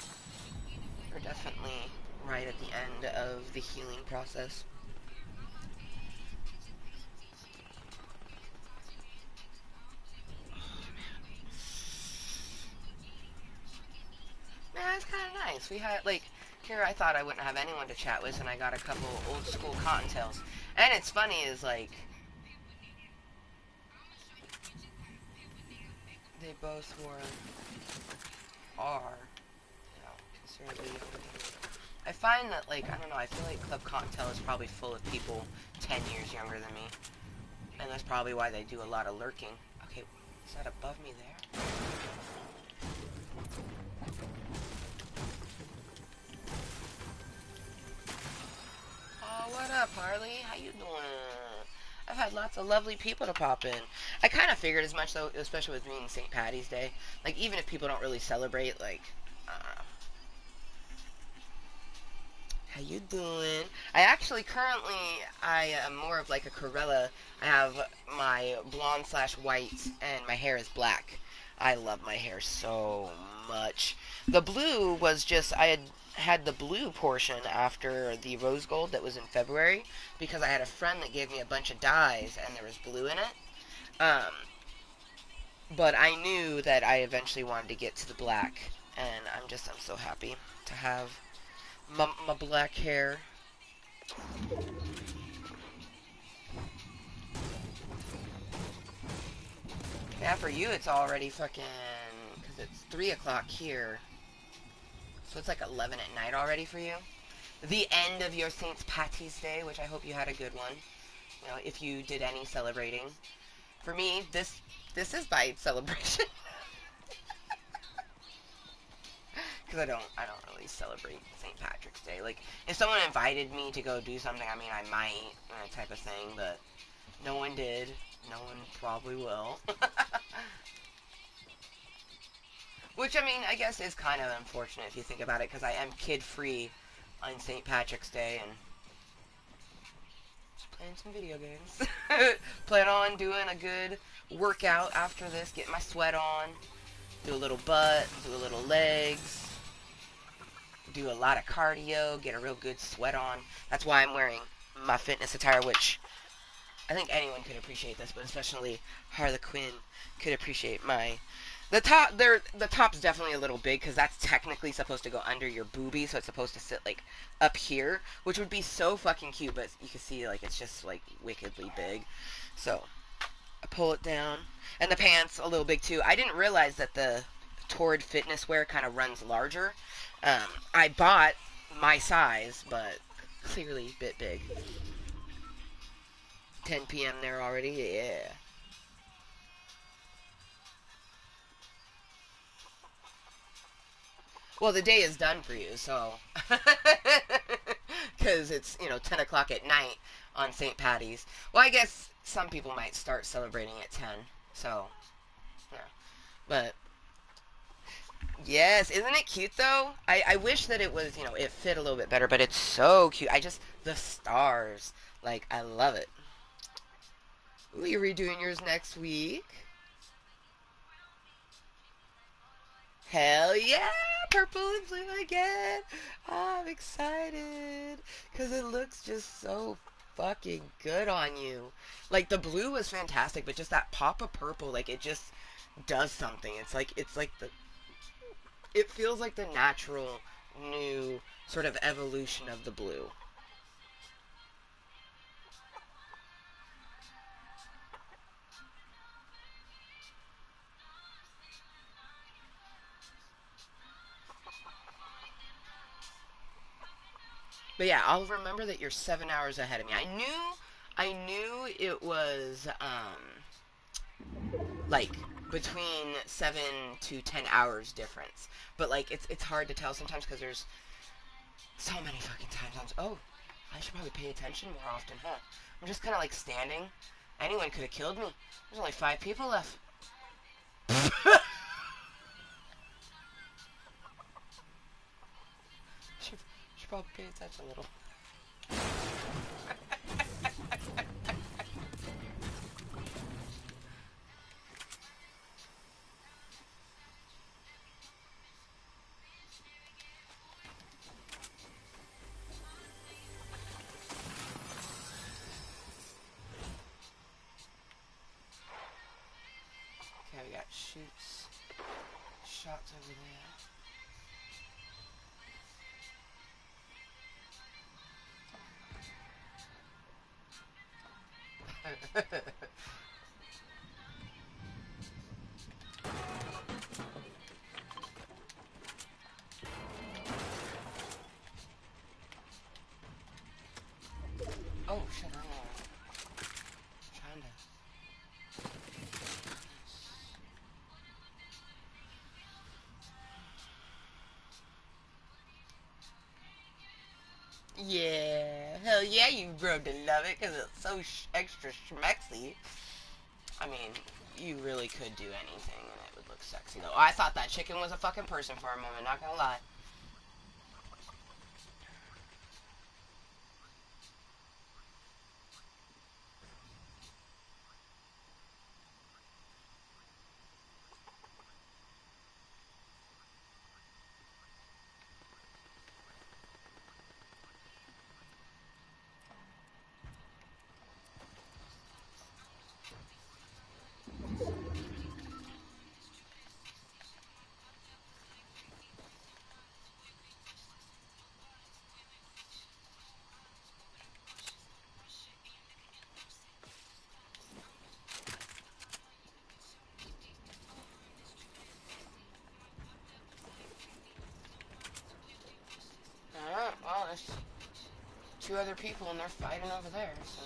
We're definitely right at the end of the healing process. Yeah, it's kind of nice. We had, like, here I thought I wouldn't have anyone to chat with, and I got a couple old school Cottontails. And it's funny is, like, they both are, considerably younger than me. I find that, like, I don't know, I feel like Club Cottontail is probably full of people 10 years younger than me. And that's probably why they do a lot of lurking. Okay, is that above me there? Oh, what up, Harley? How you doing? I've had lots of lovely people to pop in. I kind of figured as much, though, especially with being St. Patty's Day. Like, even if people don't really celebrate, like, I don't know. How you doing? I actually I am more of like a Corella. I have my blonde slash white, and my hair is black. I love my hair so much. The blue was just, I had the blue portion after the rose gold that was in February because I had a friend that gave me a bunch of dyes and there was blue in it. Um, but I knew that I eventually wanted to get to the black, and I'm so happy to have my black hair. Yeah, for you it's already fucking, because it's 3 o'clock here. So it's like 11 at night already for you. The end of your St. Patty's Day, which I hope you had a good one. If you did any celebrating. For me, this is my celebration. Because I don't really celebrate St. Patrick's Day. Like, if someone invited me to go do something, I mean, I might, type of thing, but no one did. No one probably will. Which, I mean, I guess is kind of unfortunate if you think about it, because I am kid-free on St. Patrick's Day, and just playing some video games. Plan on doing a good workout after this, get my sweat on, do a little butt, do a little legs, do a lot of cardio, get a real good sweat on. That's why I'm wearing my fitness attire, which I think anyone could appreciate this, but especially Harley Quinn could appreciate my the top's definitely a little big because that's technically supposed to go under your boobie, so it's supposed to sit like up here, which would be so fucking cute. But you can see like it's just like wickedly big. So I pull it down, and the pants a little big too. I didn't realize that the Torrid fitness wear kind of runs larger. I bought my size, but clearly a bit big. 10 p.m. there already. Yeah. Well, the day is done for you, so because it's 10 o'clock at night on St. Patty's. Well, I guess some people might start celebrating at 10. So yeah, but yes, isn't it cute though? I wish that it was it fit a little bit better, but it's so cute. The stars, like I love it. Ooh, you're redoing yours next week. Hell yeah! Purple and blue again! I'm excited. Because it looks just so fucking good on you. Like, the blue was fantastic, but just that pop of purple, like, it just does something. It's like it feels like the natural new sort of evolution of the blue. But yeah, I'll remember that you're 7 hours ahead of me. I knew it was like between 7 to 10 hours difference. But like it's hard to tell sometimes because there's so many fucking time zones. Oh, I should probably pay attention more often, huh? I'm just kind of like standing. Anyone could have killed me. There's only 5 people left. should, should probably pay attention a little. Okay, we got shoots, shots over there. Oh shit! I'm trying to. Yeah, hell yeah, you grow to love it because it's so extra schmexy. I mean, you really could do anything and it would look sexy though. I thought that chicken was a fucking person for a moment, not gonna lie. Alright, well, there's 2 other people and they're fighting over there, so.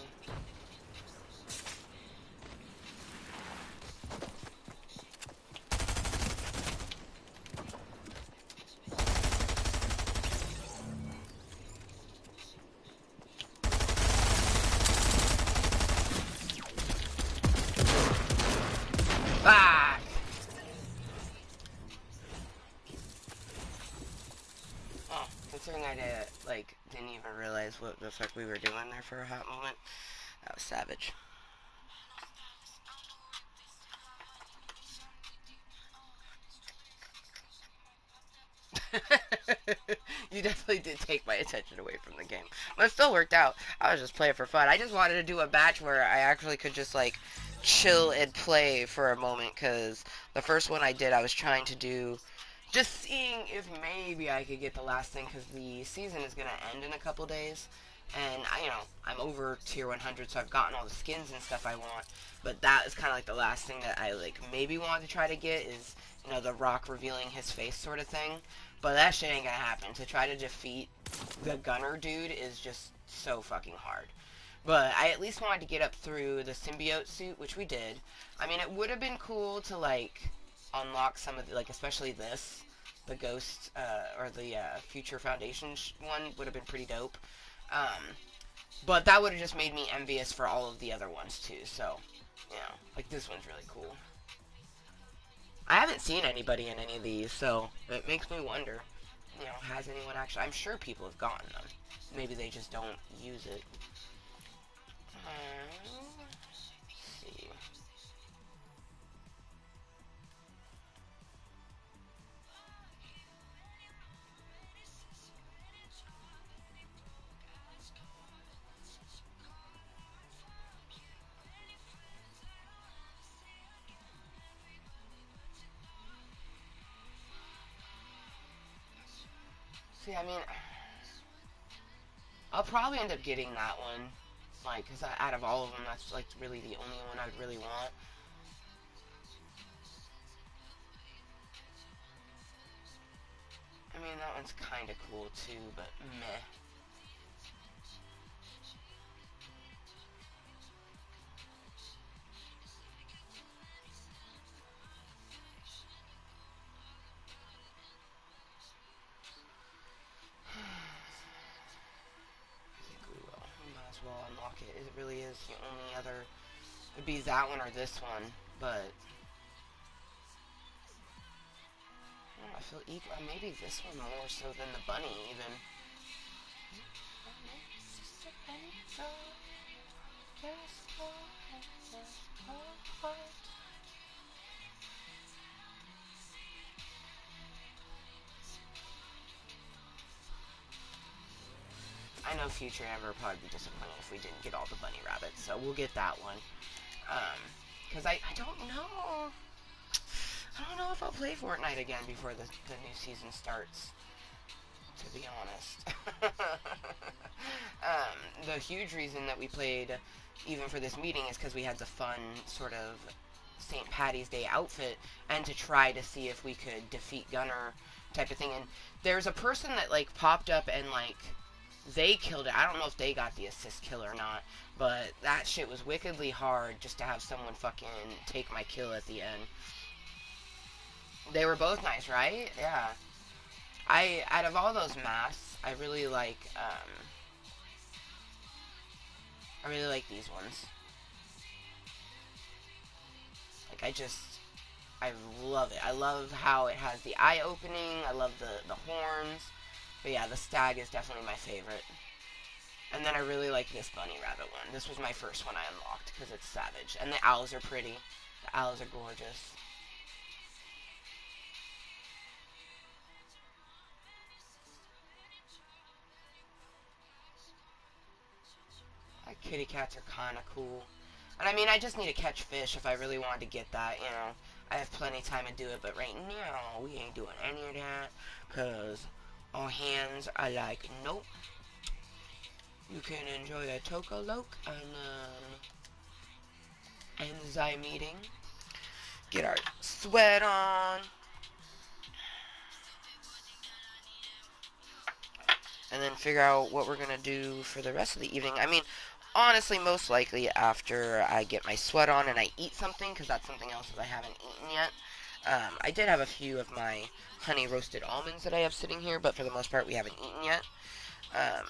Ah! Oh, considering I didn't even realize what the fuck we were doing there for a hot moment. That was savage. You definitely did take my attention away from the game. But it still worked out. I was just playing for fun. I just wanted to do a batch where I actually could just like chill and play for a moment because the first one I did, I was trying to do just seeing if maybe I could get the last thing because the season is going to end in a couple days. And I'm over tier 100, so I've gotten all the skins and stuff I want. But that is kind of like the last thing that I like maybe want to try to get is the Rock revealing his face sort of thing. But that shit ain't gonna happen. To try to defeat the gunner dude is just so fucking hard. But I at least wanted to get up through the symbiote suit, which we did. I mean, it would have been cool to like unlock some of the, like especially this, the Ghost or the Future Foundation one would have been pretty dope. Um, but that would have just made me envious for all of the other ones too. So, like this one's really cool. I haven't seen anybody in any of these, so it makes me wonder. Has anyone actually? I'm sure people have gotten them. Maybe they just don't use it. Let's see. See, I mean, I'll probably end up getting that one. Like, because out of all of them, that's, like, really the only one I'd really want. I mean, that one's kind of cool, too, but meh. I think we will. We might as well unlock it. It really is the only other... It'd be that one or this one, but... I feel equal. Maybe this one more so than the bunny, even. I know Future Amber would probably be disappointed if we didn't get all the bunny rabbits, so we'll get that one. Because I don't know. I don't know if I'll play Fortnite again before the new season starts, to be honest. The huge reason that we played, even for this meeting, is because we had the fun sort of St. Paddy's Day outfit, and to try to see if we could defeat Gunner type of thing. And there's a person that, like, popped up and, like, they killed it. I don't know if they got the assist kill or not, but that shit was wickedly hard just to have someone fucking take my kill at the end. They were both nice, right? Yeah. Out of all those masks, I really like these ones. Like, I love it. I love how it has the eye opening. I love the horns. But yeah, the stag is definitely my favorite. And then I really like this bunny rabbit one. This was my first one I unlocked because it's savage. And the owls are pretty. The owls are gorgeous. Like, kitty cats are kind of cool. And I mean, I just need to catch fish if I really wanted to get that, you know. I have plenty of time to do it, but right now, we ain't doing any of that. Because our hands are like, nope. You can enjoy a Tokoloke and enzyme eating. Get our sweat on. And then figure out what we're going to do for the rest of the evening. I mean, honestly, most likely after I get my sweat on and I eat something, because that's something else that I haven't eaten yet. I did have a few of my honey roasted almonds that I have sitting here, but for the most part we haven't eaten yet. Um,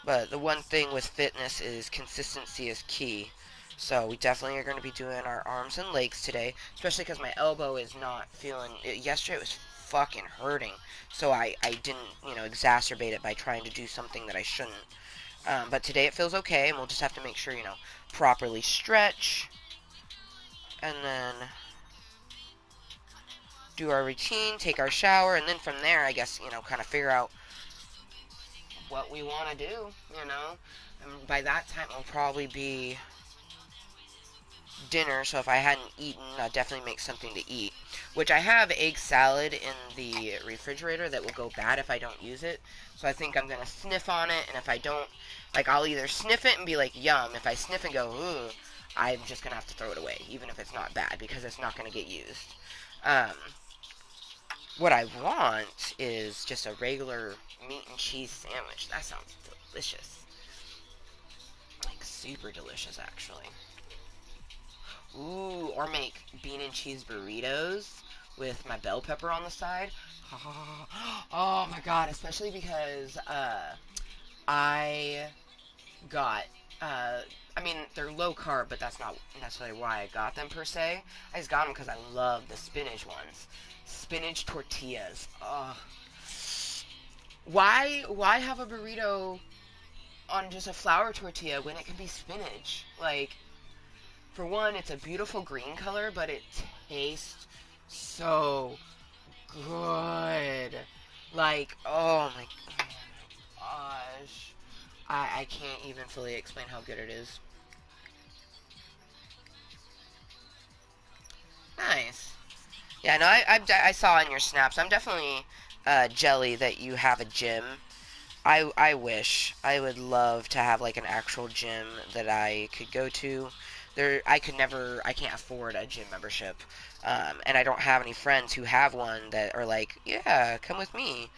but the one thing with fitness is consistency is key. So we definitely are going to be doing our arms and legs today, especially because my elbow is not feeling... Yesterday it was fucking hurting, so I didn't, exacerbate it by trying to do something that I shouldn't. But today it feels okay, and we'll just have to make sure, properly stretch, and then do our routine, take our shower, and then from there, I guess, kind of figure out what we want to do, And by that time, it'll probably be dinner, so if I hadn't eaten, I'll definitely make something to eat. Which I have egg salad in the refrigerator that will go bad if I don't use it. So I think I'm going to sniff on it, and if I don't, I'll either sniff it and be like, yum. If I sniff and go, ooh, I'm just going to have to throw it away, even if it's not bad, because it's not going to get used. What I want is just a regular meat and cheese sandwich. That sounds delicious. Super delicious, actually. Ooh, or make bean and cheese burritos with my bell pepper on the side. Oh my god, especially because I got I mean, they're low carb, but that's not necessarily why I got them per se. I just got them because I love the spinach ones. Spinach tortillas. Oh. Why have a burrito on just a flour tortilla when it can be spinach? For one, it's a beautiful green color, but it tastes so good. Oh my gosh. I can't even fully explain how good it is. Nice. Yeah, no, I saw on your snaps. I'm definitely jelly that you have a gym. I wish I would love to have like an actual gym that I could go to. I could never, I can't afford a gym membership, and I don't have any friends who have one that are like, yeah, come with me.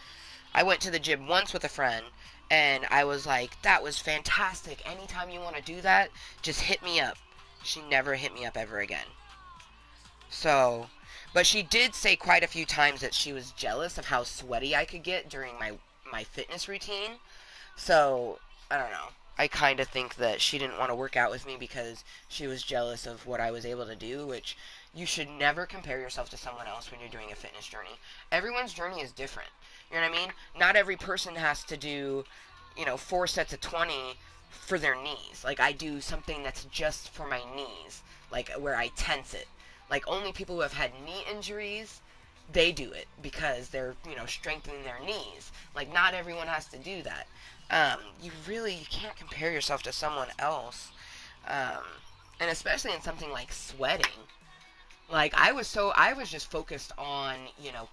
I went to the gym once with a friend, and I was like, that was fantastic. Anytime you want to do that, just hit me up. She never hit me up ever again. So, but she did say quite a few times that she was jealous of how sweaty I could get during my fitness routine. So, I don't know. I kind of think that she didn't want to work out with me because she was jealous of what I was able to do, which you should never compare yourself to someone else when you're doing a fitness journey. Everyone's journey is different. You know what I mean? Not every person has to do, 4 sets of 20 for their knees. Like, I do something that's just for my knees, like where I tense it. Like, only people who have had knee injuries, they do it because they're, strengthening their knees. Like, not everyone has to do that. You can't compare yourself to someone else, um, and especially in something like sweating. Like, I was just focused on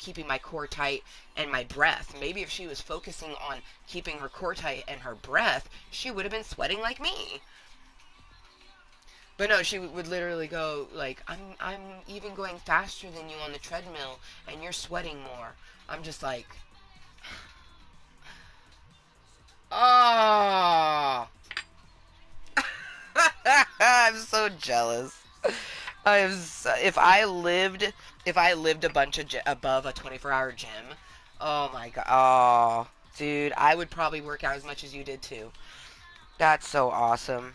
keeping my core tight and my breath. Maybe if she was focusing on keeping her core tight and her breath, she would have been sweating like me. But no, she would literally go like, I'm even going faster than you on the treadmill, and you're sweating more. I'm just like, oh, I'm so jealous. If I lived a bunch of above a 24-hour gym, oh my god, oh, dude, I would probably work out as much as you did too. That's so awesome.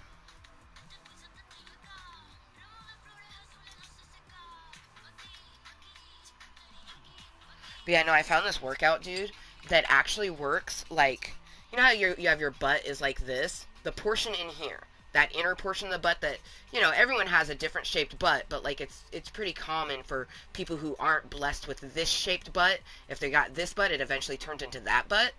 But yeah, no, I found this workout, dude, that actually works. Like, you know how you have your butt is like this? The portion in here, that inner portion of the butt that, everyone has a different shaped butt, but like it's pretty common for people who aren't blessed with this shaped butt. If they got this butt, it eventually turns into that butt.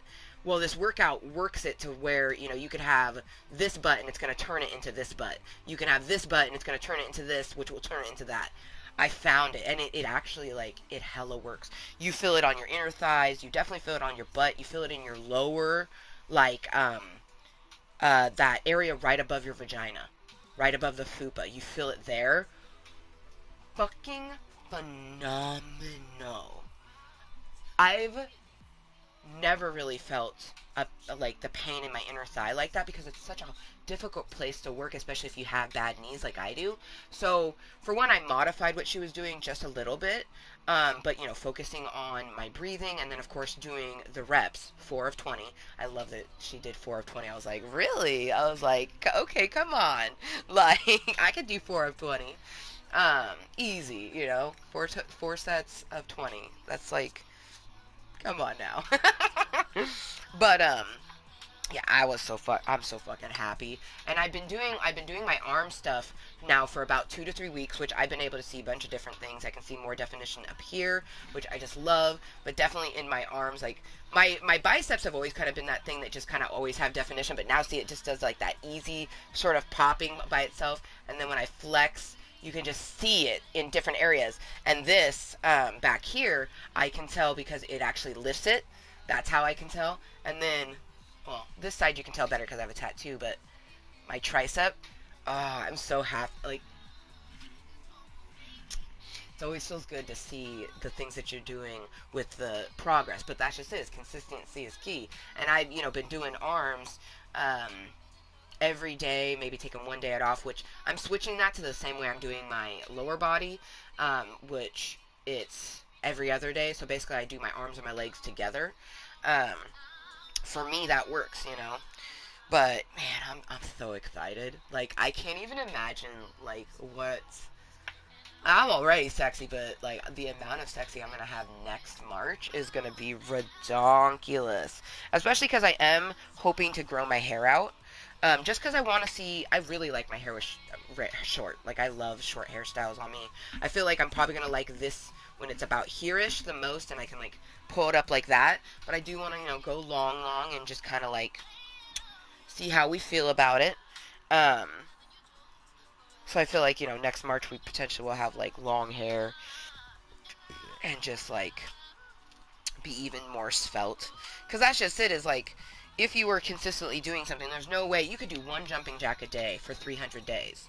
Well, this workout works it to where, you could have this butt and it's going to turn it into this butt. You can have this butt and it's going to turn it into this, which will turn it into that. I found it, and it actually, like, it hella works. You feel it on your inner thighs. You definitely feel it on your butt. You feel it in your lower, like, that area right above your vagina, right above the fupa. You feel it there. Fucking phenomenal. I've never really felt like the pain in my inner thigh like that because it's such a difficult place to work, especially if you have bad knees like I do. So for one, I modified what she was doing just a little bit, but focusing on my breathing and then of course doing the reps, 4 of 20. I love that she did 4 of 20. I was like, really? I was like, okay, come on, like I could do 4 of 20, easy, 4 sets of 20. That's like, come on now. But yeah, I'm so fucking happy. And I've been doing my arm stuff now for about 2 to 3 weeks, which I've been able to see a bunch of different things. I can see more definition up here, which I just love, but definitely in my arms, like my biceps have always kind of been that thing that just kind of always have definition, but now see it just does like that easy sort of popping by itself, and then when I flex, you can just see it in different areas. And this back here, I can tell because it actually lifts it. That's how I can tell. And then, well, this side you can tell better because I have a tattoo, but my tricep, oh, I'm so happy. Like, it always feels good to see the things that you're doing with the progress. But that's just it. Consistency is key. And I've, been doing arms um, every day, maybe taking one day off, which I'm switching that to the same way I'm doing my lower body, which it's every other day. So basically, I do my arms and my legs together. Um, for me, that works. But man, I'm so excited. Like I can't even imagine like what I'm already sexy, but like the amount of sexy I'm gonna have next March is gonna be redonkulous. Especially because I am hoping to grow my hair out. Just because I want to see, I really like my hair with short. Like I love short hairstyles on me. I feel like I'm probably gonna like this when it's about here-ish the most, and I can like pull it up like that. But I do want to, go long, long, and just kind of like see how we feel about it. Um, So I feel like, next March we potentially will have like long hair and just like be even more svelte. Because that's just it, is like, if you were consistently doing something, there's no way you could do one jumping jack a day for 300 days.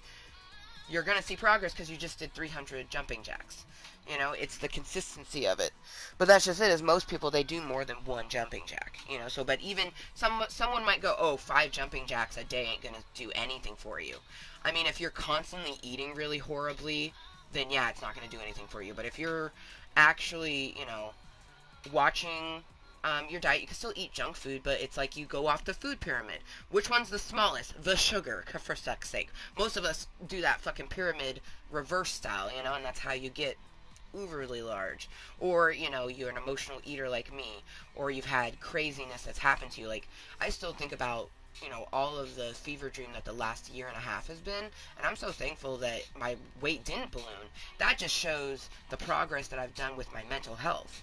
You're going to see progress because you just did 300 jumping jacks. It's the consistency of it. But that's just it, is most people, they do more than one jumping jack. So, but even someone might go, oh, 5 jumping jacks a day ain't going to do anything for you. I mean, if you're constantly eating really horribly, then yeah, it's not going to do anything for you. But if you're actually, watching your diet, you can still eat junk food, but it's like you go off the food pyramid. Which one's the smallest? The sugar, for fuck's sake. Most of us do that fucking pyramid reverse style, and that's how you get overly large. Or, you're an emotional eater like me, or you've had craziness that's happened to you. Like, I still think about, all of the fever dream that the last year and a half has been, and I'm so thankful that my weight didn't balloon. That just shows the progress that I've done with my mental health.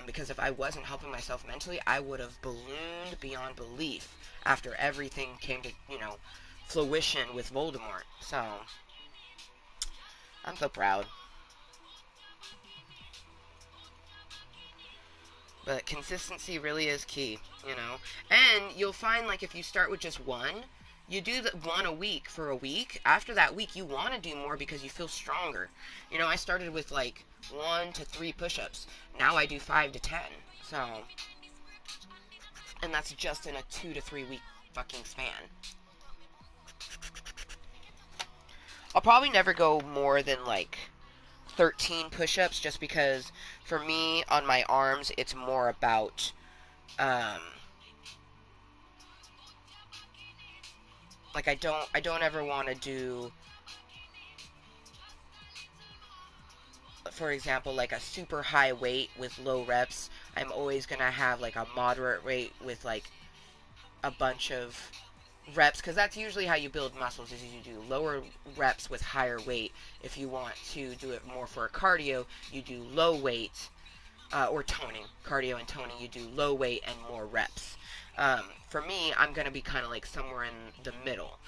Because if I wasn't helping myself mentally, I would have ballooned beyond belief after everything came to, fruition with Voldemort. So, I'm so proud. But consistency really is key. And you'll find, like, if you start with just one, you do the one a week for a week. After that week, you want to do more because you feel stronger. I started with, like, 1 to 3 push-ups. Now I do 5 to 10. So, and that's just in a 2 to 3 week fucking span. I'll probably never go more than, like, 13 push-ups, just because for me on my arms it's more about um like I don't ever want to do, for example, like a super high weight with low reps. I'm always going to have like a moderate weight with like a bunch of reps, because that's usually how you build muscles, is you do lower reps with higher weight. If you want to do it more for a cardio, you do low weight, or toning, cardio and toning, you do low weight and more reps. For me, I'm going to be kind of like somewhere in the middle.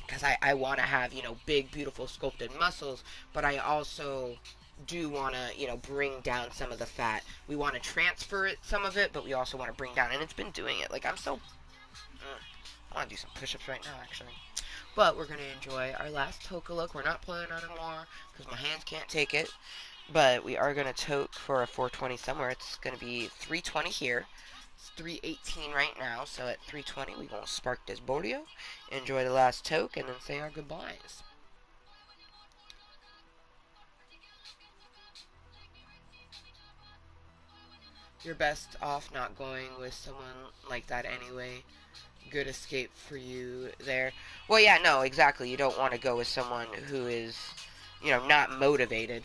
Because I want to have, big, beautiful, sculpted muscles, but I also do want to, bring down some of the fat. We want to transfer some of it, but we also want to bring down, and it's been doing it. Like, I want to do some push-ups right now, actually. But we're going to enjoy our last toke look. We're not playing anymore because my hands can't take it. But we are going to toke for a 420 somewhere. It's going to be 320 here. It's 318 right now. So at 320, we're going to spark this Bordio, enjoy the last toke, and then say our goodbyes. You're best off not going with someone like that anyway. Good escape for you there. Well, yeah, no, exactly. You don't want to go with someone who is, not motivated.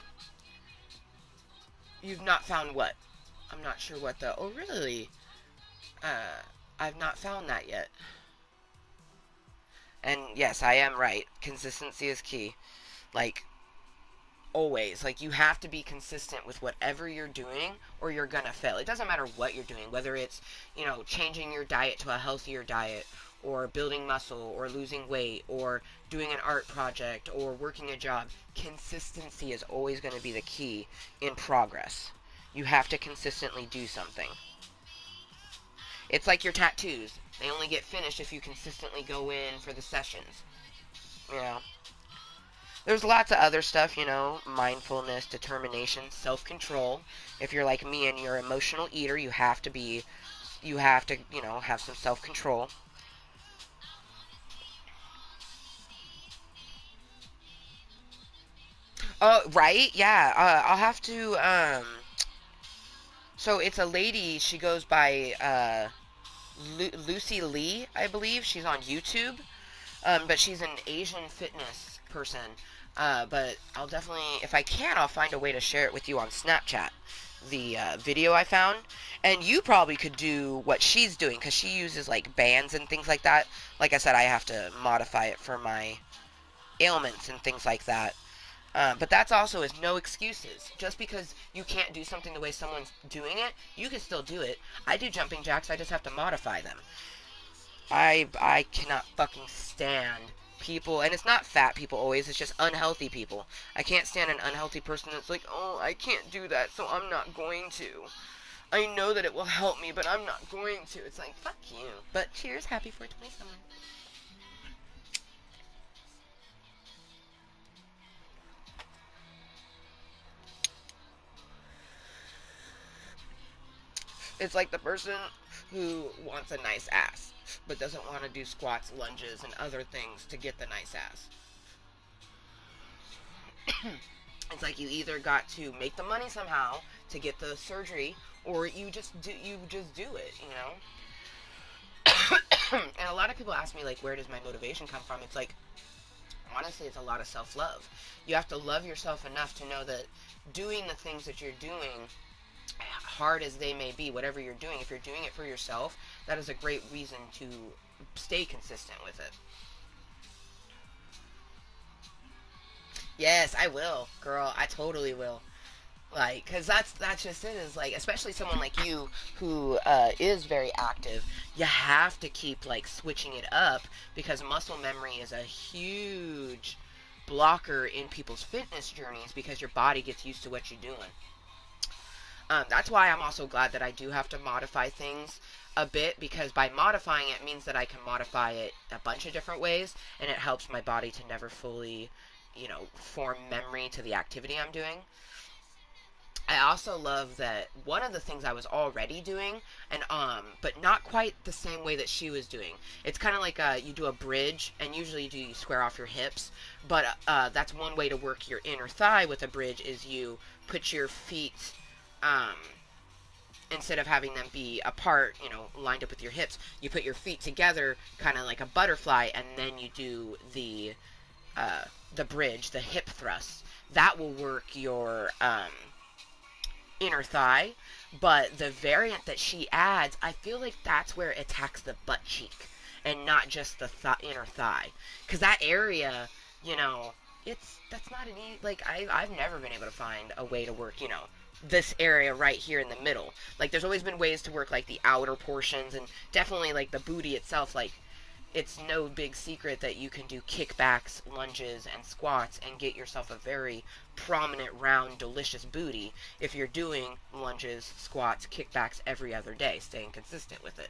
You've not found what? I'm not sure what the... Oh, really? I've not found that yet. And yes, I am right. Consistency is key. Like, always. Like, you have to be consistent with whatever you're doing or you're gonna fail. It doesn't matter what you're doing, whether it's, changing your diet to a healthier diet, or building muscle, or losing weight, or doing an art project, or working a job. Consistency is always going to be the key in progress. You have to consistently do something. It's like your tattoos. They only get finished if you consistently go in for the sessions. You know? There's lots of other stuff, mindfulness, determination, self-control. If you're like me and you're an emotional eater, you have to, have some self-control. Oh, right? Yeah. I'll have to, so it's a lady, she goes by, Lucy Lee, I believe. She's on YouTube. But she's an Asian fitness person. But I'll definitely, if I can, I'll find a way to share it with you on Snapchat. The video I found. And you probably could do what she's doing, because she uses like bands and things like that. Like I said, I have to modify it for my ailments and things like that. But that's also is no excuses. Just because you can't do something the way someone's doing it, you can still do it. I do jumping jacks, I just have to modify them. I cannot fucking stand people, and it's not fat people always, it's just unhealthy people. I can't stand an unhealthy person that's like, oh, I can't do that, so I'm not going to. I know that it will help me, but I'm not going to. It's like, fuck you. But cheers, happy 420 summer. It's like the person who wants a nice ass, but doesn't want to do squats, lunges, and other things to get the nice ass. It's like you either got to make the money somehow to get the surgery, or you just do it, you know. And a lot of people ask me like, where does my motivation come from? It's like, honestly, it's a lot of self-love. You have to love yourself enough to know that doing the things that you're doing, hard as they may be, whatever you're doing, if you're doing it for yourself, that is a great reason to stay consistent with it. Yes, I will, girl. I totally will. Like, cause that's just it. Is like, especially someone like you who is very active. You have to keep like switching it up because muscle memory is a huge blocker in people's fitness journeys because your body gets used to what you're doing. That's why I'm also glad that I do have to modify things a bit because by modifying it means that I can modify it a bunch of different ways and it helps my body to never fully, form memory to the activity I'm doing. I also love that one of the things I was already doing, and but not quite the same way that she was doing. It's kind of like you do a bridge, and usually you square off your hips, but that's one way to work your inner thigh with a bridge is you put your feet, um, instead of having them be apart, lined up with your hips, you put your feet together, kind of like a butterfly, and then you do uh, the bridge, the hip thrust. That will work your inner thigh, but the variant that she adds, I feel like that's where it attacks the butt cheek and not just the inner thigh, because that area, you know, it's that's not an easy. Like I've never been able to find a way to work, this area right here in the middle. Like there's always been ways to work like the outer portions and definitely like the booty itself, like it's no big secret that you can do kickbacks, lunges, and squats and get yourself a very prominent, round, delicious booty if you're doing lunges, squats, kickbacks every other day, staying consistent with it.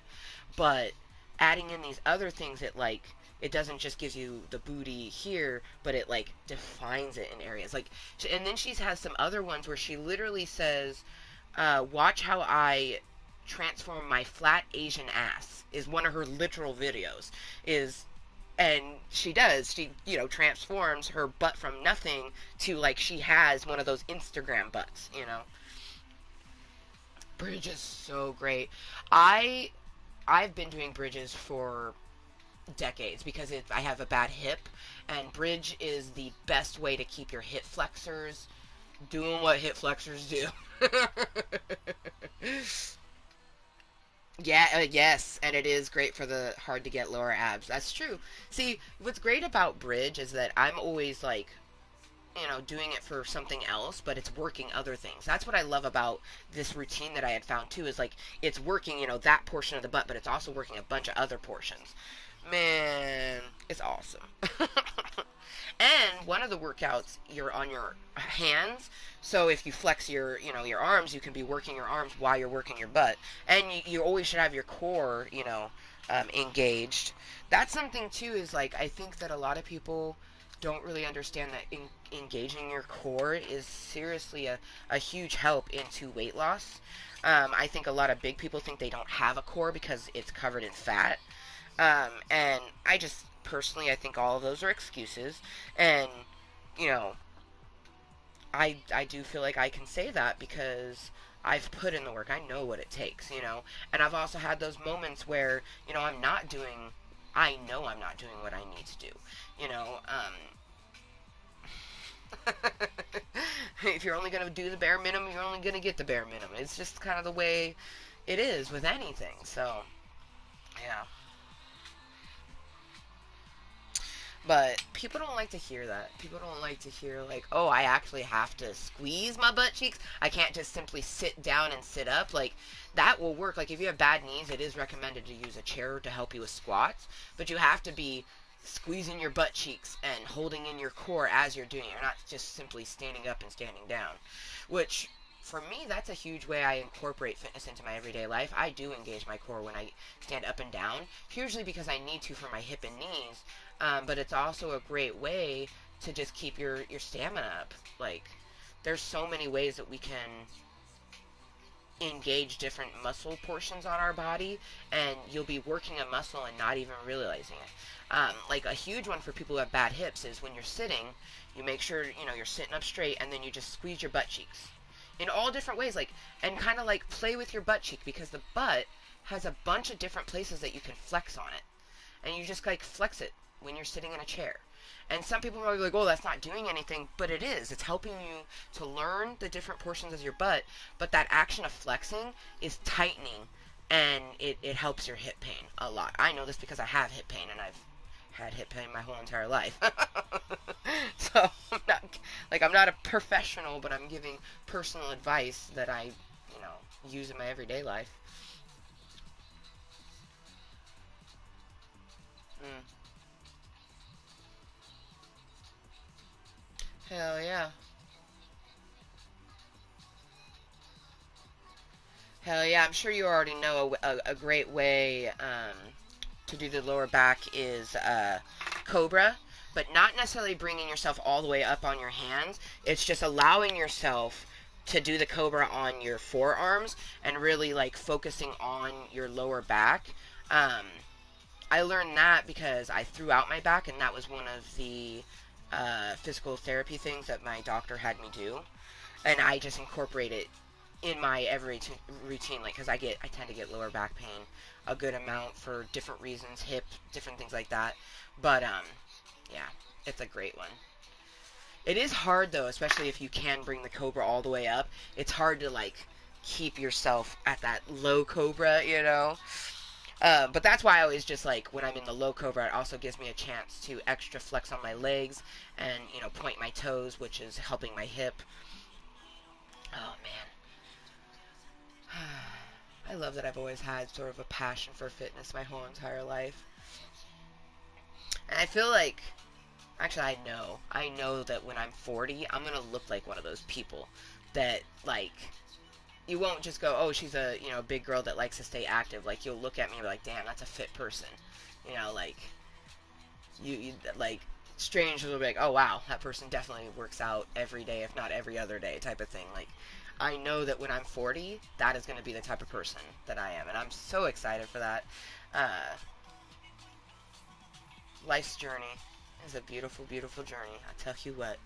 But adding in these other things, it doesn't just gives you the booty here, but it like defines it in areas. Like, and then she has some other ones where she literally says, "Watch how I transform my flat Asian ass," is one of her literal videos. Is and she does. She, transforms her butt from nothing to like she has one of those Instagram butts. Bridge is so great. I I've been doing bridges for decades because I have a bad hip, and bridge is the best way to keep your hip flexors doing what hip flexors do. Yeah, yes, and it is great for the hard to get lower abs. That's true. See, what's great about bridge is that I'm always like, doing it for something else, but it's working other things. That's what I love about this routine that I had found too, is like it's working, that portion of the butt, but it's also working a bunch of other portions. Man, it's awesome. And one of the workouts, you're on your hands. So if you flex your arms, you can be working your arms while you're working your butt. And you always should have your core, engaged. That's something too. Is like I think that a lot of people don't really understand that engaging your core is seriously a huge help into weight loss. I think a lot of big people think they don't have a core because it's covered in fat. And I just personally, I think all of those are excuses. And you know, I do feel like I can say that because I've put in the work. I know what it takes. And I've also had those moments where I'm not doing. I know I'm not doing what I need to do. You know, if you're only gonna do the bare minimum, you're only gonna get the bare minimum. It's just kind of the way it is with anything. So yeah. But people don't like to hear that. People don't like to hear, like, oh, I actually have to squeeze my butt cheeks. I can't just simply sit down and sit up. Like, that will work. Like, if you have bad knees, it is recommended to use a chair to help you with squats. But you have to be squeezing your butt cheeks and holding in your core as you're doing it. You're not just simply standing up and standing down, which for me, that's a huge way I incorporate fitness into my everyday life. I do engage my core when I stand up and down, usually because I need to for my hip and knees, but it's also a great way to just keep your stamina up. Like, there's so many ways that we can engage different muscle portions on our body, and you'll be working a muscle and not even realizing it. Like a huge one for people who have bad hips is when you're sitting, you make sure you're sitting up straight, and then you just squeeze your butt cheeks in all different ways, like, and kind of like play with your butt cheek, because the butt has a bunch of different places that you can flex on it, and you just like flex it when you're sitting in a chair. And some people are like, oh, that's not doing anything, but it is. It's helping you to learn the different portions of your butt, but that action of flexing is tightening, and it helps your hip pain a lot. I know this because I have hip pain, and I've had hip pain my whole entire life. So I'm not a professional, but I'm giving personal advice that I, use in my everyday life. Mm. Hell yeah. Hell yeah. I'm sure you already know a great way to do the lower back is Cobra, but not necessarily bringing yourself all the way up on your hands. It's just allowing yourself to do the Cobra on your forearms and really like focusing on your lower back. Um, I learned that because I threw out my back, and that was one of the physical therapy things that my doctor had me do, and I just incorporate it in my every routine, like, because I tend to get lower back pain a good amount for different reasons, hip, different things like that. But yeah, it's a great one. It is hard though, especially if you can bring the Cobra all the way up. It's hard to like keep yourself at that low Cobra. But that's why I always just like when I'm in the low Cobra, it also gives me a chance to extra flex on my legs and point my toes, which is helping my hip. Oh man, I love that I've always had sort of a passion for fitness my whole entire life. And I feel like, actually, I know that when I'm 40, I'm going to look like one of those people that, like, you won't just go, oh, she's a, big girl that likes to stay active. Like, you'll look at me and be like, damn, that's a fit person. Like, like, strangers will be like, oh, wow, that person definitely works out every day, if not every other day, type of thing. Like, I know that when I'm 40, that is going to be the type of person that I am, and I'm so excited for that. Uh, Life's journey is a beautiful, beautiful journey. I tell you what.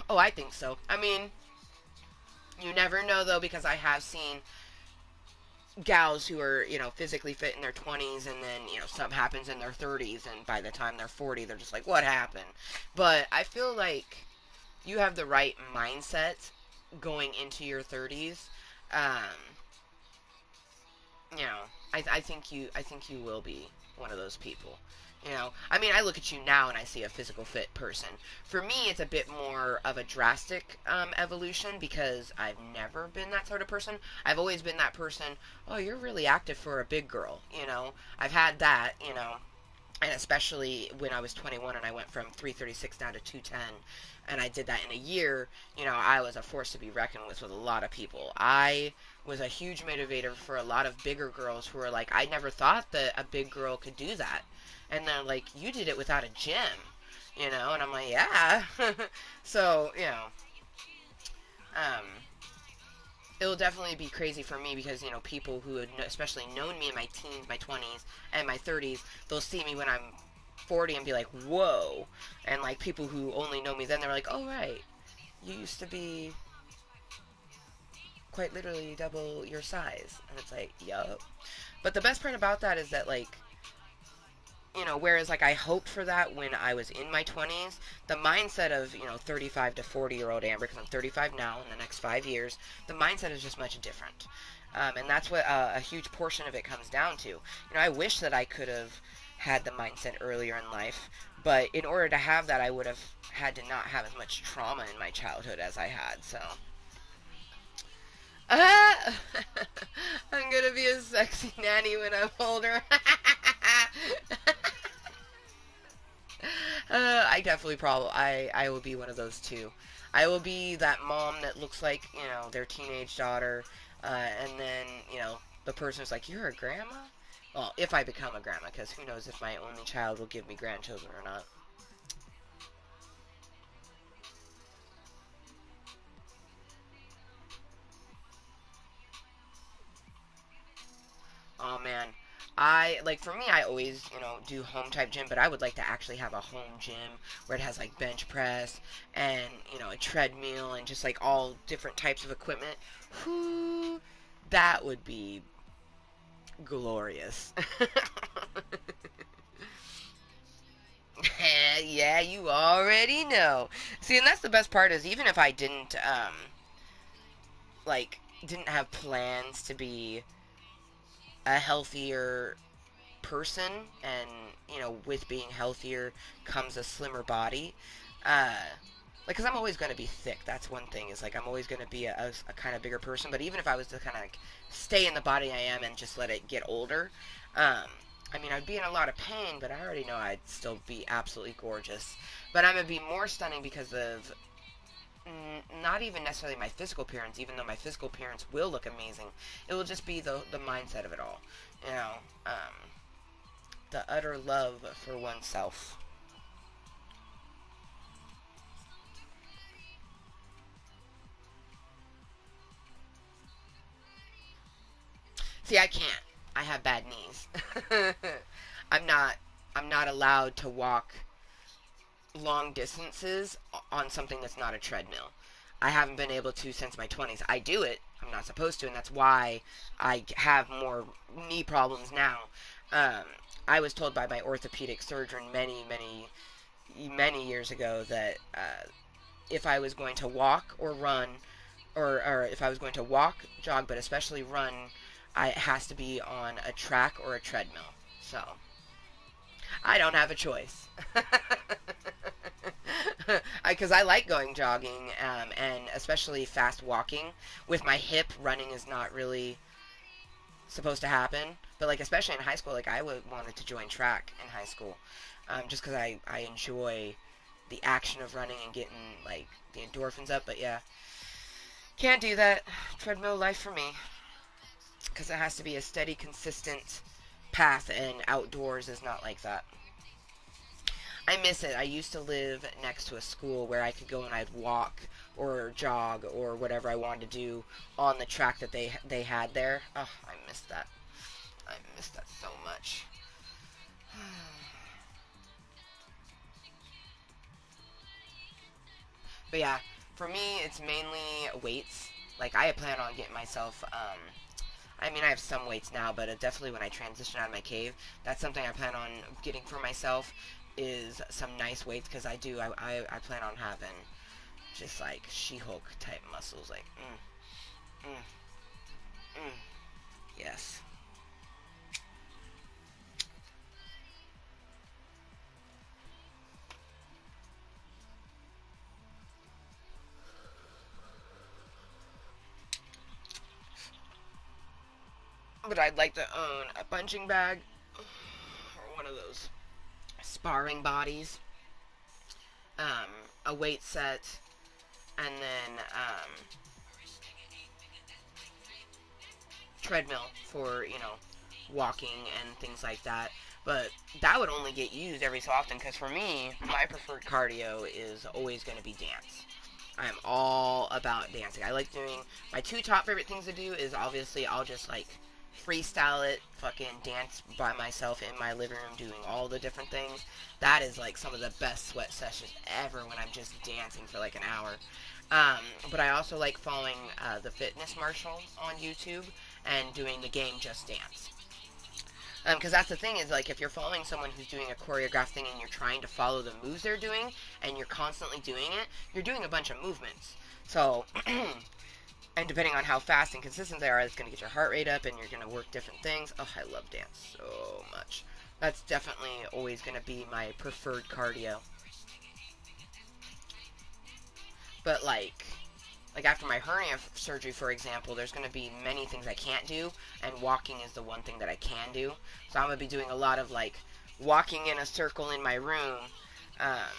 Oh, I think so. I mean, you never know though, because I have seen gals who are, physically fit in their 20s, and then, something happens in their 30s, and by the time they're 40, they're just like, what happened? But I feel like you have the right mindset going into your 30s. Um, you know, I think you will be one of those people. I mean, I look at you now and I see a physical fit person. For me, it's a bit more of a drastic evolution, because I've never been that sort of person. I've always been that person. Oh, you're really active for a big girl. I've had that. And especially when I was 21 and I went from 336 down to 210, and I did that in a year. I was a force to be reckoned with a lot of people. I was a huge motivator for a lot of bigger girls who were like, I never thought that a big girl could do that. And they're like, you did it without a gym, and I'm like, yeah. So, um, it'll definitely be crazy for me, because people who had especially known me in my teens, my 20s, and my 30s, they'll see me when I'm 40 and be like, whoa. And like people who only know me then, they're like, oh right, you used to be quite literally double your size. And it's like, yup. But the best part about that is that, like, whereas like I hoped for that when I was in my 20s, the mindset of 35 to 40-year-old Amber, because I'm 35 now, in the next 5 years, the mindset is just much different. And that's what a huge portion of it comes down to. I wish that I could have had the mindset earlier in life, but in order to have that, I would have had to not have as much trauma in my childhood as I had. So, ah, I'm gonna be a sexy nanny when I'm older. I definitely probably I will be one of those too. I will be that mom that looks like their teenage daughter, and then the person who's like, "You're a grandma." Well, if I become a grandma, because who knows if my only child will give me grandchildren or not. Oh man, I like for me. I always do home type gym, but I would like to actually have a home gym where it has like bench press and a treadmill and just like all different types of equipment. Whoo, that would be glorious. Yeah, you already know. See, and that's the best part is even if I didn't have plans to be a healthier person, and with being healthier comes a slimmer body. Like, cause I'm always going to be thick. That's one thing. Is like I'm always going to be a kind of bigger person. But even if I was to kind of like stay in the body I am and just let it get older, um, I mean, I'd be in a lot of pain, but I already know I'd still be absolutely gorgeous. But I'm gonna be more stunning because of not even necessarily my physical appearance, even though my physical appearance will look amazing. It will just be the mindset of it all. You know, um, the utter love for oneself. See, I can't. I have bad knees. I'm not. I'm not allowed to walk long distances on something that's not a treadmill. I haven't been able to since my 20s. I do it. I'm not supposed to, and that's why I have more knee problems now. Um, I was told by my orthopedic surgeon many years ago that if I was going to walk or run, or if I was going to walk, jog, but especially run, it has to be on a track or a treadmill. So I don't have a choice. Because I like going jogging, and especially fast walking. With my hip, running is not really supposed to happen. But like especially in high school, like I would wanted to join track in high school, just because I enjoy the action of running and getting like the endorphins up. But yeah, can't do that. Treadmill life for me, because it has to be a steady, consistent path, and outdoors is not like that. I miss it. I used to live next to a school where I could go and I'd walk or jog or whatever I wanted to do on the track that they had there. Oh, I miss that. I miss that so much. But yeah, for me, it's mainly weights. Like I plan on getting myself. I mean, I have some weights now, but definitely when I transition out of my cave, that's something I plan on getting for myself. Is some nice weights because I do. I plan on having just like She-Hulk type muscles, like mm, mm. Yes. But I'd like to own a punching bag or one of those sparring bodies, um, a weight set, and then treadmill for walking and things like that. But that would only get used every so often because for me, my preferred cardio is always going to be dance. I'm all about dancing. I like doing my two top favorite things to do is obviously I'll just like freestyle it, fucking dance by myself in my living room doing all the different things. That is like some of the best sweat sessions ever when I'm just dancing for like an hour. But I also like following the fitness marshal on YouTube and doing the game Just Dance. Because that's the thing is, like, if you're following someone who's doing a choreographed thing and you're trying to follow the moves they're doing and you're constantly doing it, you're doing a bunch of movements. So, and depending on how fast and consistent they are, it's going to get your heart rate up and you're going to work different things. Oh, I love dance so much. That's definitely always going to be my preferred cardio. But, like after my hernia surgery, for example, there's going to be many things I can't do, and walking is the one thing that I can do. So I'm going to be doing a lot of like walking in a circle in my room, um,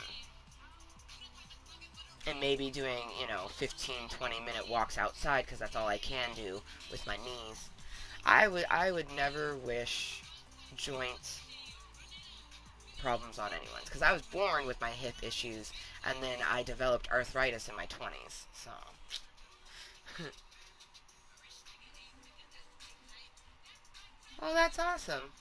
and maybe doing 15, 20-minute walks outside because that's all I can do with my knees. I would never wish joint problems on anyone because I was born with my hip issues, and then I developed arthritis in my 20s. So. Oh, that's awesome.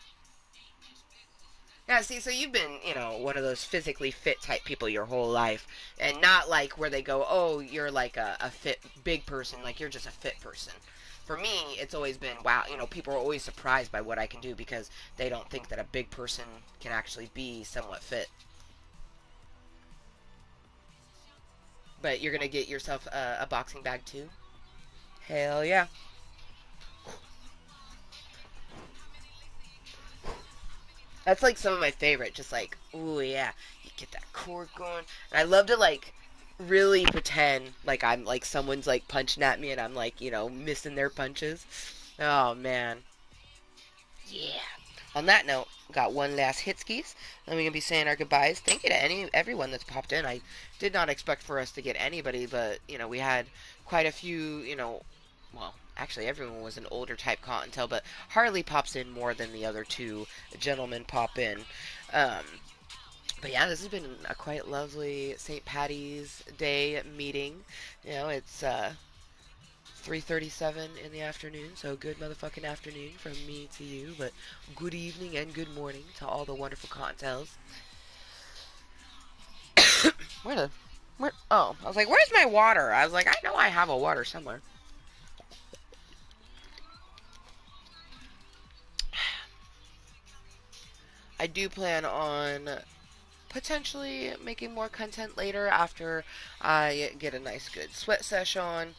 Yeah, see, so you've been, one of those physically fit type people your whole life, and not like where they go, oh, you're like a fit big person, like you're just a fit person. For me, it's always been, wow, people are always surprised by what I can do because they don't think that a big person can actually be somewhat fit. But you're gonna get yourself a boxing bag too? Hell yeah. That's like some of my favorite. Just like, ooh yeah, you get that core going. And I love to like really pretend like I'm like someone's like punching at me and I'm like missing their punches. Oh man, yeah. On that note, got one last hit skis. Then we're gonna be saying our goodbyes. Thank you to everyone that's popped in. I did not expect for us to get anybody, but we had quite a few. Well, actually everyone was an older type Cottontail, but Harley pops in more than the other two gentlemen pop in. Um, but yeah, this has been a quite lovely St. Patty's Day meeting. It's 3:37 in the afternoon, so good motherfucking afternoon from me to you, but good evening and good morning to all the wonderful Cottontails. where the where oh, I was like, where's my water? I was like, I know I have a water somewhere. I do plan on potentially making more content later after I get a nice good sweat sesh on.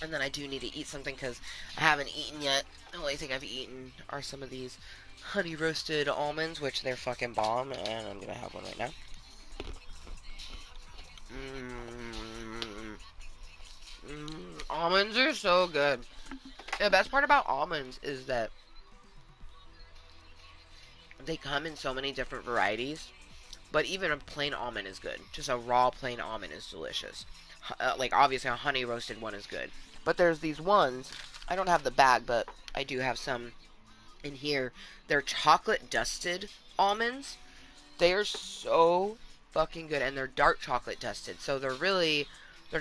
And then I do need to eat something because I haven't eaten yet. The only thing I've eaten are some of these honey roasted almonds, which they're fucking bomb, and I'm gonna have one right now. Mm, almonds are so good. The best part about almonds is that they come in so many different varieties, but even a plain almond is good. Just a raw plain almond is delicious. Like obviously a honey roasted one is good, but there's these ones. I don't have the bag, but I do have some in here. They're chocolate dusted almonds. They are so fucking good, and they're dark chocolate dusted, so they're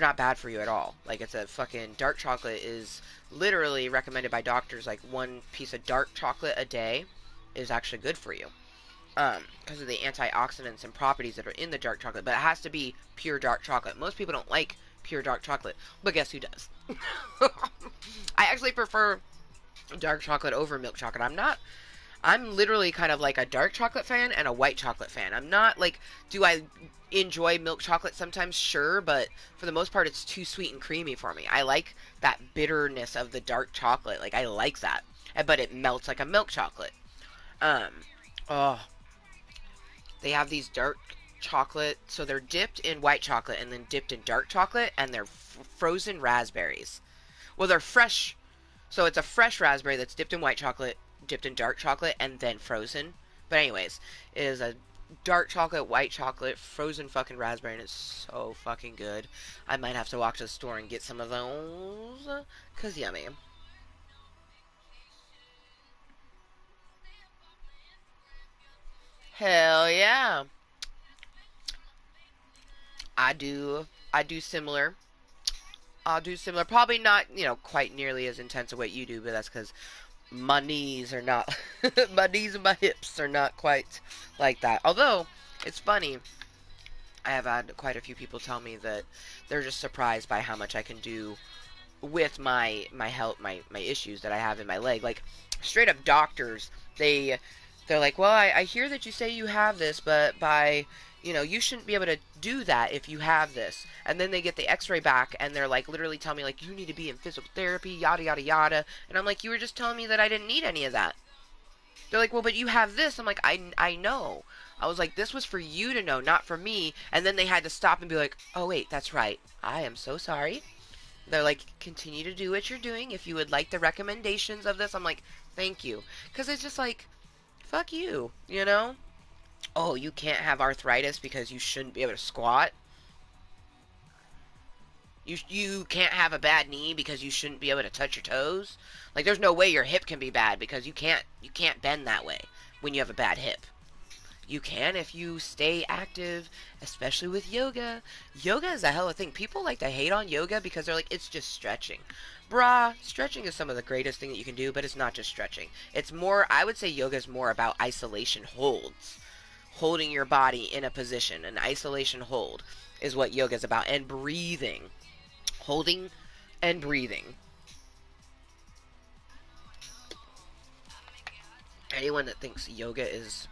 not bad for you at all. Like it's a fucking dark chocolate is literally recommended by doctors. Like one piece of dark chocolate a day is actually good for you because of the antioxidants and properties that are in the dark chocolate. But it has to be pure dark chocolate. Most people don't like pure dark chocolate, but guess who does? I actually prefer dark chocolate over milk chocolate. I'm literally kind of like a dark chocolate fan and a white chocolate fan. I'm not like, do I enjoy milk chocolate sometimes? Sure, but for the most part, it's too sweet and creamy for me. I like that bitterness of the dark chocolate. Like, I like that. But it melts like a milk chocolate. Um, oh, they have these dark chocolate, so they're dipped in white chocolate and then dipped in dark chocolate, and they're frozen raspberries. Well, they're fresh, so it's a fresh raspberry that's dipped in white chocolate, dipped in dark chocolate, and then frozen. But anyways, it is a dark chocolate, white chocolate, frozen fucking raspberry, and it's so fucking good. I might have to walk to the store and get some of those, cause yummy. Hell yeah, I do. I do similar. I'll do similar. Probably not, quite nearly as intense as what you do, but that's because my knees are not, my knees and my hips are not quite like that. Although, it's funny, I have had quite a few people tell me that they're just surprised by how much I can do with my health, my issues that I have in my leg. Like, straight up doctors, they They're like, well, I hear that you say you have this, but you shouldn't be able to do that if you have this. And then they get the x-ray back and they're like, literally tell me, like, you need to be in physical therapy, yada, yada, yada. And I'm like, you were just telling me that I didn't need any of that. They're like, well, but you have this. I'm like, I know. I was like, this was for you to know, not for me. And then they had to stop and be like, oh, wait, that's right. I am so sorry. They're like, continue to do what you're doing. If you would like the recommendations of this, I'm like, thank you. Because it's just like, fuck you, you know? Oh, you can't have arthritis because you shouldn't be able to squat. You can't have a bad knee because you shouldn't be able to touch your toes. Like there's no way your hip can be bad because you can't bend that way when you have a bad hip. You can if you stay active, especially with yoga. Yoga is a hell of a thing. People like to hate on yoga because they're like, it's just stretching. Brah, stretching is some of the greatest thing that you can do, but it's not just stretching. It's more, I would say yoga is more about isolation holds. Holding your body in a position, an isolation hold is what yoga is about. And breathing. Holding and breathing. Anyone that thinks yoga is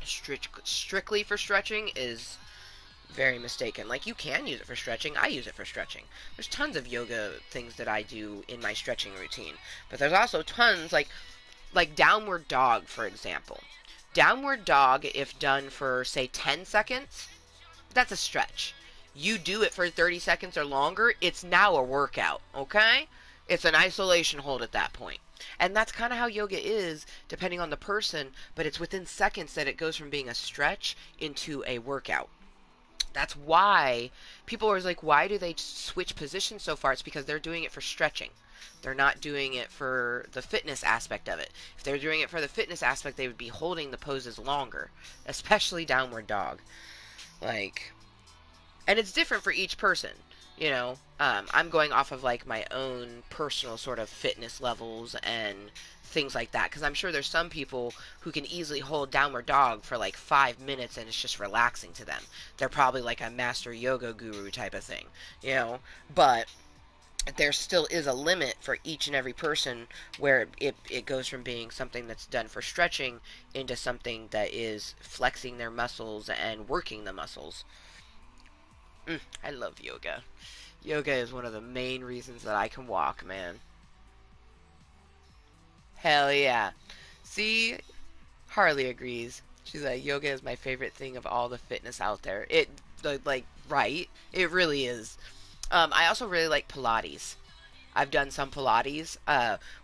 strictly for stretching is very mistaken. Like, you can use it for stretching. I use it for stretching. There's tons of yoga things that I do in my stretching routine. But there's also tons, like downward dog, for example. Downward dog, if done for, say, 10 seconds, that's a stretch. You do it for 30 seconds or longer, it's now a workout, okay? It's an isolation hold at that point. And that's kind of how yoga is, depending on the person, but it's within seconds that it goes from being a stretch into a workout. That's why people are like, why do they switch positions so far? It's because they're doing it for stretching. They're not doing it for the fitness aspect of it. If they're doing it for the fitness aspect, they would be holding the poses longer, especially downward dog. Like, and it's different for each person. I'm going off of like my own personal sort of fitness levels and things like that because I'm sure there's some people who can easily hold downward dog for like 5 minutes and it's just relaxing to them. They're probably like a master yoga guru type of thing, you know. But there still is a limit for each and every person where it goes from being something that's done for stretching into something that is flexing their muscles and working the muscles. I love yoga. Yoga is one of the main reasons that I can walk, man. Hell yeah. See, Harley agrees. She's like, yoga is my favorite thing of all the fitness out there. Like, right? It really is. I also really like Pilates. I've done some Pilates.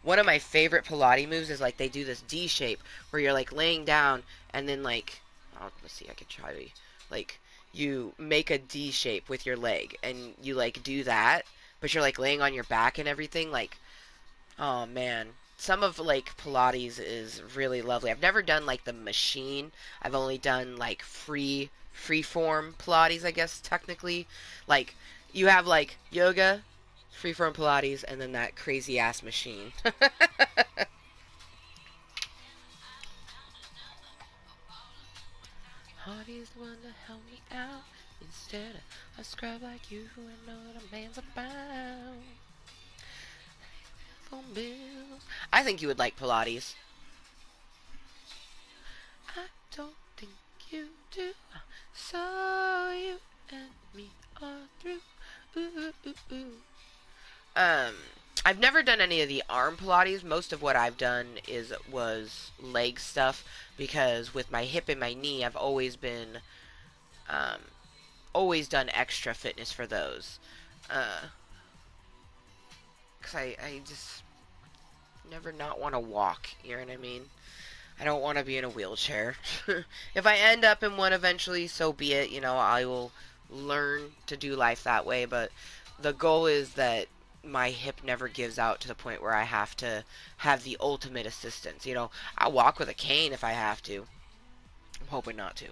One of my favorite Pilates moves is like they do this D shape where you're like laying down and then like, oh, let's see, I could try to, like, you make a D shape with your leg and you like do that, but you're like laying on your back and everything. Like, oh man, some of like Pilates is really lovely. I've never done like the machine. I've only done like free form Pilates, I guess technically. Like you have like yoga, free form Pilates, and then that crazy ass machine. Hardy's the one to help me out instead of a scrub like you who know what a man's about. Phone bills. I think you would like Pilates. I don't think you do. So you and me are through. Ooh, ooh, ooh. Um, I've never done any of the arm Pilates. Most of what I've done was leg stuff because with my hip and my knee, I've um, always done extra fitness for those. Cause I just never not want to walk. You know what I mean? I don't want to be in a wheelchair. If I end up in one eventually, so be it. I will learn to do life that way. But the goal is that my hip never gives out to the point where I have to have the ultimate assistance. I'll walk with a cane if I have to. I'm hoping not to.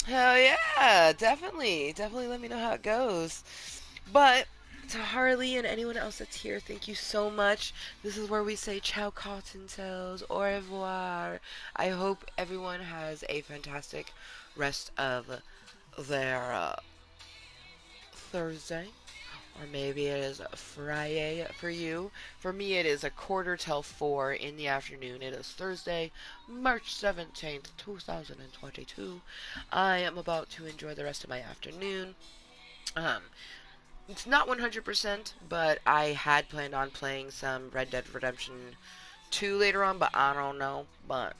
Hell yeah, definitely. Definitely let me know how it goes. But To Harley and anyone else that's here, thank you so much. This is where we say ciao Cottonsales, au revoir. I hope everyone has a fantastic rest of their Thursday. Or maybe it is a Friday for you. For me, it is a quarter till 4 in the afternoon. It is Thursday, March 17th, 2022. I am about to enjoy the rest of my afternoon. Um, it's not 100%, but I had planned on playing some Red Dead Redemption 2 later on, but I don't know. But,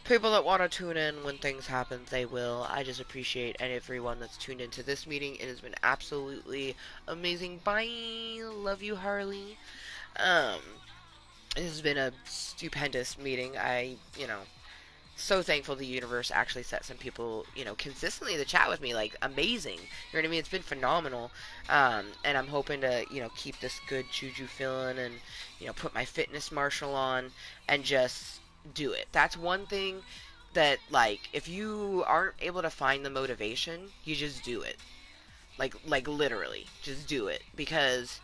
people that want to tune in when things happen, they will. I just appreciate everyone that's tuned into this meeting. It has been absolutely amazing. Bye. Love you, Harley. Um, it has been a stupendous meeting. So thankful the universe actually set some people, consistently to chat with me. Like, amazing. You know what I mean? It's been phenomenal. And I'm hoping to, keep this good juju feeling and, put my fitness marshal on and just do it. That's one thing that, like, if you aren't able to find the motivation, you just do it. Like literally, just do it. Because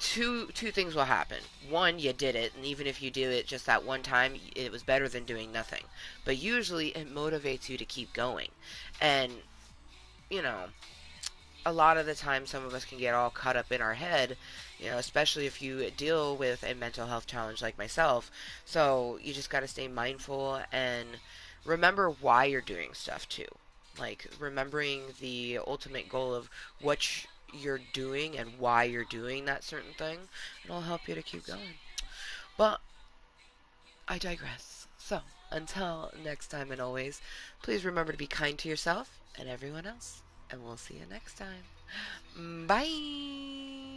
two things will happen. One, you did it, and even if you do it just that one time, it was better than doing nothing. But usually, it motivates you to keep going. And you know, a lot of the time, some of us can get all caught up in our head. Especially if you deal with a mental health challenge like myself. So you just got to stay mindful and remember why you're doing stuff too. Like remembering the ultimate goal of what you're doing and why you're doing that certain thing. It'll help you to keep going. But I digress. So, until next time and always, please remember to be kind to yourself and everyone else. And we'll see you next time. Bye.